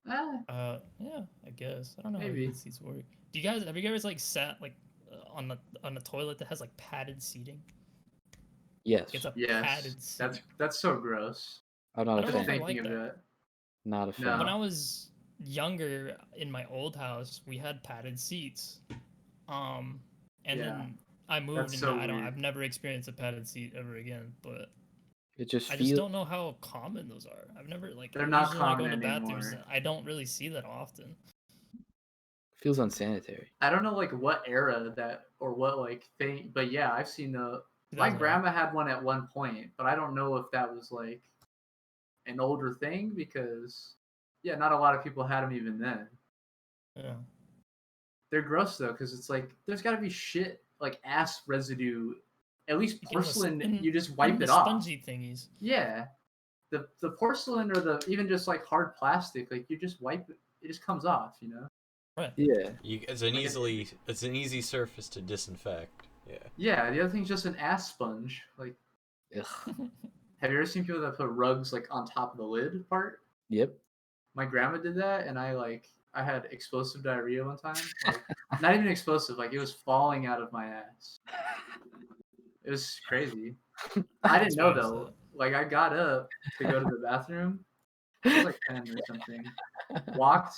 Yeah, I guess. I don't know how heated seats work. Have you guys like sat like on a toilet that has like padded seating? Yes. It's a padded seat. That's so gross. I'm not a fan. Thinking of that. Not a fan. When I was younger in my old house, we had padded seats. And then I moved, and I've never experienced a padded seat ever again. But I just don't know how common those are. I've never like. They're not When common I go to bathrooms, anymore. I don't really see that often. Feels unsanitary. I don't know like what era or what like thing, but yeah, I've seen my grandma had one at one point, but I don't know if that was like an older thing because not a lot of people had them even then. Yeah. They're gross though, because it's like there's got to be shit like ass residue. At least porcelain, you just wipe it off. Spongy thingies. Yeah, the porcelain or even just like hard plastic, like you just wipe it. It just comes off, you know. Right. Yeah. It's an easy surface to disinfect. Yeah, the other thing's just an ass sponge. Like, have you ever seen people that put rugs like on top of the lid part? Yep. My grandma did that, and I had explosive diarrhea one time. Like, not even explosive, like it was falling out of my ass. It was crazy. I didn't know though. Like I got up to go to the bathroom. I was like 10 or something. Walked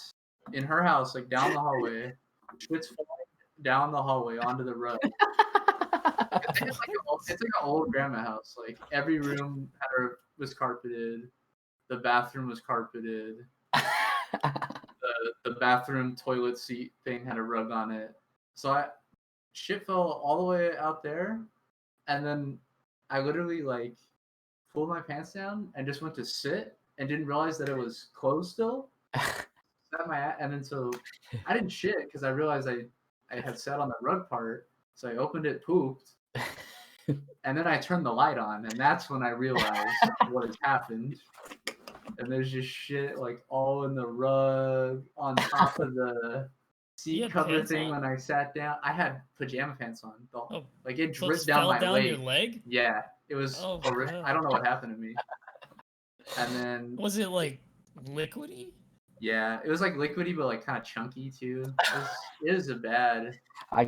in her house, like down the hallway. Shit's falling down the hallway onto the rug. It's like an old grandma house. Like every room was carpeted. The bathroom was carpeted. The bathroom toilet seat thing had a rug on it. So shit fell all the way out there, and then I literally like pulled my pants down and just went to sit and didn't realize that it was closed still. And then so I didn't shit because I realized I had sat on the rug part. So I opened it, pooped, and then I turned the light on, and that's when I realized what has happened. And there's just shit like all in the rug, on top of the seat cover thing. When I sat down, I had pajama pants on. Like it dripped down my leg. Your leg? Yeah, it was horrific. I don't know what happened to me. And then was it like liquidy? Yeah, it was like liquidy, but like kind of chunky too. It was a bad. I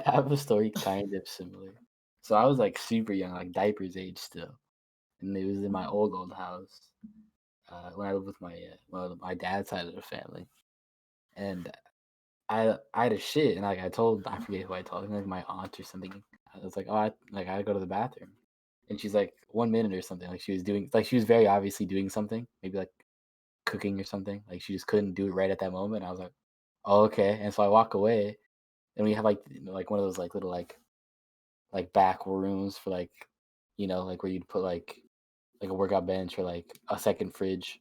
have a story kind of similar. So I was like super young, like diapers age still, and it was in my old house when I lived with my dad's side of the family, and I had a shit, and like I forget who I told, like my aunt or something. I was like, I gotta go to the bathroom, and she's like 1 minute or something. Like she was very obviously doing something, maybe like cooking or something. Like she just couldn't do it right at that moment. I was like, oh, okay. And so I walk away, and we have like one of those like little like back rooms for like, like where you'd put like a workout bench or like a second fridge,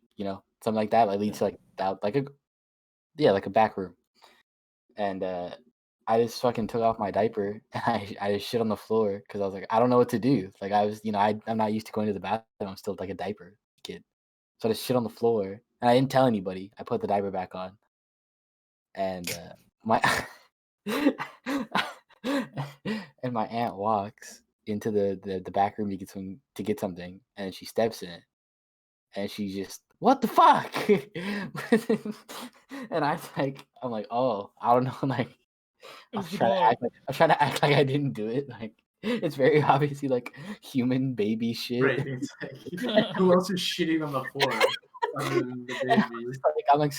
something like that. Like leads to like that, like a back room. And I just fucking took off my diaper and I just shit on the floor because I was like, I don't know what to do. Like I was, I'm not used to going to the bathroom. I'm still like a diaper kid. So I just shit on the floor and I didn't tell anybody. I put the diaper back on. And my and my aunt walks into the back room to get something, and she steps in it, and she just, what the fuck? And I'm like, oh, I don't know, like I'm trying to act like I didn't do it. Like it's very obviously like human baby shit. Right. It's like, who else is shitting on the floor other than the baby? I'm like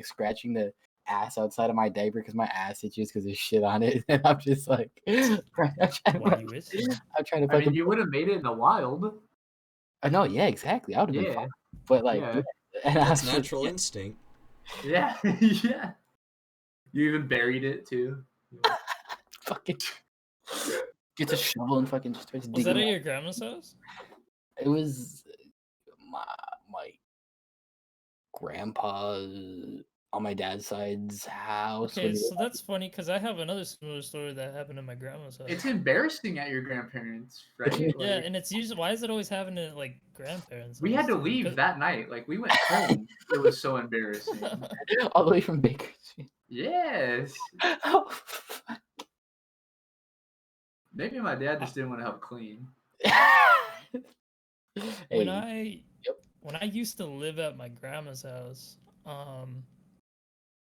scratching the ass outside of my diaper because my ass itches because there's shit on it, and I'm just like, I'm trying to. I mean, you would have made it in the wild. No, yeah, exactly. I would have been fine. But like, and that's natural instinct. Yeah, yeah. You even buried it too. Fucking gets a shovel and fucking just starts digging. Was that at your grandma's house? It was my grandpa's on my dad's side's house. Okay, so that's funny because I have another similar story that happened at my grandma's house. It's embarrassing at your grandparents, right? Yeah, and it's usually, why is it always happening at like grandparents? We had to leave that night. Like we went home. It was so embarrassing. All the way from Bakersfield. Yes. Oh, maybe my dad just didn't want to help clean. When I used to live at my grandma's house,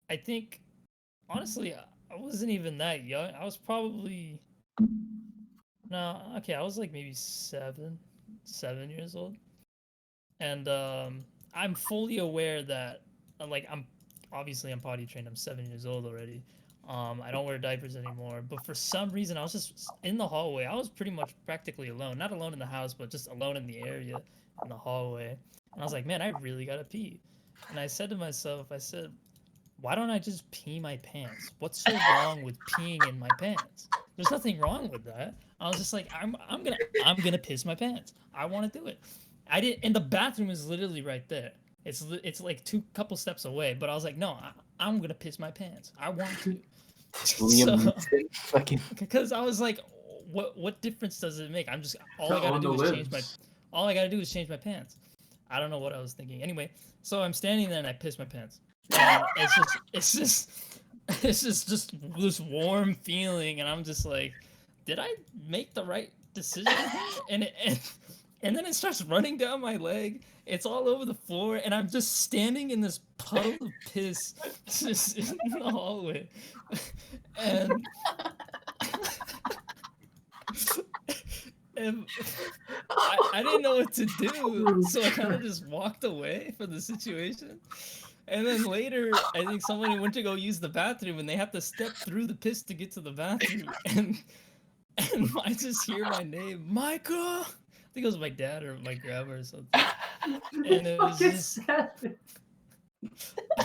I think, honestly, I wasn't even that young. I was probably, I was like maybe 7 years old. And I'm fully aware that, like, I'm potty trained. I'm 7 years old already. I don't wear diapers anymore. But for some reason, I was just in the hallway. I was pretty much practically alone. Not alone in the house, but just alone in the area, in the hallway. And I was like, man, I really gotta pee. And I said to myself, why don't I just pee my pants? What's so wrong with peeing in my pants? There's nothing wrong with that. I was just like, I'm gonna piss my pants. I want to do it. I did, and the bathroom is literally right there. It's like couple steps away. But I was like, no, I'm gonna piss my pants. I want to. Because I was like, what difference does it make? All I gotta do is change my pants. I don't know what I was thinking. Anyway, so I'm standing there and I piss my pants. And it's just this warm feeling, and I'm just like, did I make the right decision? and then it starts running down my leg. It's all over the floor, and I'm just standing in this puddle of piss just in the hallway. And I didn't know what to do, so I kind of just walked away from the situation. And then later, I think somebody went to go use the bathroom, and they have to step through the piss to get to the bathroom. And I just hear my name, Michael. I think it was my dad or my grandma or something. And it was just,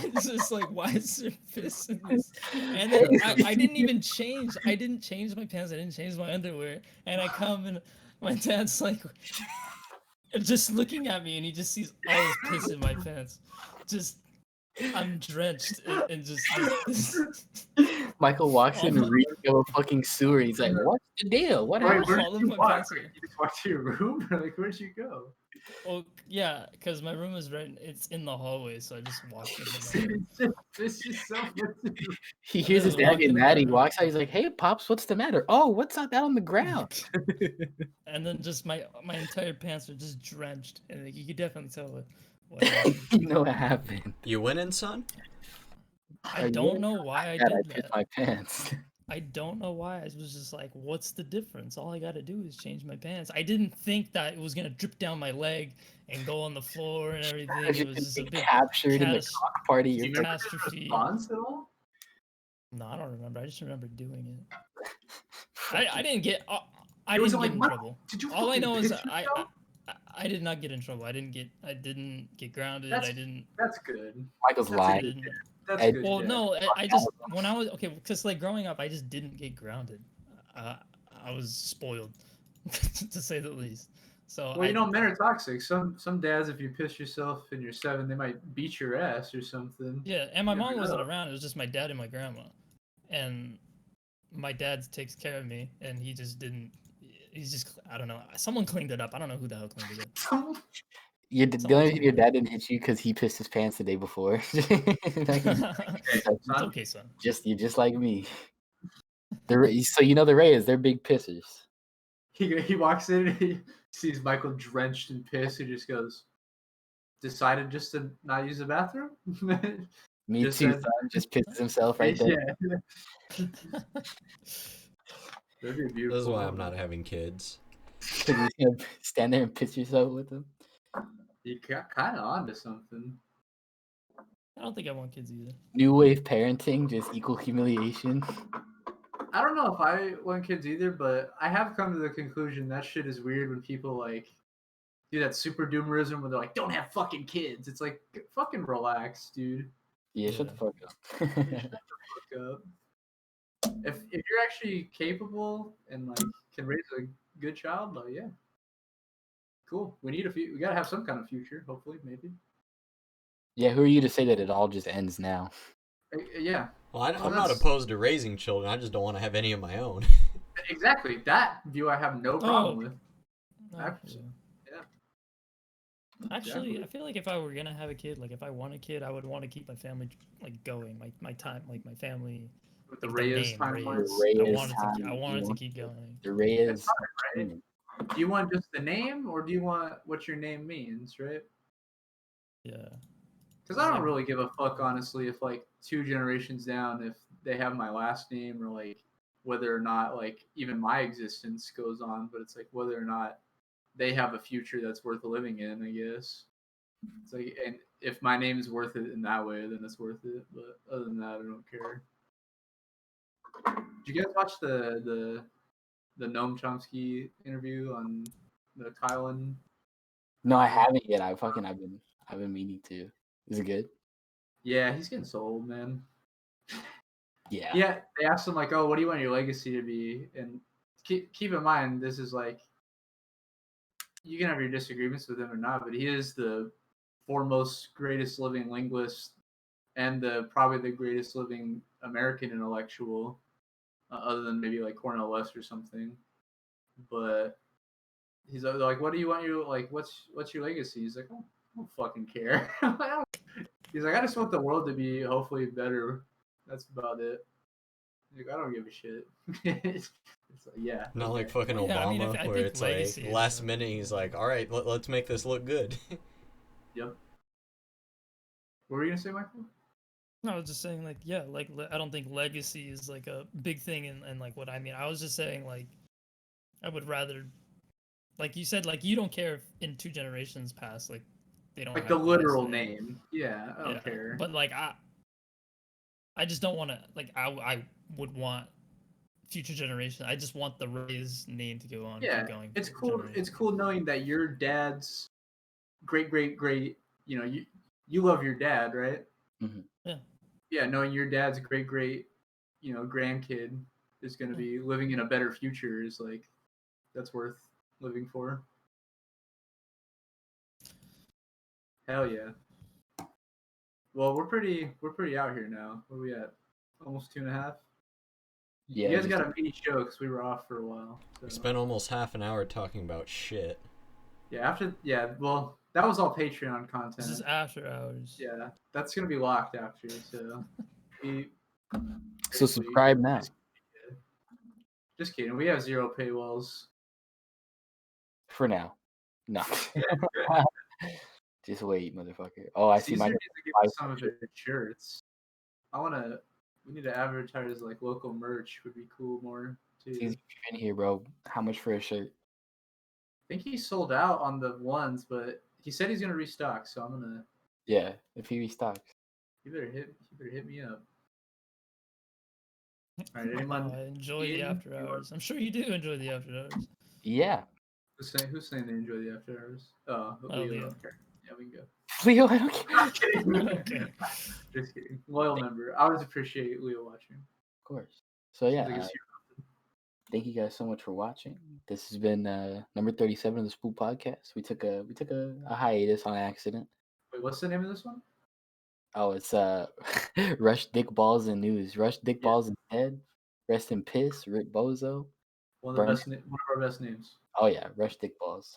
it's just like, why is there piss in this? And then I didn't even change. I didn't change my pants. I didn't change my underwear. And I come and my dad's like, just looking at me, and he just sees all this piss in my pants. Just, I'm drenched and just. Michael walks in and reads a fucking sewer. He's like, "What's the deal? What happened?" Where did you walk? You just walked to your room? Or like, where'd you go? Oh yeah, because my room is right. It's in the hallway, so I just walked in. This is so. He hears his dad get mad. He walks out. He's like, "Hey, pops, what's the matter? Oh, what's that on the ground?" And then just my entire pants are just drenched, and like, you could definitely tell what. You know what happened? You winning, son? I don't know why I did I pissed my pants. I don't know why. I was just like, what's the difference? All I got to do is change my pants. I didn't think that it was going to drip down my leg and go on the floor and everything. It was just a big captured in the cock party. Do you remember the response at all? No, I don't remember. I just remember doing it. I didn't get. I It was didn't like, get in what? trouble. Did you All I fucking know is piss yourself? I did not get in trouble. I didn't get grounded. That's- I didn't. That's good. Michael's That's lying. good. That's Ed- good. Well, yeah. no, I just when I was okay, because like growing up, I just didn't get grounded. I was spoiled, to say the least. So Well, you know, men are toxic. Some dads, if you piss yourself and you're 7, they might beat your ass or something. Yeah, and my You mom never wasn't know. around. It was just my dad and my grandma, and my dad takes care of me, and he just didn't. He's just I don't know. Someone cleaned it up. I don't know who the hell cleaned it up. The only reason your dad didn't hit you because he pissed his pants the day before. It's okay, son. You're just like me. So you know the Reyes, they're big pissers. He walks in and he sees Michael drenched in piss. He just goes, decided just to not use the bathroom? Me Just too, said- son. Just pisses himself right there. Yeah. That'd be beautiful. This is why I'm not having kids. You're just gonna stand there and piss yourself with them. You got kind of onto something. I don't think I want kids either. New wave parenting, just equal humiliation. I don't know if I want kids either, but I have come to the conclusion that shit is weird when people like do that super doomerism where they're like, "Don't have fucking kids." It's like, fucking relax, dude. Yeah, shut the fuck up. Shut the fuck up. If you're actually capable and like can raise a good child, like yeah, cool. We gotta have some kind of future, hopefully, maybe. Yeah, who are you to say that it all just ends now? Yeah. Well, I'm not that's- opposed to raising children. I just don't want to have any of my own. Exactly. That view I have no problem with. No, Actually, yeah. Actually, I feel like if I were gonna have a kid, like if I want a kid, I would want to keep my family like going, my time, like my family. With the like, their Reyes name, timeline. Reyes. I wanted to keep going. The Reyes. Right? Do you want just the name, or do you want what your name means, right? Yeah. Because I don't really give a fuck, honestly, if like 2 generations down, if they have my last name or like whether or not like even my existence goes on, but it's like whether or not they have a future that's worth living in, I guess. It's like, and if my name is worth it in that way, then it's worth it. But other than that, I don't care. Did you guys watch the Noam Chomsky interview on the Kylan? No, I haven't yet. I've been meaning to. Is it good? Yeah, he's getting so old, man. Yeah. Yeah, they asked him like, "Oh, what do you want your legacy to be?" And keep in mind, this is like, you can have your disagreements with him or not, but he is the foremost greatest living linguist and probably the greatest living American intellectual, other than maybe like Cornel West or something. But he's like, "What do you want your like? What's your legacy?" He's like, "Oh, I don't fucking care." He's like, "I just want the world to be hopefully better. That's about it." Like, I don't give a shit. It's like, yeah. Not like fucking Obama, Yeah, I mean, I where think it's legacy like is, last minute he's like, all right, let's make this look good. Yep. What were you gonna say, Michael? No, I was just saying, like, yeah, like, I don't think legacy is like a big thing, and like what I mean. I was just saying, like, I would rather, like you said, like, you don't care if in 2 generations pass, like, they don't Like have the the last literal name. Yeah, I don't Yeah, care. but like I just don't want to, like, I would want future generations. I just want the Reyes name to go on. Yeah, keep going it's for cool. generations. It's cool knowing that your dad's great. You know, you love your dad, right? Mm-hmm. Yeah. Yeah, knowing your dad's great. You know, grandkid is going to be living in a better future is like that's worth living for. Hell yeah. Well, we're pretty out here now. Where are we at? Almost 2.5. Yeah, you guys got a mini show because we were off for a while. So. We spent almost half an hour talking about shit. Yeah, well, that was all Patreon content. This is after hours. Yeah, that's gonna be locked after. So, so subscribe now. Just kidding. We have 0 paywalls For now. No. Just wait, motherfucker. Oh, I see Caesar my. needs to give us some of their shirts. We need to advertise like local merch would be cool more too. Caesar, if you're in here, bro, how much for a shirt? I think he sold out on the ones, but he said he's gonna restock. So I'm gonna. Yeah, if he restocks. You better hit me up. All right, anyone? I enjoy the after hours. I'm sure you do enjoy the after hours. Yeah. Who's saying they enjoy the after hours? Oh, Leo. Okay. Yeah, we can go. Leo, I don't care. I'm kidding. Okay. Just kidding. Loyal member. I always appreciate Leo watching. Of course. So yeah, Seems like it's thank you guys so much for watching. This has been number 37 of the Spoop Podcast. We took a hiatus on accident. Wait, what's the name of this one? Oh, it's Rush DickBaughls and News. Rush DickBaughls is dead. Rest in piss. Rip Bozo. One of our best names. Oh yeah, Rush DickBaughls.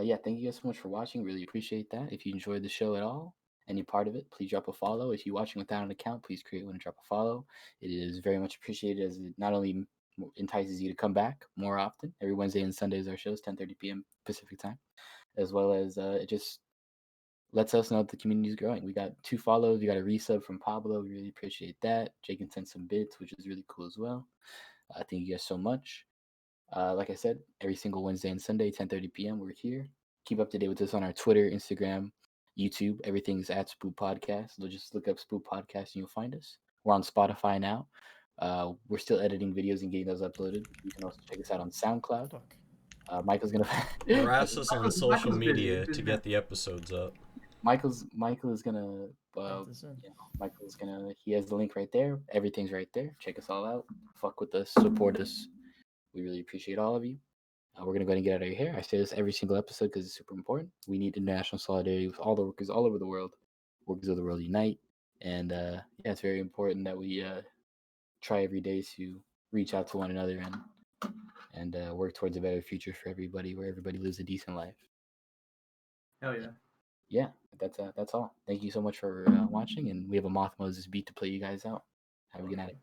Yeah, thank you guys so much for watching. Really appreciate that. If you enjoyed the show at all, any part of it, please drop a follow. If you're watching without an account, please create one and drop a follow. It is very much appreciated as it not only entices you to come back more often. Every Wednesday and Sunday is our shows, 10:30 p.m. Pacific time, as well as it just lets us know that the community is growing. We got 2 follows. We got a resub from Pablo. We really appreciate that. Jacan sent some bits, which is really cool as well. Thank you guys so much. Like I said, every single Wednesday and Sunday, 10:30 p.m. We're here. Keep up to date with us on our Twitter, Instagram, YouTube. Everything's at Spoop Podcast. So just look up Spoop Podcast and you'll find us. We're on Spotify now. We're still editing videos and getting those uploaded. You can also check us out on SoundCloud. Michael's gonna harass us on social media to get the episodes up. Michael is gonna he has the link right there. Everything's right there. Check us all out. Fuck with us, support us. We really appreciate all of you. We're gonna go ahead and get out of your hair. I say this every single episode because it's super important. We need international solidarity with all the workers all over the world. Workers of the world unite. And yeah, it's very important that we try every day to reach out to one another and work towards a better future for everybody, where everybody lives a decent life. Hell yeah. Yeah, that's all. Thank you so much for watching, and we have a Moth Moses beat to play you guys out. Have a good night.